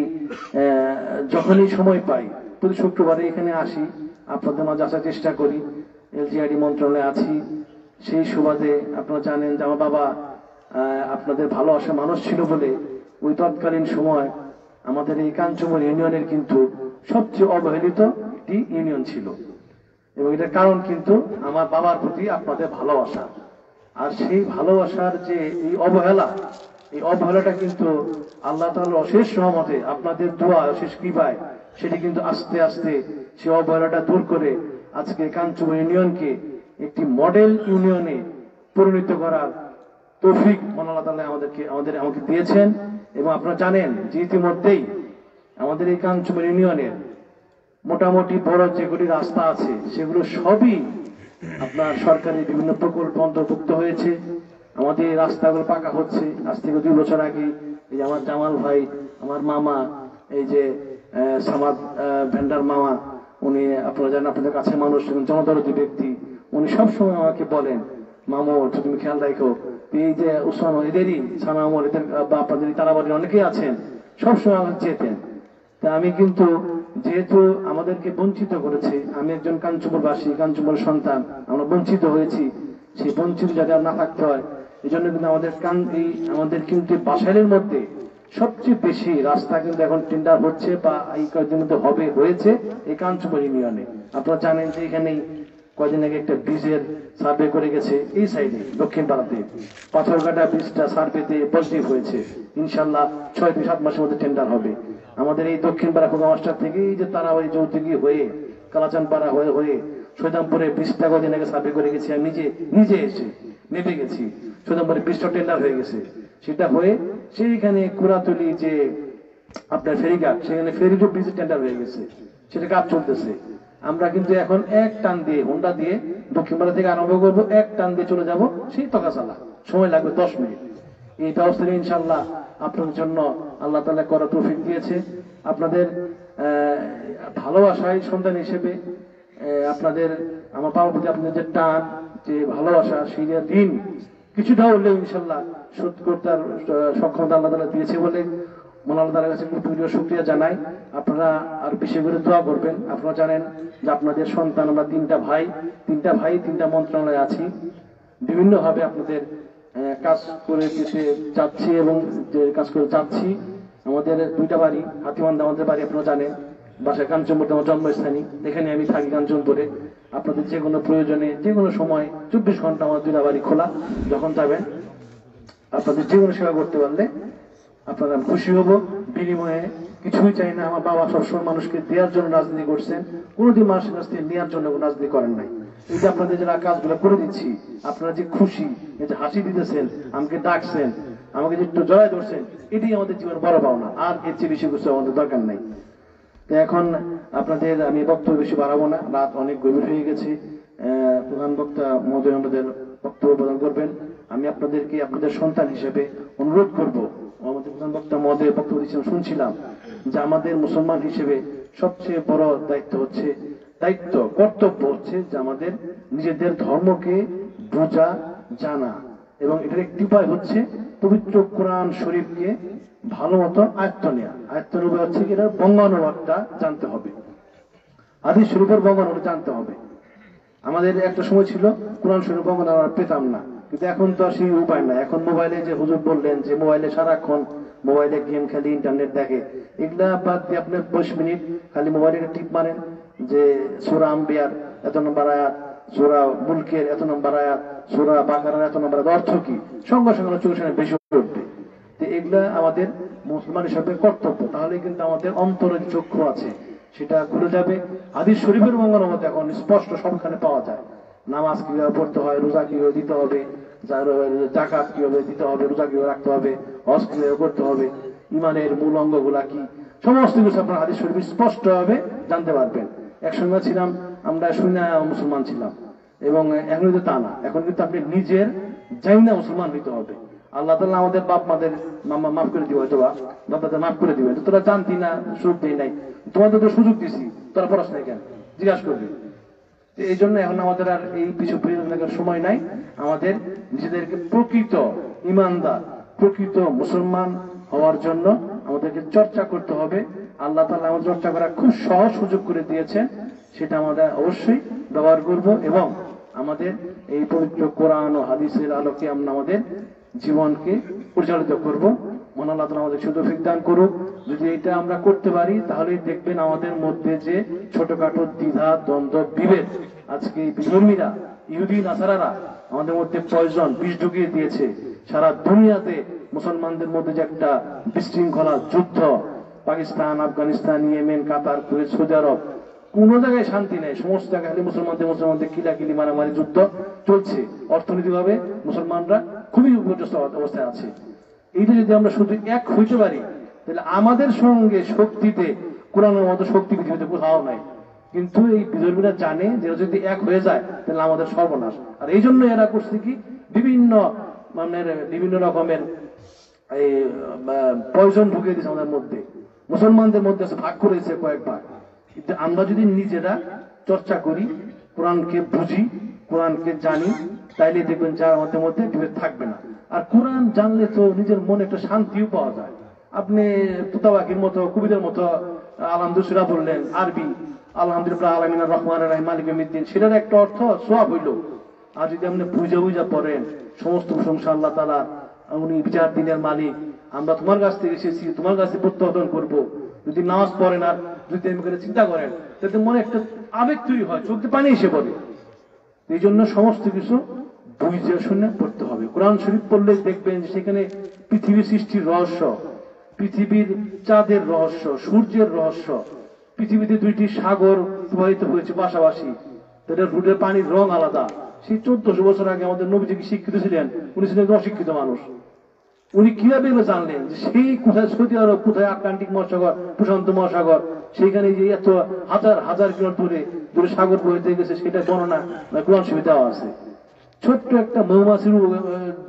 যখনই সময় পাই প্রতি শুক্রবারে এখানে আসি, আপনাদের মাঝে আসার চেষ্টা করি, এলজিআইডি মন্ত্রণালয়ে আছি। সেই সুবাদে আপনারা জানেন যে আমার বাবা আপনাদের ভালোবাসা মানুষ ছিল বলে ওই তৎকালীন সময় আমাদের এই কাঞ্চনপুর ইউনিয়নের কিন্তু সবচেয়ে অবহেলিত একটি ইউনিয়ন ছিল, এবং এটার কারণ কিন্তু আমার বাবার প্রতি আপনাদের ভালোবাসা। আর সেই ভালোবাসার যে এই অবহেলাটা কিন্তু আল্লাহ তাআলার অশেষ রহমতে, আপনাদের দোয়া, অশেষ কৃপায় সেটি কিন্তু আস্তে আস্তে সেই অবহেলাটা দূর করে আজকে কাঞ্চনপুর ইউনিয়নকে একটি মডেল ইউনিয়নে পরিণত করার তৌফিক আল্লাহ তাআলা আমাকে দিয়েছেন। এবং আপনারা জানেন যে ইতিমধ্যেই আমাদের এই কাঞ্চনপুর ইউনিয়নের মোটামুটি বড় যেগুলি রাস্তা আছে সেগুলো সবই আপনার সরকারি বিভিন্ন প্রকল্প অন্তর্ভুক্ত হয়েছে। আমাদের এই রাস্তাগুলো পাকা হচ্ছে। আজ থেকে 2 বছর আগে এই যে আমার জামাল ভাই, আমার মামা, এই যে সামাদ ভেন্ডার মামা, উনি আপনারা জানেন আপনাদের কাছে মানুষ, জনদরদী ব্যক্তি, উনি সবসময় আমাকে বলেন, মামু তুমি খেয়াল রাখো, এই যে উসমান এদেরই সানামর এদের বা আপনাদের তারাবাড়ির অনেকেই আছেন, সবসময় আমাকে চেতেন। তা আমি কিন্তু যেহেতু আমাদেরকে বঞ্চিত করেছে, আমি একজন কাঞ্চনপুরবাসী, কাঞ্চনপুরের সন্তান, আমরা বঞ্চিত হয়েছি, সেই বঞ্চিত যাতে আর না থাকতে হয়, এই জন্য কিন্তু আমাদের কিন্তু বাসাইলের মধ্যে সবচেয়ে বেশি রাস্তা কিন্তু এখন টেন্ডার হচ্ছে বা এই কয়েকদিনের মধ্যে হয়েছে এই কাঞ্চনপুর ইউনিয়নে। আপনারা জানেন যে এখানেই কয়েকদিন আগে একটা ব্রিজের সার্ভে করে গেছে, এই সাইডে দক্ষিণ পাড়াতে পাথরঘাটা ব্রিজটা সার্ভেতে পজিটিভ হয়েছে। ইনশাল্লাহ 6 থেকে 7 মাসের মধ্যে টেন্ডার হবে। আমাদের এই দক্ষিণ পাড়া খোকা মাস্টার থেকে এই যে তারাবাড়ি যৌতুকি হয়ে কালাচান পাড়া হয়ে সৈদামপুরে ব্রিজটা কদিন আগে সার্ভে করে গেছি, আমি নিজে এসে নেমে গেছি। সৈদামপুরে ব্রিজটা টেন্ডার হয়ে গেছে, সেটা হয়ে সেইখানে কুড়াতলি যে আপনার ফেরিঘাট, সেখানে ফেরিঘাট ব্রিজের টেন্ডার হয়ে গেছে, সেটা কাজ চলতেছে। আমরা কিন্তু এখন এক টান দিয়ে হোন্ডা দিয়ে দক্ষিণপাড়া থেকে আরম্ভ করবো, এক টান দিয়ে চলে যাব সেই তকাশালা, সময় লাগবে 10 মিনিট। এই ব্যবস্থা ইনশাল্লাহ আপনাদের জন্য আল্লাহ তাআলা করা তৌফিক দিয়েছে। আপনাদের ভালোবাসায় সন্তান হিসেবে আপনাদের আমার বাবার প্রতি আপনাদের যে টান, যে ভালোবাসা, সেই দিন কিছুটা হলেও ইনশাল্লাহ শোধ করতে সক্ষমতা আল্লাহ তাআলা দিয়েছে বলে আল্লাহ তাআলার কাছে শুকরিয়া জানাই। আপনারা আর বেশি করে দোয়া করবেন। আপনারা জানেন যে আপনাদের সন্তান, আমরা 3টা ভাই 3টা মন্ত্রণালয়ে আছি, বিভিন্ন ভাবে আপনাদের কাজ করে দিতে যাচ্ছি এবং যে কাজ করে যাচ্ছি। আমাদের 2টা বাড়ি, হাতিমান্দা আমাদের বাড়ি, আপনারা জানেন, বাসা কাঞ্চনপুরে আমার জন্মস্থানী, এখানে আমি থাকি কাঞ্চনপুরে। আপনাদের যে কোনো প্রয়োজনে যে কোনো সময় 24 ঘন্টা আমার 2টা বাড়ি খোলা, যখন যাবেন আপনাদের যে কোনো সেবা করতে পারলে আপনারা খুশি হব। বিনিময়ে কিছুই চাই না। আমার বাবা সবসময় মানুষকে দেওয়ার জন্য রাজনীতি করছেন, কোনোদিন মানুষের কাছ থেকে নেওয়ার জন্য কোনো রাজনীতি করেন নাই। এই যে আপনাদের যারা কাজগুলো করে দিচ্ছি, আপনারা যে খুশি, এই যে হাসি দিতেছেন, আমাকে ডাকছেন, আমাকে যে একটু জড়ায় ধরছেন, এটাই আমাদের জীবনের বড় পাওনা। আর এর চেয়ে বেশি কিছু আমাদের দরকার নাই। তো এখন আপনাদের আমি বক্তব্য বেশি বাড়াবো না, রাত অনেক গভীর হয়ে গেছে। প্রধান বক্তা মহোদয় আমাদের বক্তব্য প্রদান করবেন। আমি আপনাদেরকে আপনাদের সন্তান হিসেবে অনুরোধ করব, আমাদের প্রধান বক্তা মহোদয় বক্তব্য দিচ্ছেন, শুনছিলাম যে আমাদের মুসলমান হিসেবে সবচেয়ে বড় কর্তব্য হচ্ছে যে আমাদের নিজেদের ধর্মকে বোঝা, জানা, এবং এটার একটি উপায় হচ্ছে পবিত্র কোরআন শরীফকে ভালো মতো আয়ত্ত নেওয়া। আয়ত্তের উপায় হচ্ছে কি, এটার বঙ্গানুবাদটা জানতে হবে, হাদিস শরীফের বঙ্গানুবাদ জানতে হবে। আমাদের একটা সময় ছিল কোরআন শরীফ বঙ্গানুবাদ পেতাম না, কিন্তু এখন তো আর সেই উপায় নাই। এখন মোবাইলে যে হুজুর বললেন যে মোবাইলে সারাক্ষণ মোবাইলে গেম খেলি, ইন্টারনেট দেখে, এগুলা বাদ দিয়ে আপনি 20 মিনিট খালি মোবাইলে টিপ মারেন যে সূরা আম্বিয়ার এত নম্বর আয়াত, সূরা মুলকের এত নম্বর আয়াত, সূরা বাকারার এত নম্বর আয়াত, অর্থ কি, সঙ্গে সঙ্গে চোখের সামনে বেশি উঠবে। তো এগুলা আমাদের মুসলমান হিসাবে কর্তব্য। তাহলে কিন্তু আমাদের অন্তরের চক্ষু আছে সেটা খুলে যাবে। হাদিস শরীফের বর্ণনার মধ্যে এখন স্পষ্ট সবখানে পাওয়া যায় নামাজ কিভাবে পড়তে হয়, রোজা কিভাবে দিতে হবে, যাকাত কিভাবে দিতে হবে, রোজা কিভাবে রাখতে হবে, হজ কিভাবে করতে হবে, ইমানের মূল অঙ্গগুলা কি, সমস্ত কিছু আপনার হাদিস শরীফ স্পষ্ট ভাবে জানতে পারবেন। একসঙ্গে ছিলাম আমরা, শুনে মুসলমান ছিলাম, এবং এখন কিন্তু তা না। এখন কিন্তু আপনি নিজের যাই না মুসলমান হইতে হবে। আল্লাহ তাআলা আমাদের বাপ মাদের মাফ করে দিবে, হয়তো বাবাদের মাফ করে দিবে, তোরা জানতি না, সুযোগ দেই নাই, তোমাদের তো সুযোগ দিছি, তোরা পড়াশোনা কেন জিজ্ঞাসা করবি। এই জন্য এখন আমাদের আর এই পিছু ফিরে থাকার সময় নাই। আমাদের নিজেদেরকে প্রকৃত ইমানদার, প্রকৃত মুসলমান হওয়ার জন্য আমাদেরকে চর্চা করতে হবে। আল্লাহ তাআলা আমাদের চর্চা করার খুব সহজ সুযোগ করে দিয়েছেন, সেটা আমরা অবশ্যই ব্যবহার করব এবং আমাদের এই পবিত্র কোরআন ও হাদিসের আলোকে আমরা আমাদের জীবনকে পরিচালিত করব। মহান আল্লাহ তাআলা আমাদের তৌফিক দান করুক। যদি এটা আমরা করতে পারি তাহলে দেখবেন আমাদের মধ্যে যে ছোটখাটো দ্বিধা, দ্বন্দ্ব, বিভেদ, আজকে বিধর্মীরা, ইহুদি নাসারারা আমাদের মধ্যে পয়জন বিষ ঢুকিয়ে দিয়েছে। সারা দুনিয়াতে মুসলমানদের মধ্যে যে একটা বিশৃঙ্খলা যুদ্ধ, পাকিস্তান, আফগানিস্তান, ইয়েমেন, কাতার, কুয়েত, সৌদি আরব, কোন জায়গায় শান্তি নেই। সমস্ত জায়গায় খালি মুসলমানদের কিলাকিলি, মারামারি, যুদ্ধ চলছে। অর্থনৈতিকভাবে মুসলমানরা খুবই বিপর্যস্ত অবস্থায় আছে। এইটা যদি আমরা শুধু এক হইতে পারি তাহলে আমাদের সঙ্গে শক্তিতে কোরআনের মতো শক্তি পৃথিবীতে কোথাও নাই। কিন্তু এই বিধর্মীরা জানে যে যদি এক হয়ে যায় তাহলে আমাদের সর্বনাশ। আর এই জন্য এরা করছে কি, বিভিন্ন রকমের এই পয়জন ঢুকিয়ে দিয়েছে আমাদের মধ্যে, মুসলমানদের মধ্যে ভাগ করেছে কয়েকবার। কিন্তু আমরা যদি নিজেরা চর্চা করি, কোরআনকে বুঝি, কোরআনকে জানি, তাইলে দেখবেন যার আমাদের মধ্যে বিভেদ থাকবে না। আর কোরআন জানলে তো নিজের মনে একটা শান্তিও পাওয়া যায়। আপনি তুতাবাকির মতো, কবিদের মতো আলহামদুলিল্লাহ বললেন, আরবি আলহামদুলিল্লাহ আলামিনার রহমানির রহিম মালিক ইয়াউমিদ্দিন, সেটার একটা অর্থ সওয়াব হইল। আর যদি আপনি বুঝা পড়েন সমস্ত প্রশংসা আল্লাহ তাআলা, উনি বিচার দিনের মালিক, আমরা তোমার কাছ থেকে এসেছি, তোমার কাছে প্রত্যাবর্তন করব। যদি নামাজ পড়েন আর যদি এমনি করে চিন্তা করেন তাতে মনে একটা আবেগ তৈরি হয়, চোখে পানি এসে পড়ে। এই জন্য সমস্ত কিছু বুঝে শুনে পড়তে হবে। কোরআন শরীফ পড়লে দেখবেন যে সেখানে পৃথিবীর সৃষ্টির রহস্য, পৃথিবীর চাঁদের রহস্য, সূর্যের রহস্য, পৃথিবীতে 2টি সাগর প্রবাহিত হয়েছে পাশাপাশি, তাদের রুটের পানির রং আলাদা। সেই 1400 বছর আগে আমাদের নবীজি কি শিক্ষিত ছিলেন? উনি ছিলেন অশিক্ষিত মানুষ। উনি কিভাবে এগুলো জানলেন যে সেই কোথায় সৌদি আরব, কোথায় আটলান্টিক মহাসাগর, প্রশান্ত মহাসাগর, সেইখানে যে এত হাজার হাজার কিলোমিটার দূরে সাগর বইতে গেছে, সেটা বর্ণনা কোরআন শরীফে দেওয়া আছে। ছোট্ট একটা মৌমাছির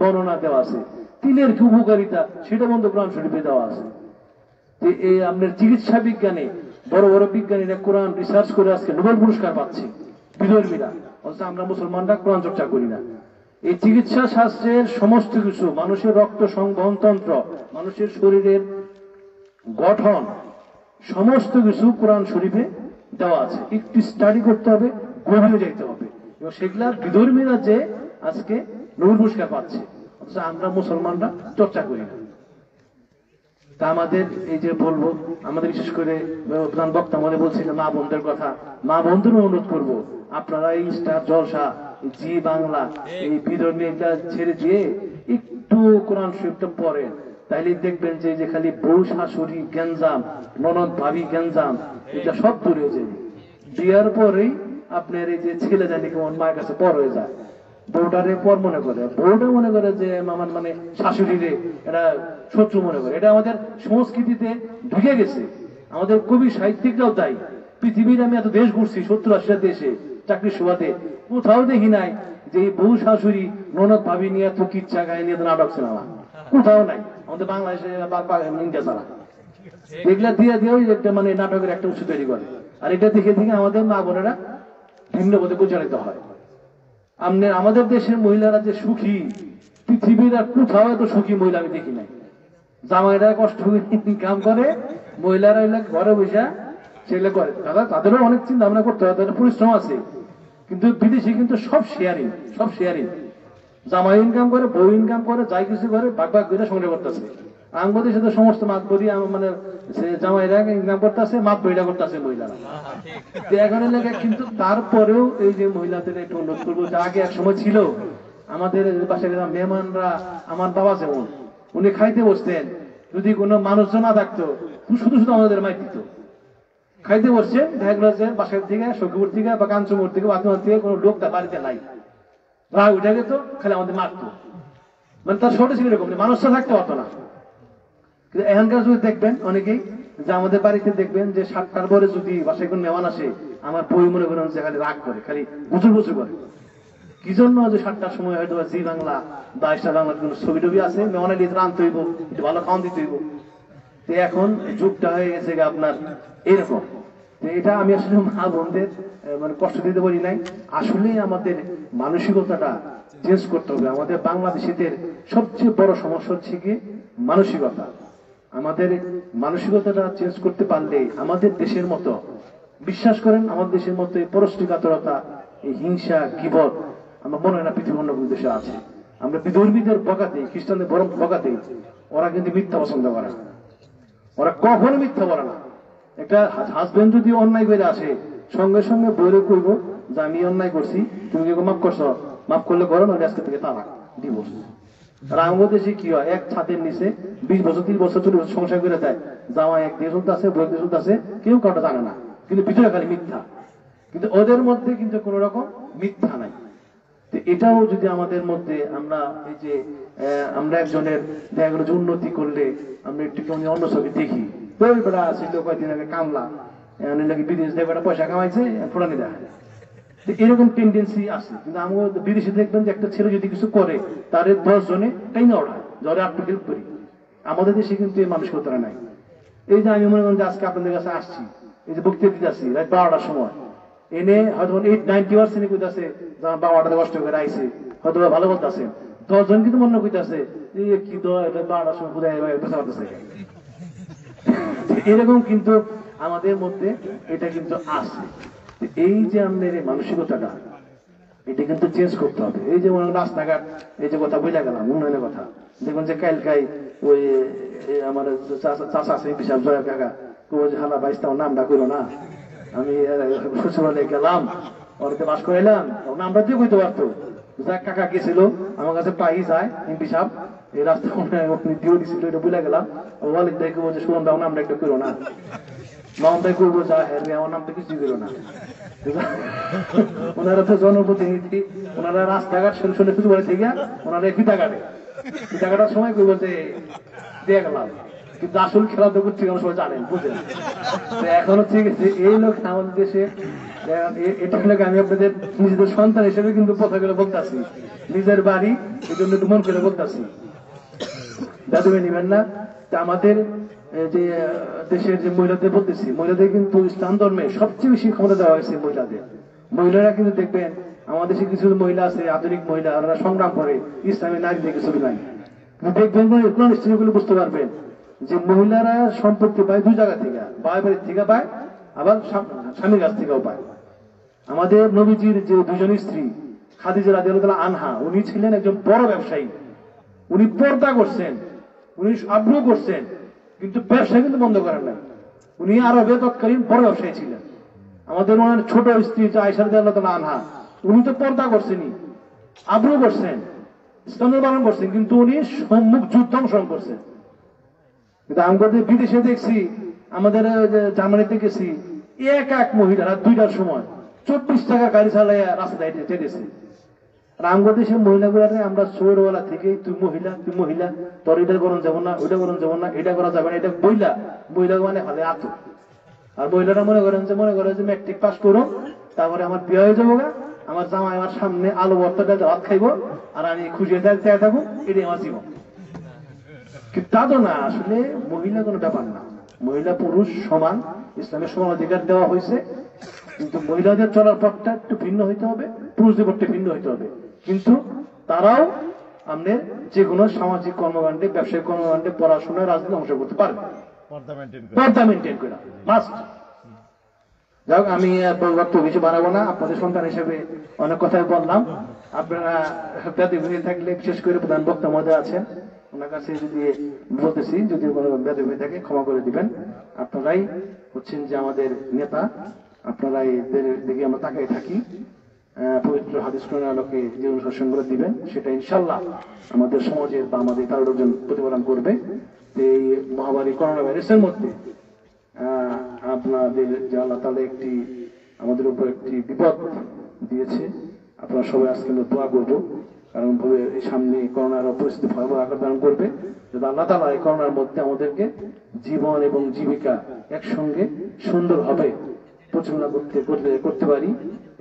বর্ণনা দেওয়া আছে, তিলের কি উপকারিতা সেটা বন্ধ কোরআন শরীফে দেওয়া আছে। এই আপনার চিকিৎসা বিজ্ঞানে বড় বড় বিজ্ঞানীরা কোরআন রিসার্চ করে আজকে নোবেল পুরস্কার পাচ্ছে, বিধর্মীরা। অথচ আমরা মুসলমানরা কোরআন চর্চা করি না। এই চিকিৎসা শাস্ত্রের সমস্ত কিছু, মানুষের রক্ত সংবহন তন্ত্র, মানুষের শরীরের গঠন, সমস্ত কিছু কোরআন শরীফে দেওয়া আছে। একটু স্টাডি করতে হবে, গভীরে যেতে হবে, এবং সেগুলা বিধর্মীরা যে আজকে নোবেল পুরস্কার পাচ্ছে, অথচ আমরা মুসলমানরা চর্চা করি না। তা আমাদের এই যে বলবো, আমাদের বিশেষ করে প্রধান বক্তা মনে বলছিলেন মা বোনদের কথা, মা বোনদের অনুরোধ করবো, আপনারা এই স্টার জলসা, জি বাংলা, এই বিধর্মী এটা ছেড়ে দিয়ে একটু কোরআন শরীফটা পড়েন, তাইলে দেখবেন যে খালি বউ শাশুড়ি গ্যাঞ্জাম, ননদ ভাবি গ্যাঞ্জাম, এটা সব দূরে যাবে। বিয়ার পরেই আপনার এই যে ছেলে জানি কেমন মায়ের কাছে পর হয়ে যায়, বউটারে পর মনে করে, বউটা মনে করে যে মামার মানে শাশুড়িরে এরা শত্রু মনে করে। এটা আমাদের সংস্কৃতিতে ঢুকে গেছে, আমাদের কবি সাহিত্যিকরাও তাই। পৃথিবীর আমি এত দেশ ঘুরছি, 70-80টা দেশে চাকরির সুবাদে, কোথাও দেখি নাই যে এই বউ শাশুড়ি ননদ ভাবি নিয়ে এত কিচ্ছা কাহিনী, এত নাটক সিনেমা কোথাও নাই। আমাদের বাংলাদেশে ইন্ডিয়া ছাড়া এগুলা দিয়ে ওই একটা মানে নাটকের একটা উৎস তৈরি করে। আর এটা দেখে দেখে আমাদের মা বোনেরা ভিন্ন পথে পরিচালিত হয়। আমাদের দেশের মহিলারা যে সুখী, পৃথিবীর আর কোথাও এত সুখী মহিলা আমি দেখি নাই। জামাইরা কষ্ট ইনকাম করে, মহিলারা ঘরে বসে সেগুলো করে। তাদেরও অনেক চিন্তা ভাবনা করতে হয়, তাদের পরিশ্রম আছে। কিন্তু বিদেশে কিন্তু সব শেয়ারিং, জামাই ইনকাম করে, বউ ইনকাম করে, যাই কিছু করে ভাগ ভাগ করে সংগ্রহ করতেছে। আমাদের সাথে সমস্ত মাত বলি মানে জামাইরা ইনকাম করতেছে, মাত বইটা করতেছে মহিলারা। এখন লেগে কিন্তু তারপরেও এই যে মহিলাদের একটু অনুরোধ করবো, যে আগে এক সময় ছিল আমাদের বাসায় মেহমানরা, আমার বাবা যেমন উনি খাইতে বসতেন, যদি কোনো মানুষজন না থাকতো শুধু শুধু আমাদের মাইক দিত। খাইতে বসছে, দেখা গেল যে বাসার থেকে, সখীপুর থেকে বা কাঞ্চনপুর থেকে, বাথরুম থেকে কোনো লোক তার বাড়িতে নাই, রাগ উঠে যেত, খালি আমাদের মারতো। মানে তার ছোট ছিল এরকম, মানুষটা থাকতে পারতো না। কিন্তু এখানকার যদি দেখবেন অনেকেই, যে আমাদের বাড়িতে দেখবেন যে 7টার পরে যদি বাসায় কোনো মেহমান আসে, আমার বই মনে করেন যে খালি রাগ করে, খালি বুঝুর বুঝু করে। কি জন্য? যে 7টার সময় হয়তো জি বাংলা বা স্টার বাংলার কোনো ছবি টবি আছে, মেহমানের লিখে আনতে হইব, একটু ভালো খাওয়ান দিতে হইব। তো এখন যুগটা হয়ে গেছে আপনার এরকম। এটা আমি আসলে মা বোনদের মানে কষ্ট দিতে বলি নাই, আসলে আমাদের মানসিকতাটা চেঞ্জ করতে হবে। আমাদের বাংলাদেশিদের সবচেয়ে বড় সমস্যা হচ্ছে কি মানসিকতা। আমাদের মানসিকতাটা চেঞ্জ করতে পারলে আমাদের দেশের মতো, বিশ্বাস করেন, আমাদের দেশের মতো এই পরশ্রীকাতরতা, এই হিংসা, গীবত আমার মনে হয় না পৃথিবীর অন্য কোনো দেশে আছে। আমরা বিধর্মীদের বকাতে, খ্রিস্টানদের বরং বকাতে, ওরা কিন্তু মিথ্যা পছন্দ করে না, ওরা কখনো মিথ্যা বলে না। একটা হাজবেন্ড যদি অন্যায় করে আসে, সঙ্গে সঙ্গে বইরে কইব যে আমি অন্যায় করছি, তুমি কি মাফ করছো, মাফ করলে করো, নইলে আজকে থেকে তালাক, ডিভোর্স। আর আমাদের দেশে কি হয়, এক ছাদের নিচে 20 বছর 30 বছর 40 বছর সংসার করে দেয়, জামাই এক দিয়ে চলতে আছে, বই দিয়ে চলতে আছে, কেউ কাউটা জানে না, কিন্তু ভিতরে খালি মিথ্যা। কিন্তু ওদের মধ্যে কিন্তু কোন রকম মিথ্যা নাই। এটাও যদি আমাদের মধ্যে আমরা এই যে আমরা একজনের দেখা গেল যে উন্নতি করলে আমরা একটু কেমন অন্য ছবি দেখি, বেড়া ছিল কয়েকদিন আগে কামলা নাকি বিদেশ দিয়ে বেড়া পয়সা কামাইছে, ফোরানি দেখা, এরকম টেন্ডেন্সি আছে। কিন্তু আমরা বিদেশে দেখবেন যে একটা ছেলে যদি কিছু করে, তার 10 জনে তাই না ওঠায়, জ্বরে আপনি হেল্প করি। আমাদের দেশে কিন্তু এই মানসিকতা নাই। এই যে আমি মনে করেন যে আজকে আপনাদের কাছে আসছি, এই যে বক্তৃতা দিতে আসছি রাত 12টার সময়, এনে হয়তো 80-90% কইতাছে যারা 12টাতে কষ্ট করে আইছে, হয়তো ভালো বলতে আছে, 10 জন কিন্তু মনে কইতাছে কি 12টার সময় কোথায় পেশা করতেছে। এরকম কিন্তু আমাদের মধ্যে এটা কিন্তু আছে। এই যে আমাদের এই মানসিকতাটা, এটা কিন্তু চেঞ্জ করতে হবে। এই যে রাস্তাঘাট, এই যে কথা বলে গেলাম উন্নয়নের কথা, দেখুন যে কালকাই ওই আমার চাষা আছে বিশাল জয়া কাকা, হালা বাইশ নামটা করো না, আমি শ্বশুরালয়ে গেলাম, ওরতে বাস করাইলাম, নামটা দিয়ে কইতে পারতো। যাক কাকা গেছিল আমার কাছে পাই যায় এমপি সাহেব, এই রাস্তা দিয়েও দিছিল, এটা বুঝে গেলাম। ওয়ালিদ ভাই কেবল যে শুনলাম নামটা একটা করো না, মামতাই করবো যা হ্যাঁ আমার নামটা কিছুই করো না। ওনারা তো জনপ্রতিনিধি, ওনারা রাস্তাঘাট শুনে শুধু বলে থেকে ওনারা ফিতা কাটার সময় কই বলতে দিয়ে গেলাম, কিন্তু আসল খেলা তো করছি আমরা সবাই জানেন, বুঝলেন। এখন হচ্ছে এই লোক আমাদের দেশে, এটা লোক আমি আপনাদের নিজেদের সন্তান হিসেবে কিন্তু কথাগুলো বলতেছি, নিজের বাড়ি এই জন্য একটু মন করে বলতেছি, দাদু নিবেন না। আমাদের যে দেশের যে মহিলাদের বলতেছি, মহিলাদের কিন্তু ইসলাম ধর্মে সবচেয়ে বেশি ক্ষমতা দেওয়া হয়েছে মহিলাদের। মহিলারা কিন্তু দেখবেন আমাদের দেশে কিছু মহিলা আছে, আধুনিক মহিলা, ওরা সংগ্রাম করে ইসলামী নারীদের কিছু নাই। দেখবেন কোরআন স্ত্রীগুলো বুঝতে পারবেন যে মহিলারা সম্পত্তি পায় 2 জায়গা থেকে, বাবার বাড়ির থেকে পায়, আবার স্বামীর কাছ থেকেও পায়। আমাদের নবীজির যে 2 জন স্ত্রী, খাদিজা রাদিয়াল্লাহু আনহা, উনি ছিলেন একজন বড় ব্যবসায়ী, উনি পর্দা করছেন, উনি আগ্রহ করছেন, কিন্তু ব্যবসা কিন্তু বন্ধ করেন না। উনি আরবে তৎকালীন বড় ব্যবসায়ী ছিলেন। আমাদের ওনার ছোট স্ত্রী আয়েশা রাদিয়াল্লাহু আনহা, উনি তো পর্দা করছেনই, আগ্রহ করছেন, ইসলামের পালন করছেন, কিন্তু উনি সম্মুখ যুদ্ধ অংশগ্রহণ করছেন। কিন্তু আমাদের বিদেশে দেখছি, আমাদের জার্মানিতে গেছি, এক মহিলারা 2টার সময় 24 টাকা গাড়ি চালাইয়া রাস্তায় টেনেছে। রামগড় দেশের মহিলাগুলারে আমরা ছোটবেলা থেকে তুই মহিলা, তোর এটা করুন যাবো না, ওইটা করুন যাবো না, এটা করা যাবে না, এটা বইলা মানে হালে আত। আর মহিলারা মনে করে যে ম্যাট্রিক পাস করো, তারপরে আমার বিয়ে হয়ে যাবো, আমার জামাই আমার সামনে আলু ভর্তা ডাল ভাত খাইবো, আর আমি খুশি চেয়ে থাকবো, এটাই আমার জীবন। কিন্তু তা তো না, আসলে মহিলা কোনো ব্যাপার না, মহিলা পুরুষ সমান, ইসলামের সমান অধিকার দেওয়া হয়েছে। কিন্তু মহিলাদের চলার পথটা একটু ভিন্ন হইতে হবে, পুরুষদের পথটা ভিন্ন হইতে হবে। কিন্তু তারাও আমাদের যে কোনো সামাজিক কর্মকাণ্ডে, ব্যবসায়িক কর্মকাণ্ডে, পড়াশোনায়, রাজনীতি অংশ করতে পারবে, পর্দা মেনটেন করে মাস্ট। যাই হোক, আমি বক্তব্য কিছু বাড়াবো না। আপনাদের সন্তান হিসেবে অনেক কথাই বললাম। আপনারা ব্যতিব্যস্ত থাকলে, বিশেষ করে প্রধান বক্তা মহোদয় আছেন, ওনার কাছে যদি বলতেছি, যদি কোনো ব্যতিব্যস্ত থাকে ক্ষমা করে দিবেন। আপনারাই হচ্ছেন যে আমাদের নেতা, আপনারা এদের দিকে আমরা তাকাই থাকি। পবিত্র হাদিস কোরআনের আলোকে যে অনুশাসনগুলো দিবেন, সেটা ইনশাল্লাহ আমাদের সমাজের বা আমাদের তার অর্জন প্রতিপালন করবে। এই মহামারী করোনা ভাইরাসের মধ্যে আপনাদের যে আল্লাহ তাআলা একটি আমাদের উপর একটি বিপদ দিয়েছে, আপনারা সবাই আজকে দোয়া করবো, কারণ সামনে করোনার পরিস্থিতি ভয়াবহ আকার ধারণ করবে। যদি আল্লাহ তাআলা এই করোনার মধ্যে আমাদেরকে জীবন এবং জীবিকা একসঙ্গে সুন্দরভাবে পরিচালনা করতে পারি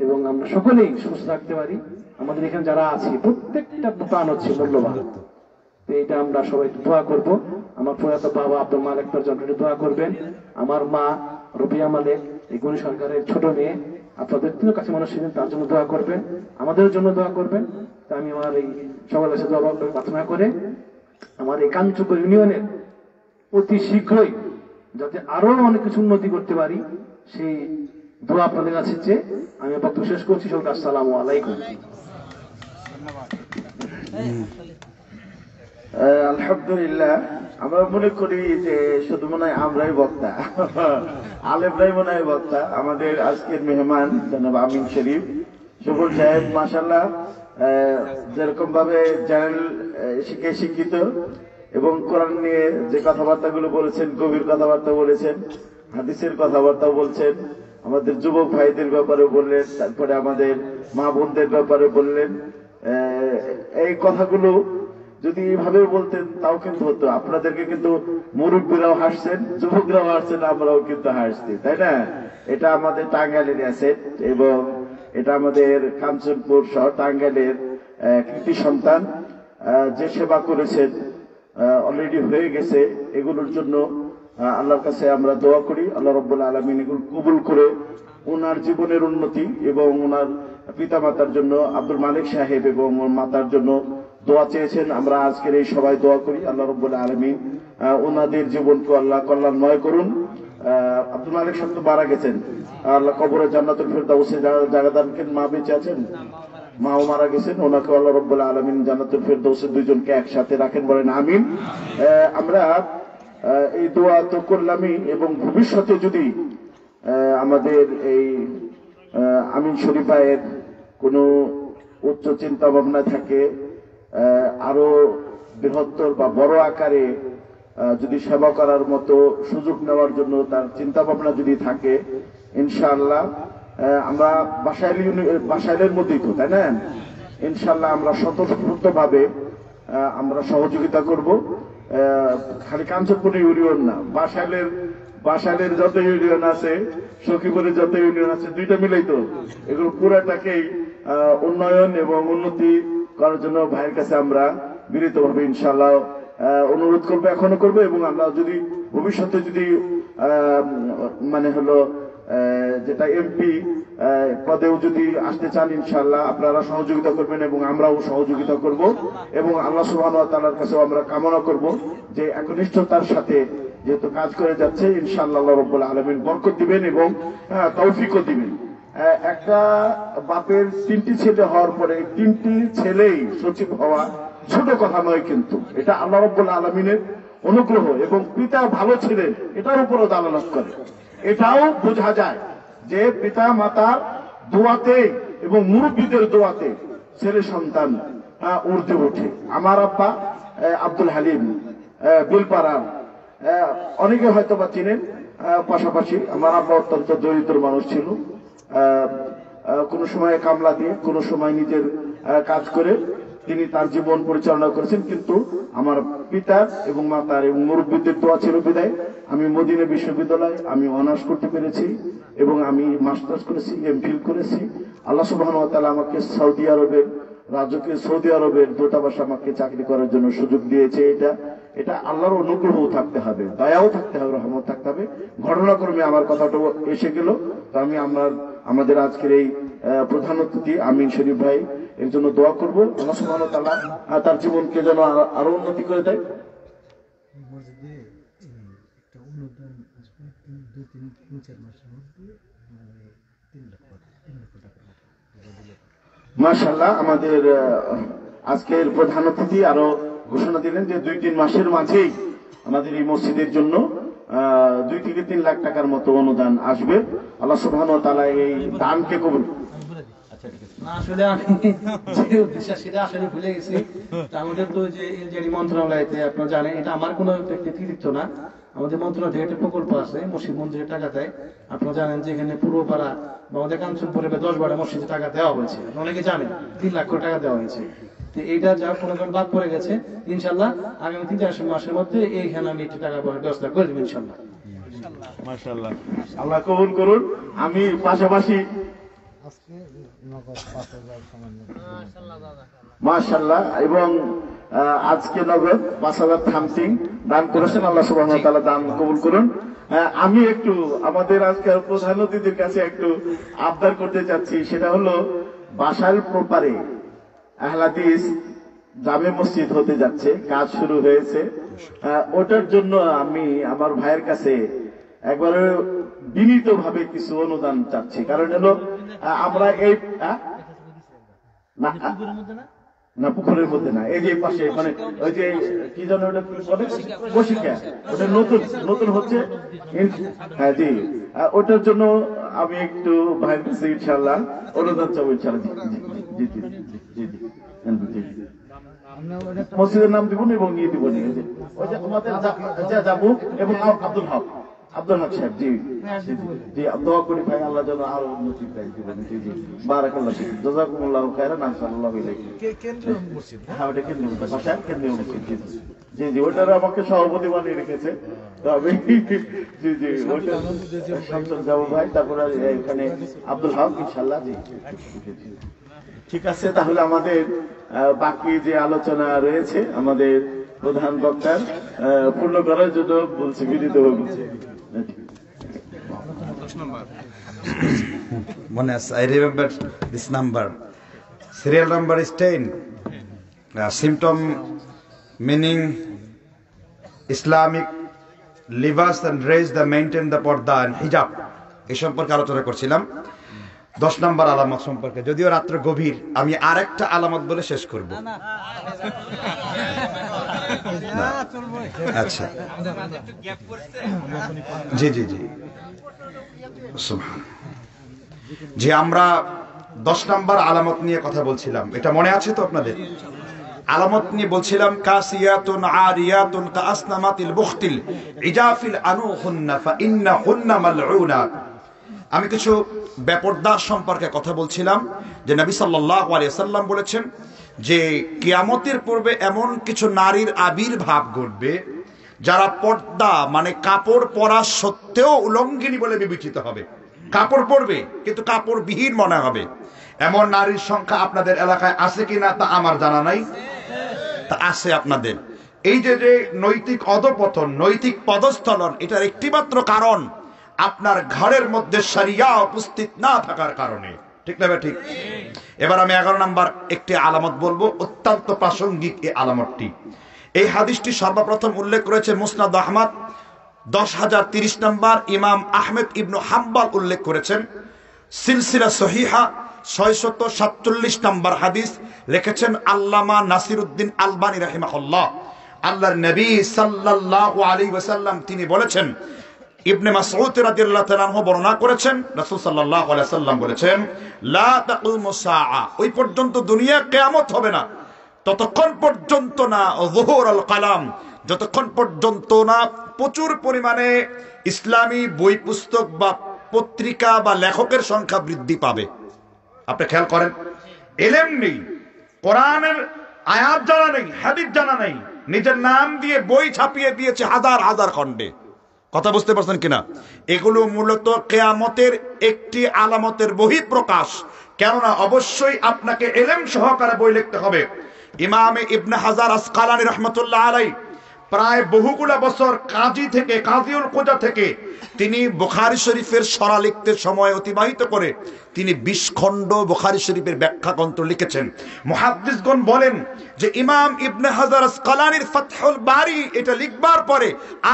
এবং আমরা সকলেই সুস্থ থাকতে পারি। আমাদের এখানে যারা আছি প্রত্যেকটা প্রাণ হচ্ছে মূল্যবান। এটা আমরা সবাই দোয়া করব। আমার প্রয়াত বাবা আব্দুল মালিক তার জন্য দোয়া করবেন। আমার মা রবিয়া মালিক, এই গণি সরকারের ছোট মেয়ে, আপনাদের তিন কাছে মানুষ ছিলেন, তার জন্য দোয়া করবেন, আমাদের জন্য দোয়া করবেন। তা আমি আমার এই সকলের সাথে দোয়া প্রার্থনা করে আমার এই কাঞ্চপুর ইউনিয়নের অতি শীঘ্রই যাতে আরো অনেক কিছু উন্নতি করতে পারি, সেই দোয়া আপনাদের কাছে চেয়ে আমি বক্তব্য শেষ করছি। সকলকে আসসালামু আলাইকুম। আলহামদুলিল্লাহ, আমরা মনে করি যে শুধু মনে হয় আমরাই বক্তা, আলেমরাই মনে হয় বক্তা। আমাদের আজকের মেহমান জনাব আমিন শরীফ সুবল সাহেব, মাশাআল্লাহ, যেরকম ভাবে জেনারেল শিক্ষিত এবং কোরআন নিয়ে যে কথাবার্তাগুলো বলেছেন, গভীর কথাবার্তা বলেছেন, হাদিসের কথাবার্তা বলছেন, আমাদের যুবক ভাইদের ব্যাপারে বললেন, তারপরে আমাদের মা বোনদের ব্যাপারে বললেন। এই কথাগুলো যদি এইভাবে বলতেন তাও কিন্তু হতো। আপনাদেরকে কিন্তু মুরব্বীরাও হাসছেন, যুবকরাও হাসছেন, আমরাও কিন্তু হাসছি, তাই না? এটা আমাদের টাঙ্গাইলের অ্যাসেট এবং এটা আমাদের কাঞ্চনপুর সহ টাঙ্গাইলের কৃতি সন্তান। যে সেবা করেছেন অলরেডি হয়ে গেছে, এগুলোর জন্য আল্লাহর কাছে আমরা দোয়া করি, আল্লাহ রাব্বুল আলামিন এগুলো কবুল করে ওনার জীবনের উন্নতি এবং ওনার পিতা মাতার জন্য আব্দুল মালিক সাহেব এবং ওর মাতার জন্য দোয়া চেয়েছেন। আমরা আজকের এই সবাই দোয়া করি আল্লাহ রাব্বুল আলামিন ওনাদের জীবনকে আল্লাহ কল্যাণময় করুন। আব্দুল মালিক সাহেব তো মারা গেছেন, আল্লাহ কবরে জান্নাতুল ফেরদাউসে জায়গা দান করেন। মা বেঁচে আছেন, মাও মারা গেছেন, ওনাকে আল্লাহ রাব্বুল আলামিন জান্নাতুল ফেরদাউসে দুইজনকে একসাথে রাখেন, বলেন আমিন। আমরা এই দোয়া তো করলামই এবং ভবিষ্যতে যদি আমাদের এই আমিন শরীফায়ের কোনো উচ্চ চিন্তা ভাবনা থাকে, আরো বৃহত্তর বা বড় আকারে যদি সেবা করার মতো সুযোগ নেওয়ার জন্য তার চিন্তা ভাবনা যদি থাকে, ইনশাআল্লাহ আমরা বাসাইলের মধ্যেই তো, তাই না? ইনশাআল্লাহ আমরা স্বতঃস্ফূর্তভাবে আমরা সহযোগিতা করব। খালি কাঞ্চনপুর ইউনিয়ন না, বাসাইলের যত ইউনিয়ন আছে, সখীপুরের যত ইউনিয়ন আছে, দুইটা মিলেই তো এগুলো পুরাটাকেই উন্নয়ন এবং উন্নতি করার জন্য ভাইয়ের কাছে আমরা বিনীতভাবে ইনশাআল্লাহ অনুরোধ করবো, এখনো করবো। এবং আমরা যদি ভবিষ্যতে যদি মানে হলো যেটা এমপি পদেও যদি আসতে চান, ইনশাআল্লাহ আপনারা সহযোগিতা করবেন এবং আমরাও সহযোগিতা করব। এবং আল্লাহ সুবহানাহু ওয়া তাআলার কাছেও আমরা কামনা করব যে একনিষ্ঠতার সাথে যেহেতু কাজ করে যাচ্ছে, ইনশাআল্লাহ আল্লাহ রাব্বুল আলামিন বরকত দিবেন এবং তৌফিকও দিবেন। একটা বাপের 3টি ছেলে হওয়ার পরে 3টি ছেলেই সচিব হওয়া ছোট কথা নয়, কিন্তু এটা আল্লাহ রাব্বুল আলামিনের অনুগ্রহ এবং পিতা ভালো ছিলেন এটার উপরও দালালত করে। এটাও বোঝা যায় যে পিতা মাতার দোয়াতে এবং মুরব্বীদের দোয়াতে ছেলে সন্তান উর্ধে ওঠে। আমার আব্বা আব্দুল হালিম বিলপাড়ার, অনেকে হয়তো বা চিনেন। পাশাপাশি আমার আব্বা অত্যন্ত দরিদ্র মানুষ ছিল, কোনো সময় কামলা দিয়ে, কোনো সময় নিজের কাজ করে তিনি তার জীবন পরিচালনা করেছেন। কিন্তু আমার পিতার এবং মাতার এবং মুরব্বীদের দোয়া ছিল বিদায় আমি মদিনা বিশ্ববিদ্যালয়ে আমি অনার্স করতে পেরেছি এবং আমি মাস্টার্স করেছি, এমফিল করেছি। আল্লাহ সুবহানাহু ওয়া তাআলা আমাকে সৌদি আরবের দূতাবাসে আমাকে চাকরি করার জন্য সুযোগ দিয়েছে। এটা আল্লাহর অনুগ্রহ থাকতে হবে, দয়াও থাকতে হবে, রহমত থাকতে হবে। ঘটনাক্রমে আমার কথাটা এসে গেল। তো আমি আমাদের আজকের এই প্রধান অতিথি আমিন শরীফ ভাই, এর জন্য দোয়া করব আল্লাহ সুবহানাহু ওয়া তাআলা তার জীবনকে যেন আরো উন্নতি করে দেয়। একটা অনুদান আসবে 2-3-4 মাসের মধ্যে মাশাআল্লাহ, আমাদের আজকের প্রধান অতিথি আরো ঘোষণা দিলেন যে 2-3 মাসের মাঝেই আমাদের এই মসজিদের জন্য 2 থেকে 3 লাখ টাকার মতো অনুদান আসবে। আল্লাহ সুবহানাহু ওয়া তাআলা এই দানকে কবুল। আসলে আমি যে উদ্দেশ্য সেটা আসলে ভুলে গেছি। আমাদের তো যে এলজেডি মন্ত্রণালয়তে আপনারা জানেন, এটা আমার কোনো কৃতিত্ব না। আমাদের মন্ত্রণালয় থেকে একটা প্রকল্প আছে, মসজিদ মন্দিরের টাকা দেয়। আপনারা জানেন যে এখানে পূর্বপাড়া বা আমাদের কাঞ্চনপুরে 10-12 মসজিদে টাকা দেওয়া হয়েছে, অনেকে জানেন 3 লাখ টাকা দেওয়া হয়েছে। তো এইটা যা কোনো কারণ বাদ পড়ে গেছে, ইনশাল্লাহ আগামী 3-4 মাসের মধ্যে এইখানে আমি একটু টাকা ব্যবস্থা করে দেবো ইনশাল্লাহ। মাশাআল্লাহ, আল্লাহ কবুল করুন। আমি পাশাপাশি মাশাআল্লাহ এবং আজকে নগদ 5,000 সামথিং দান করেছেন। আল্লাহ সুবহানাহু ওয়া তাআলা দান কবুল করুন। আমি একটু আমাদের আজকের প্রধান অতিথির কাছে একটু আবদার করতে চাচ্ছি, সেটা হলো বাসাইল প্রপারে আহলে হাদিস জামে মসজিদ হতে যাচ্ছে, কাজ শুরু হয়েছে। ওটার জন্য আমি আমার ভাইয়ের কাছে একবারে বিনীতভাবে কিছু অনুদান চাচ্ছি। কারণ হলো আমরা এই না পুকুরের মধ্যে না, এই যে পাশে মানে ওই যে কি জানো ওটা বলে বসিকা, ওটা নতুন হচ্ছে। হ্যাঁ জি, ওটার জন্য আমি একটু ভাইয়ের কাছে ইনশাআল্লাহ অনুদান চাবো ইনশাআল্লাহ। জি জি জি জি জি মসজিদের নাম দিব এবং নিয়ে দিব। ওই যে আমাদের যাবো এবং আব্দুল হক সাহেব, জি জি দোয়া করি ভাই আল্লাহ যেন আরো উন্নতি দেয় জীবনে। জি জি বারাকাল্লাহ ফিক, জাযাকুমুল্লাহু খায়রান, সাল্লাল্লাহু আলাইহি। হ্যাঁ ওটা কেন্দ্রীয় ভাষা, কেন্দ্রীয় মসজিদ। জি জি ওটার আমাকে সভাপতি বানিয়ে রেখেছে। তো আমি জি জি ওটা শামসুল যাবো ভাই, তারপরে এখানে আব্দুল হক ইনশাআল্লাহ। জি ঠিক আছে, তাহলে আমাদের বাকি যে আলোচনা রয়েছে আমাদের প্রধান বক্তার পূর্ণ করার জন্য বলছি, বিনীত বলছে। Monas, I remember this number. Serial number is 10. Symptom meaning Islamic livers and raise the maintain the porda and hijab. এই সম্পর্কে আলোচনা করছিলাম। 10 নম্বর আলামত সম্পর্কে, যদিও রাত্র গভীর, আমি আরেকটা আলামত বলে শেষ করব। আচ্ছা জি জি জি যে আমরা 10 নম্বর আলামত নিয়ে কথা বলছিলাম, এটা মনে আছে তো আপনাদের? আলামত নিয়ে বলছিলাম কাসিয়াতুন আরিয়াতুন কাসনামাতিল বুখতিল ইজাফিল আনুহুন্না ফাইন্নাহুন্না মালউনাত। আমি কিছু বেপরদা সম্পর্কে কথা বলছিলাম যে নবী সাল্লাল্লাহু আলাইহি ওয়াসাল্লাম বলেছেন যে কিয়ামতের পূর্বে এমন কিছু নারীর আবির্ভাব ঘটবে যারা পর্দা মানে কাপড় পরা সত্ত্বেও উলঙ্গিনী বলে বিবেচিত হবে। কাপড় পরবে কিন্তু কাপড় বিহীন মনে হবে। এমন নারীর সংখ্যা আপনাদের এলাকায় আছে কিনা তা আমার জানা নাই, তা আছে আপনাদের। এই যে যে নৈতিক অধপতন, নৈতিক পদস্থলন, এটার একটিমাত্র কারণ আপনার ঘরের মধ্যে শরিয়া উপস্থিত না থাকার কারণে। ঠিক না ঠিক? এবার আমি 11 নম্বর একটি আলামত বলবো, অত্যন্ত প্রাসঙ্গিক এই আলামতটি। এই হাদিসটি সর্বপ্রথম উল্লেখ করেছে মুসনাদ আহমদ 10,030 নম্বর, ইমাম আহমেদ ইবনু হাম্বল উল্লেখ করেছেন সিলসিলা সহিহা 647 নম্বর হাদিস, লিখেছেন আল্লামা নাসিরউদ্দিন আলবানী রাহিমাহুল্লাহ। আল্লাহর নবী সাল্লাল্লাহু আলাইহি ওয়াসাল্লাম তিনি বলেছেন, ইবনে মাসউদ রাদিয়াল্লাহু তাআলা আনহু বর্ণনা করেছেন, রাসূল সাল্লাল্লাহু আলাইহি ওয়াসাল্লাম বলেছেন লা তাকুমু সাআ, ওই পর্যন্ত দুনিয়া কিয়ামত হবে না ততক্ষণ পর্যন্ত না যুহুরুল কালাম, যতক্ষণ পর্যন্ত না প্রচুর পরিমাণে ইসলামী বই পুস্তক বা পত্রিকা বা লেখকের সংখ্যা বৃদ্ধি পাবে। আপনি খেয়াল করেন, ইলম নেই, কোরআনের আয়াত জানা নেই, হাদিস জানা নেই, নিজের নাম দিয়ে বই ছাপিয়ে দিয়েছে হাজার হাজার খণ্ডে। কথা বুঝতে পারছেন কিনা? এগুলো মূলত কিয়ামতের একটি আলামতের বহিঃপ্রকাশ। কেননা অবশ্যই আপনাকে ইলম সহকারে বই লিখতে হবে। ইমাম ইবনে হাজার আসকালানী রাহমাতুল্লাহ আলাইহি প্রায় বহুগুলা বছর কাজীউল কুজা থেকে তিনি বুখারী শরীফের সরা লিখতে সময় অতিবাহিত করে তিনি 20 খণ্ড বুখারী শরীফের ব্যাখ্যা গ্রন্থ লিখেছেন। মুহাদ্দিসগণ বলেন যে ইমাম ইবনে হাজার আসকালানীর ফাতহুল বারী এটা লিখবার পরে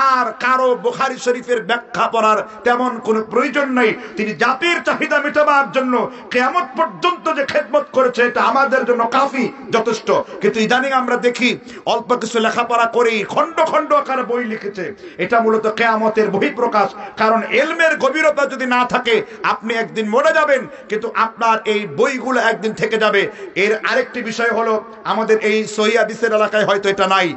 আর কারো বুখারী শরীফের ব্যাখ্যা পড়ার তেমন কোনো প্রয়োজন নেই। তিনি জাতির চাহিদা মেটাবার জন্য কিয়ামত পর্যন্ত যে খেদমত করে করেছে এটা আমাদের জন্য কাফি, যথেষ্ট। কিন্তু ইদানিং আমরা দেখি অল্প কিছু লেখাপড়া করেই খন্ড খন্ড আকারে বই লিখেছে। এটা মূলত কিয়ামতের বহিঃপ্রকাশ। কারণ ইলমের গভীরতা যদি না থাকে আপনি একদিন মরে যাবেন, কিন্তু আপনার এই বইগুলো একদিন থেকে যাবে। এর আরেকটি বিষয় হলো আমাদের এই সহিহ হাদিসের এলাকায় হয়তো এটা নাই,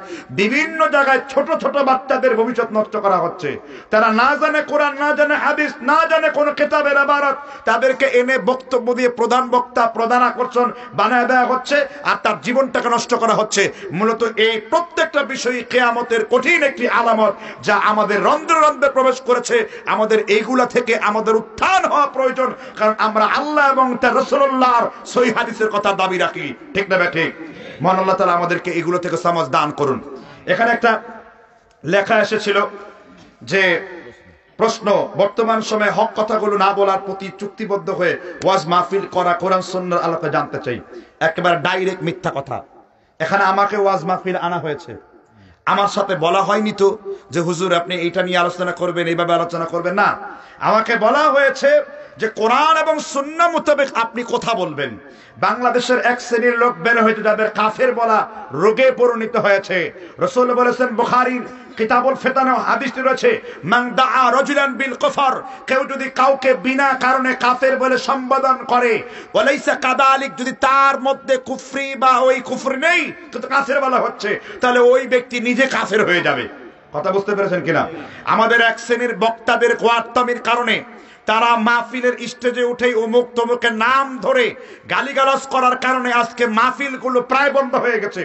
বিভিন্ন জায়গায় ছোট ছোট বাচ্চাদের ভবিষ্যৎ নষ্ট করা হচ্ছে। তারা না জানে কোরআন, না জানে হাদিস, না জানে কোন কিতাবের ইবারত, তাদেরকে এনে বক্তব্য দিয়ে প্রধান বক্তা, প্রধান আকর্ষণ বানায় দেওয়া হচ্ছে, আর তার জীবনটাকে নষ্ট করা হচ্ছে। মূলত এই প্রত্যেকটা বিষয় কিয়ামতের কঠিন একটি আলামত, যা আমাদের রন্ধ্রে রন্ধ্রে প্রবেশ করেছে। আমাদের এইগুলা থেকে আমাদের উত্থান হওয়া প্রয়োজন, কারণ আমরা আল্লাহ এবং তার রাসূলুল্লাহর সহিহ হাদিসের কথা দাবি রাখি, ঠিক না ঠিক? মহান আল্লাহ তাআলা আমাদেরকে এগুলো থেকে সমাজ দান করুন। এখানে একটা লেখা এসেছিল যে প্রশ্ন, বর্তমান সময়ে হক কথাগুলো না বলার প্রতি চুক্তিবদ্ধ হয়ে ওয়াজ মাহফিল করা কোরআন সুন্নাহর আলোকে জানতে চাই। একেবারে ডাইরেক্ট মিথ্যা কথা। এখানে আমাকে ওয়াজ মাহফিল আনা হয়েছে, আমার সাথে বলা হয়নি তো যে হুজুর আপনি এইটা নিয়ে আলোচনা করবেন, এইভাবে আলোচনা করবেন না। আমাকে বলা হয়েছে যে কোরআন এবং সুন্নাহ মোতাবেক আপনি কথা বলবেন। বাংলাদেশের এক শ্রেণীর লোক বের হয়েছে যাদের কাফের বলা রোগে পরিণত হয়েছে। রাসূল বলেছেন, বুখারীর কিতাবুল ফিতানে হাদিসটি রয়েছে, মান দাআ রাজুলান বিল কুফর, কেউ যদি কাউকে বিনা কারণে কাফের বলে সম্বোধন করে, ওয়ালাইসা কাযালিক, যদি তার মধ্যে কুফরি বা ওই কুফর নেই কিন্তু কাফের বলা হচ্ছে, তাহলে ওই ব্যক্তি নিজে কাফের হয়ে যাবে। কথা বুঝতে পেরেছেন কিনা? আমাদের এক শ্রেণীর বক্তাদের কোয়ার্তামির কারণে তারা মাহফিলের স্টেজে উঠে অমুক তমুকের নাম ধরে গালিগালাজ করার কারণে আজকে মাহফিলগুলো প্রায় বন্ধ হয়ে গেছে।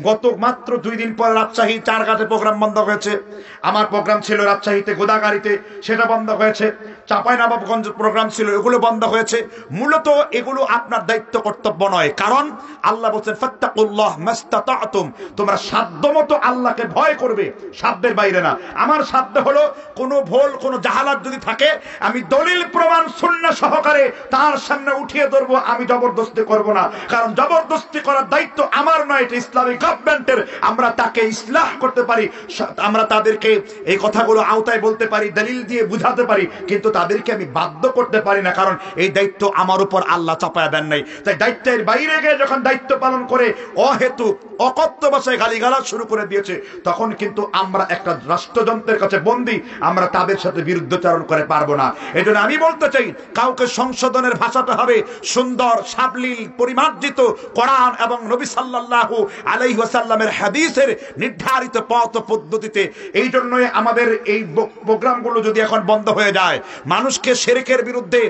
গত মাত্র 2 দিন পর রাজশাহী চারঘাটে প্রোগ্রাম বন্ধ হয়েছে। আমার প্রোগ্রাম ছিল রাজশাহীতে গোদাগাড়িতে, সেটা বন্ধ হয়েছে। চাঁপাইনবাবগঞ্জ প্রোগ্রাম ছিল, এগুলো বন্ধ হয়েছে। মূলত এগুলো আপনার দায়িত্ব কর্তব্য নয়, কারণ আল্লাহ বলছেন ফাত্তাকুল্লাহ মাস্তাতাতুম, তোমরা সাধ্যমতো আল্লাহকে ভয় করবে, সাধ্যের বাইরে না। আমার সাধ্য হলো কোনো ভুল, কোনো জাহালাত যদি থাকে আমি দলিল প্রমাণ সুন্নাহ সহকারে তার সামনে উঠিয়ে ধরবো, আমি জবরদস্তি করব না। কারণ জবরদস্তি করার দায়িত্ব আমার নয়, এটা ইসলামিক গভর্নমেন্টের। আমরা তাকে ইসলাহ করতে পারি, আমরা তাদেরকে এই কথাগুলো আওতায় বলতে পারি, দলিল দিয়ে বুঝাতে পারি, কিন্তু তাদেরকে আমি বাধ্য করতে পারি না, কারণ এই দায়িত্ব আমার উপর আল্লাহ চাপায়া দেন নাই। তাই দায়িত্বের বাইরে গিয়ে যখন দায়িত্ব পালন করে অহেতুক অকথ্য ভাষায় গালিগালাজ শুরু করে দিয়েছে, তখন কিন্তু আমরা একটা রাষ্ট্রযন্ত্রের কাছে বন্দী, আমরা তাদের সাথে বিরুদ্ধাচরণ করে পারবো না। এই জন্য আমি বলতে চাই, কাউকে সংশোধনের ভাষাটা হবে সুন্দর, সাবলীল, পরিমার্জিত কোরআন এবং নবী সাল্লাল্লাহু আলাইহি ওয়াসাল্লামের হাদিসের নির্ধারিত পথ পদ্ধতিতে। এই জন্যই আমাদের এই প্রোগ্রামগুলো যদি এখন বন্ধ হয়ে যায়, মানুষকে শিরকের বিরুদ্ধে,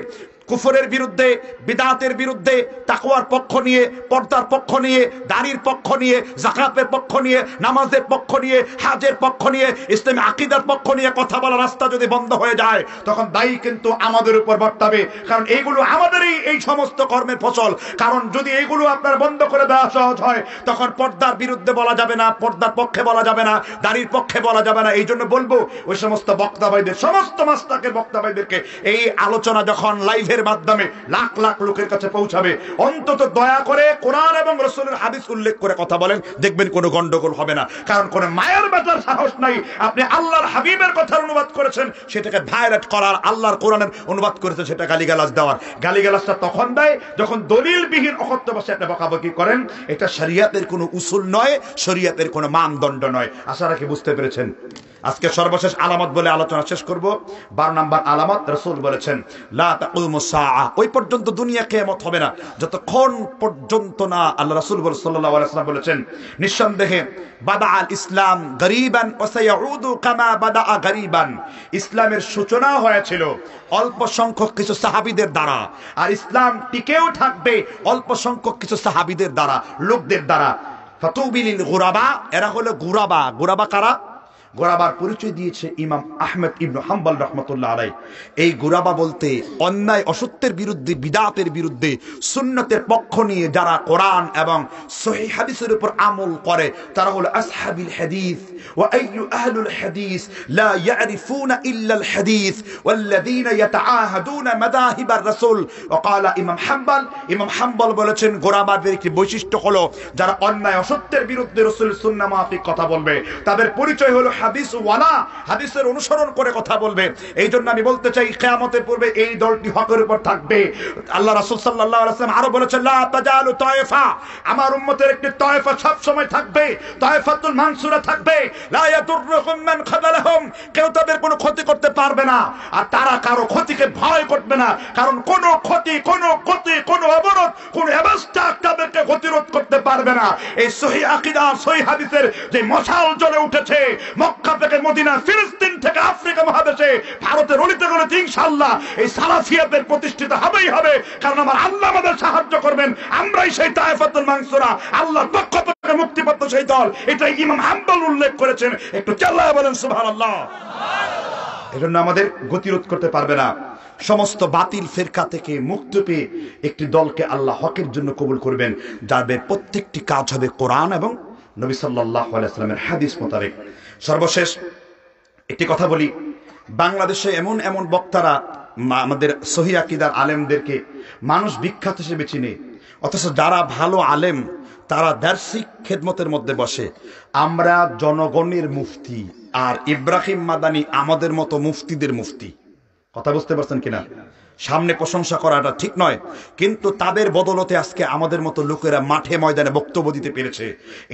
কুফরের বিরুদ্ধে, বিদআতের বিরুদ্ধে, তাকওয়ার পক্ষ নিয়ে, পর্দার পক্ষ নিয়ে, দাড়ির পক্ষ নিয়ে, যাকাতের পক্ষ নিয়ে, নামাজের পক্ষ নিয়ে, হজের পক্ষ নিয়ে, ইসলামী আকীদার পক্ষ নিয়ে কথা বলার রাস্তা যদি বন্ধ হয়ে যায়, তখন দায়ী কিন্তু আমাদের উপর বর্তাবে। কারণ এইগুলো আমাদেরই এই সমস্ত কর্মের ফসল। কারণ যদি এইগুলো আপনার বন্ধ করে দেওয়া সহজ হয়, তখন পর্দার বিরুদ্ধে বলা যাবে না, পর্দার পক্ষে বলা যাবে না, দাড়ির পক্ষে বলা যাবে না। এই জন্য বলবো ওই সমস্ত বক্তা ভাইদের, সমস্ত মাস্তাকের বক্তা ভাইদেরকে, এই আলোচনা যখন লাইভে মাধ্যমে লাখ লাখ লোকের কাছে পৌঁছাবে, অন্তত দয়া করে কোরআন এবং রাসূলের হাদিস উল্লেখ করে কথা বলেন, দেখবেন কোনো গন্ডগোল হবে না। কারণ কোন মায়ের বেটার সাহস নাই, আপনি আল্লাহর হাবিবের কথার অনুবাদ করেছেন, সেটাকে ভাইরাট করার, আল্লাহর কোরআনের অনুবাদ করেছেন সেটা গালিগালাজ দেওয়ার। গালিগালাজটা তখন দেয় যখন দলিলবিহীন অকথ্য ভাষায় আপনি বকাবকি করেন। এটা শরীয়তের কোনো উসুল নয়, শরীয়তের কোনো মানদণ্ড নয়। আশা রাখি বুঝতে পেরেছেন। আজকে সর্বশেষ আলামত বলে আলোচনা শেষ করব। 12 নম্বর আলামত, রাসূল বলেছেন লা তাকুমুস সাআ, ওই পর্যন্ত দুনিয়া কিয়ামত হবে না যতক্ষণ পর্যন্ত না, আল্লাহ রাসূল সাল্লাল্লাহু আলাইহি ওয়াসাল্লাম বলেছেন, নিঃসন্দেহে বাদা আল ইসলাম গরীবান ওয়া সায়াউদু কামা বাদা গরীবান, ইসলামের সূচনা হয়েছিল অল্প সংখ্যক কিছু সাহাবীদের দ্বারা, আর ইসলাম টিকেও থাকবে অল্প সংখ্যক কিছু সাহাবীদের দ্বারা, লোকদের দ্বারা। ফাতুবিলিল গুরাবা, এরা হলো গুরাবা। গুরাবা কারা? গোরাবার পরিচয় দিয়েছে ইমাম আহমদ ইবনে হাম্বল রাহমাতুল্লাহ আলাইহি। এই গোরাবা বলতে অন্যায় অসত্যের বিরুদ্ধে, বিদআতের বিরুদ্ধে, সুন্নতের পক্ষ নিয়ে যারা কোরআন এবং সহিহ হাদিসের উপর আমল করে, তারা হলো আসহাবুল হাদিস। ওয়া আইয়ু আহলুল হাদিস লা ইয়ারিফুনা ইল্লাল হাদিস ওয়াল্লাযীনা ইয়াতাআহাদুনা মাযাহিবার রাসূল। وقال ইমাম হাম্বল বলেছেন, গোরাবাদের একটি বৈশিষ্ট্য হলো যারা অন্যায় অসত্যের বিরুদ্ধে রাসূলের সুন্নাহ মাফিক কথা বলবে, তাদের পরিচয় হলো হাদিস ওয়ালা, হাদিসের অনুসরণ করে কথা বলবে। এই জন্য আমি বলতে চাই কিয়ামতের পূর্বে এই দলটি হকের উপর থাকবে। আল্লাহ রাসূল সাল্লাল্লাহু আলাইহি ওয়াসাল্লাম আরো বলেছেন, লা তাজালু তায়েফা, আমার উম্মতের একটি তায়েফা সব সময় থাকবে, তায়েফাতুল মানসুরা থাকবে, লা ইয়াদুররুহুম মান খাযালাহুম, কেউ তাদের কোনো ক্ষতি করতে পারবে না, আর তারা কারো ক্ষতিকে ভয় করবে না, কারণ কোনো ক্ষতি, কোনো গতি, কোনো অবরোধ, কোনো অবস্থা তাদেরকে গতিরোধ করতে পারবে না। এই সহিহ আকীদা, সহিহ হাদিসের যে মশাল জ্বলে উঠেছে মক্কা থেকে মদিনা, ফিলিস্তিন থেকে আফ্রিকা মহাদেশে, ভারতের অলিতে গলিতে ইনশাআল্লাহ এই সালাফিয়াতের প্রতিষ্ঠিত হবেই হবে, কারণ আমার আল্লাহ আমাদের সাহায্য করবেন। আমরাই সেই তায়েফাতুল মানসুরা, আল্লাহর পক্ষ থেকে মুক্তিপ্রাপ্ত সেই দল। এটাই ইমাম হাম্বল উল্লেখ করেছেন। একটু চিল্লায়ে বলেন সুবহানাল্লাহ। এজন্য আমাদের গতিরোধ করতে পারবে না। সমস্ত বাতিল ফিরকা থেকে মুক্তি পেয়ে একটি দলকে আল্লাহ হকের জন্য কবুল করবেন, যাদের প্রত্যেকটি কাজ হবে কোরআন এবং নবী সাল্লাল্লাহু আলাইহি ওয়াসাল্লামের হাদিস মোতাবেক। সর্বশেষ একটি কথা বলি, বাংলাদেশে এমন এমন বক্তারা আমাদের সহিহ আকীদার আলেমদেরকে মানুষ বিখ্যাত হিসেবে চিনে, অথচ যারা ভালো আলেম তারা দার্শিক খেদমতের মধ্যে বসে। আমরা জনগণের মুফতি, আর ইব্রাহিম মাদানি আমাদের মতো মুফতিদের মুফতি। কথা বুঝতে পারছেন কিনা? সামনে প্রশংসা করাটা ঠিক নয়, কিন্তু তাদের বদলতে আজকে আমাদের মতো লোকেরা মাঠে ময়দানে বক্তব্য দিতে পেরেছে।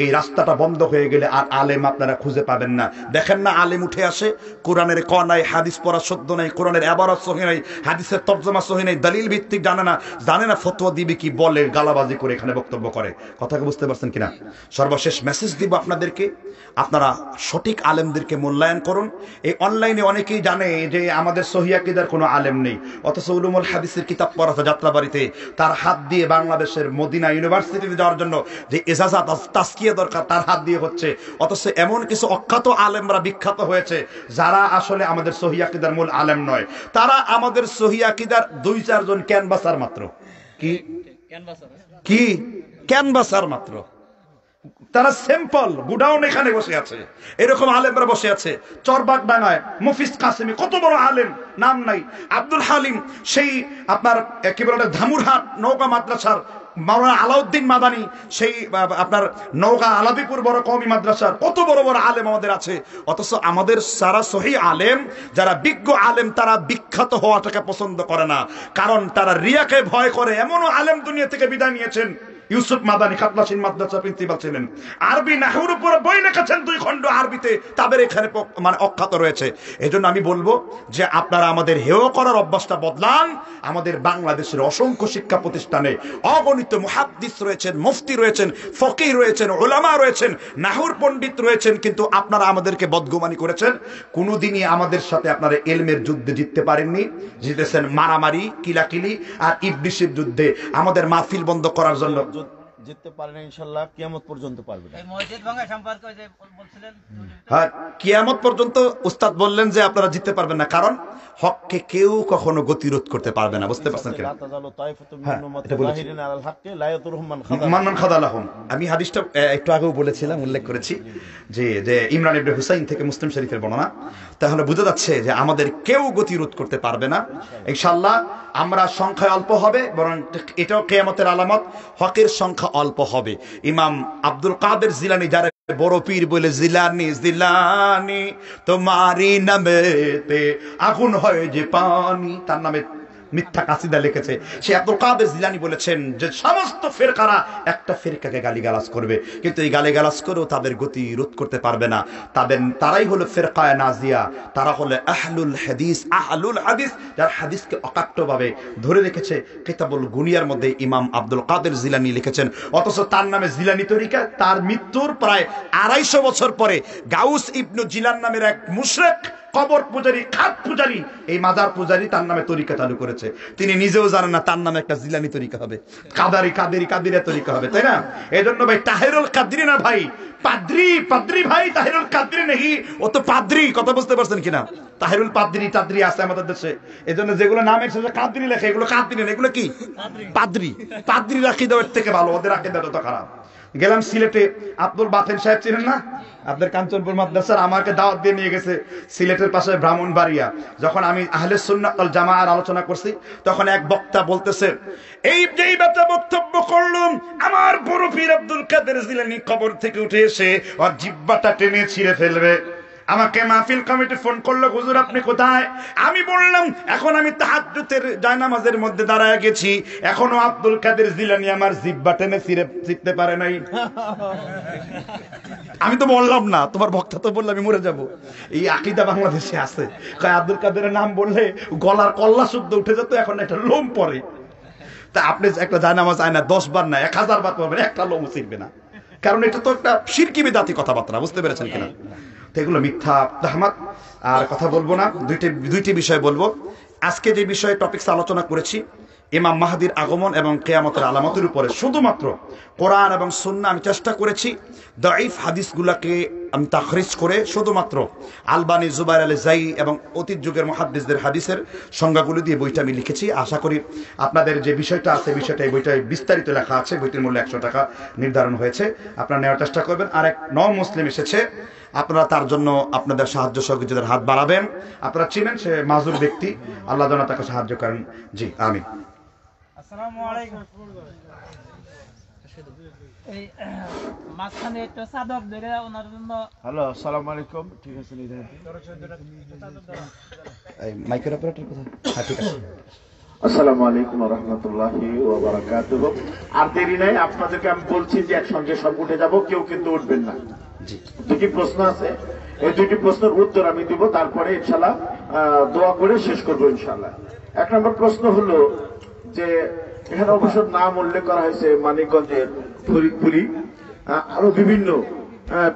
এই রাস্তাটা বন্ধ হয়ে গেলে আর আলেম আপনারা খুঁজে পাবেন না। দেখেন না আলেম উঠে আসে, কোরআনের ক নাই, হাদিস পড়া সদ্য নাই, কোরআনের এবারত সহি নাই, হাদিসের তর্জমা সহি নাই, দলিল ভিত্তিক জানে না ফতোয়া দিবে কি, বলে গালাবাজি করে এখানে বক্তব্য করে। কথাকে বুঝতে পারছেন কিনা? সর্বশেষ মেসেজ দিব আপনাদেরকে, আপনারা সঠিক আলেমদেরকে মূল্যায়ন করুন। এই অনলাইনে অনেকেই জানে যে আমাদের সহিহ আকীদার কোনো আলেম নেই, অথচ উলুমুল হাদিসের কিতাব পড়া যাত্রাবাড়িতে তার হাত দিয়ে বাংলাদেশের মদিনা ইউনিভার্সিটিতে যাওয়ার জন্য যে ইজাজত তাসকিয়া দরকার তার হাত দিয়ে হচ্ছে। অথচ এমন কিছু অখ্যাত আলেমরা বিখ্যাত হয়েছে যারা আসলে আমাদের সহিহ আকীদার মূল আলেম নয়। তারা আমাদের সহিহ আকীদার 2-4 জন ক্যানভাসার মাত্র। কি ক্যানভাসার মাত্র। তারা সিম্পল গুডাউন এখানে বসে আছে, এরকম আলেমরা বসে আছে। চরবাগ ডাঙ্গায় মুফিজ কাসেমি, কত বড় আলেম, নাম নাই। আব্দুল হালিম, সেই আপনার কি বলে ধামুরহাট নওগাঁ মাদ্রাসার মাওলানা আলাউদ্দিন মাদানী, সেই আপনার নওগাঁ আলাদিপুর বড় কওমি মাদ্রাসার কত বড় বড় আলেম আমাদের আছে। অথচ আমাদের সারা সহিহ আলেম, যারা বিজ্ঞ আলেম, তারা বিখ্যাত হওয়াটাকে পছন্দ করে না, কারণ তারা রিয়াকে ভয় করে। এমনও আলেম দুনিয়া থেকে বিদায় নিয়েছেন। ইউসুফ মাদানী খাতলাসিন মাদ্রাসা প্রিন্সিপাল ছিলেন, আরবি নাহউর উপর বই লিখেছেন 2 খণ্ড আরবিতে, তাদের এখানে মানে অখ্যাত রয়েছে। এজন্য আমি বলবো যে আপনারা আমাদের হেয় করার অভ্যাসটা বদলান। আমাদের বাংলাদেশের অসংখ্য শিক্ষা প্রতিষ্ঠানে অগণিত মুহাদ্দিস রয়েছেন, মুফতি রয়েছেন, ফকিহ রয়েছেন, উলামা রয়েছেন, নাহউর পণ্ডিত রয়েছেন, কিন্তু আপনারা আমাদেরকে বদগুমানি করেছেন। কোনোদিনই আমাদের সাথে আপনারা ইলমের যুদ্ধে জিততে পারেননি, জিতেছেন মারামারি, কিলাকিলি আর ইবলিসের যুদ্ধে। আমাদের মাহফিল বন্ধ করার জন্য জিততে পারে না, ইনশাআল্লাহ কিয়ামত পর্যন্ত পারবে না। এই মসজিদ ভাঙা সম্পর্কে যে বলছিলেন, হ্যাঁ, কিয়ামত পর্যন্ত উস্তাদ বললেন যে আপনারা জিততে পারবেন না, কারণ হককে কেউ কখনো গতিরোধ করতে পারবে না। বুঝতে পারছেন কিনা? মান খাযালাহুম। আমি হাদিসটা একটু আগেও বলেছিলাম, উল্লেখ করেছি যে ইমরান ইবনে হুসাইন থেকে মুসলিম শরীফের বর্ণনা। তাহলে বোঝা যাচ্ছে যে আমাদের কেউ গতিরোধ করতে পারবে না। ইনশাআল্লাহ আমরা সংখ্যায় অল্প হবে, বরং এটাও কিয়ামতের আলামত, হকের সংখ্যা অল্প হবে। ইমাম আব্দুল কাদের জিলানী, যারা বড় পীর বলে, জিলানি জিলানি তোমারি নামেতে আগুন হয় যে পানি, তার নামে মিথ্যা কাসিদা লিখেছে। সে আব্দুল কাদের জিলানী বলেছেন যে সমস্ত ফিরকারা একটা ফিরকাকে গালিগালাজ করবে, কিন্তু এই গালিগালাজ করেও তাদের গতি রোধ করতে পারবে না। তারাই হলো ফিরকায়ে নাজিয়া, তারা হলো আহলুল হাদিস। আহলুল হাদিস যারা হাদিসকে অকাট্যভাবে ধরে রেখেছে। কিতাবুল গুনিয়ার মধ্যে ইমাম আব্দুল কাদের জিলানী লিখেছেন, অথচ তার নামে জিলানী তরিকা। তার মৃত্যুর প্রায় 250 বছর পরে গাউস ইবনু জিলান নামের এক মুশরিক, কবর পূজারী, খাত পূজারী, এই মাজার পূজারী তার নামে তরিকা চালু করেছে। তিনি নিজেও জানেন না তার নামে একটা জিলানী তরিকা হবে, কাদেরি তরিকা হবে, তাই না? এই জন্য ভাই তাহেরুল কাদরি না ভাই, পাদ্রি ভাই, তাহেরুল কাদরি নাকি, ও তো পাদ্রি। কথা বুঝতে পারছেন কিনা? তাহেরুল টাদ্রি আছে আমাদের দেশে। এই জন্য যেগুলো নামের শেষে কাদরি লেখে, এগুলো কাদরি না, এগুলো কি পাদ্রি রাখি দেওয়ার থেকে ভালো, ওদের আকিদা তো খারাপ। গেলাম সিলেটে, আব্দুল বাতেন সাহেব ছিলেন না আপনার কাঞ্চনপুর মাদ্রাসার, আমাকে দাওয়াত দিয়ে নিয়ে গেছে সিলেটের পাশে ব্রাহ্মণবাড়িয়া। যখন আমি আহলে সুন্নাত ওয়াল জামাআর আলোচনা করছি, তখন এক বক্তা বলতেছে, এই যেই বাচ্চা বক্তব্য করলাম, আমার বড় পীর আব্দুল কাদের জিলানী কবর থেকে উঠে এসে ওর জিহ্বাটা টেনে ছিঁড়ে ফেলবে। আমাকে মাহফিল কমিটি ফোন করলো, হুজুর আপনি কোথায়? আমি বললাম এখন আমি তাহাজ্জুদের জায়নামাজের মধ্যে দাঁড়ায় গেছি, এখনো আব্দুল কাদের জিলানী আমার জিহ্বা টেনে ছিঁড়তে পারে নাই। আমি তো বললাম না, তোমার বক্তা তো বললো আমি মরে যাব। এই আকীদা বাংলাদেশে আছে, কয় আব্দুল কাদেরের নাম বললে গলার কল্লা শুদ্ধ উঠে যেত, এখন একটা লোম পড়ে। তা আপনি একটা জায়নামাজ আয় না 10 বার না 1000 বার পড়বেন, একটা লোমও ছিঁড়বে না, কারণ এটা তো একটা শিরকি বিদাতি কথাবার্তা, বুঝতে পেরেছেন কিনা? তো এগুলো মিথ্যা তাহমাত। আর কথা বলবো না, দুইটি বিষয় বলবো। আজকে যে বিষয়ে টপিকস আলোচনা করেছি, ইমাম মাহদির আগমন এবং কিয়ামতের আলামতের উপরে, শুধুমাত্র কোরআন এবং সুন্নাহ আমি চেষ্টা করেছি দাঈফ হাদিসগুলোকে আমি তাখরিজ করে শুধুমাত্র আলবানী, জুবাইর আলী জাই এবং অতীত যুগের মুহাদ্দিসদের হাদিসের সংজ্ঞাগুলো দিয়ে বইটা আমি লিখেছি। আশা করি আপনাদের যে বিষয়টা আছে, বিষয়টা এই বইটায় বিস্তারিত লেখা আছে, বইটির মূল্য 100 টাকা নির্ধারণ হয়েছে, আপনারা নেওয়ার চেষ্টা করবেন। আর এক মুসলিম এসেছে, আপনারা তার জন্য আপনাদের সাহায্য সহযোগিতার হাত বাড়াবেন। আপনারা চিনেন সে মাজুর ব্যক্তি, আল্লাহ যেন তাকে সাহায্য করেন। জি আমিন। আসসালামু আলাইকুম। এই মাঝখানে একটা সাদক ধরে ওনার জন্য। হ্যালো, আসসালামু আলাইকুম। ঠিক আছে, এই মাইকের অপারেটর কোথায়? হ্যাঁ ঠিক আছে। আসসালামু আলাইকুম ওয়া রাহমাতুল্লাহি ওয়া বারাকাতুহু। আর দেরি নাই, আপনাদেরকে আমি বলছি যে একসঙ্গে সব উঠে যাব, কেউ কিন্তু উঠবেন না। জি, দুটি প্রশ্ন আছে, এই দুটি প্রশ্নের উত্তর আমি দিব, তারপরে ইনশাআল্লাহ দোয়া করে শেষ করবো ইনশাআল্লাহ। 1 নম্বর প্রশ্ন হলো যে এখানে অবশ্য নাম উল্লেখ করা হয়েছে মানিকগঞ্জের ফরিদপুরি, আরো বিভিন্ন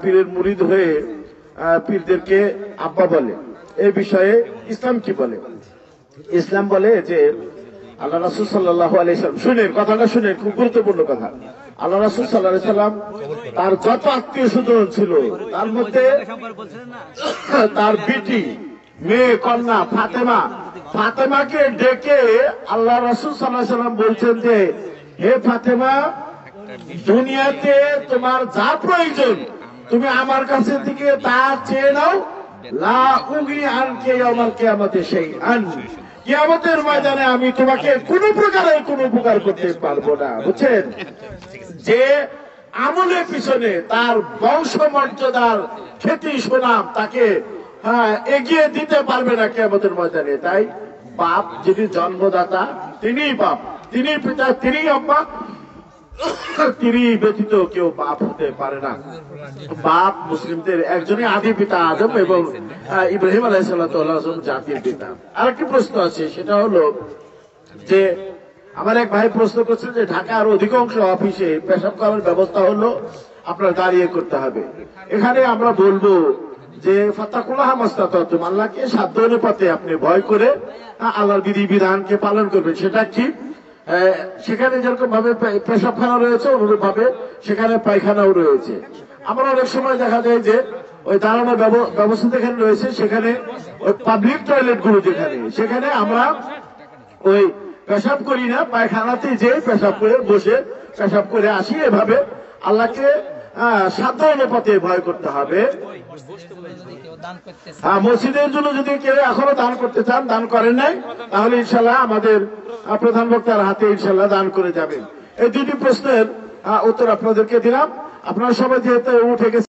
পীরের মুরিদ হয়ে পীরদেরকে আব্বা বলে। এই বিষয়ে ইসলাম কি বলে? ইসলাম বলে যে আল্লাহ রাসূল সাল্লাল্লাহু আলাইহি সাল্লাম, শুনেন কথাটা, শুনেন, খুব গুরুত্বপূর্ণ কথা। আল্লাহ রাসূল সাল্লাল্লাহু আলাইহি সাল্লাম তার যত আত্মীয় স্বজন ছিল তার মধ্যে তার বিটি, মেয়ে, কন্যা ফাতেমাকে ডেকে আল্লাহ রাসূল সাল্লাল্লাহু আলাইহি সাল্লাম বলছেন যে হে ফাতেমা, দুনিয়াতে তোমার যা প্রয়োজন তুমি আমার কাছে থেকে তা চেয়ে নাও, লা উগনি আনকে ইয়াউমাল কিয়ামতি শাইআন, কিয়ামতের ময়দানে আমি তোমাকে কোনো প্রকারের কোনো উপকার করতে পারবো না। বুঝছেন? যে আমলের পিছনে তার বংশ মর্যাদার খ্যাতি সুনাম তাকে এগিয়ে দিতে পারবে না কিয়ামতের ময়দানে। তাই বাপ যিনি জন্মদাতা তিনিই বাপ, তিনি পিতা, তিনি আব্বা, তিনি ব্যতীত কেউ বাপ হতে পারে না। বাপ মুসলিমদের একজনই, আদি পিতা আদম এবং ইব্রাহিম আলাইহিস সালাম জাতির পিতা। আরেকটি প্রশ্ন আছে, সেটা হলো যে আমার এক ভাই প্রশ্ন করছেন যে ঢাকার অধিকাংশ অফিসে পেশাব করার ব্যবস্থা হলো আপনার দাঁড়িয়ে করতে হবে। এখানে আমরা বলবো যে ফাত্তাকুল্লাহ মাসতাতাতুম, আল্লাহকে সাধ্য অনুপাতে আপনি ভয় করে আল্লাহর বিধি বিধানকে পালন করবেন। সেটা কি? সেখানে যেরকম ভাবে পেশাবখানা রয়েছে অনুরূপ ভাবে সেখানে পায়খানাও রয়েছে। আমরা অনেক সময় দেখা যায় যে ওই দাঁড়ানোর ব্যবস্থা যেখানে রয়েছে সেখানে ওই পাবলিক টয়লেট গুলো যেখানে, সেখানে আমরা ওই পেশাব করি না, পায়খানাতে যে পেশাব করে বসে পেশাব করে আসি। এভাবে আল্লাহকে সাধ্য অনুপাতে ভয় করতে হবে। মসজিদের জন্য যদি কেউ এখনো দান করতে চান, দান করেন নাই, তাহলে ইনশাল্লাহ আমাদের প্রধান বক্তার হাতে ইনশাল্লাহ দান করে যাবেন। এই দুটি প্রশ্নের উত্তর আপনাদেরকে দিলাম। আপনারা সবাই যেহেতু উঠে গেছে।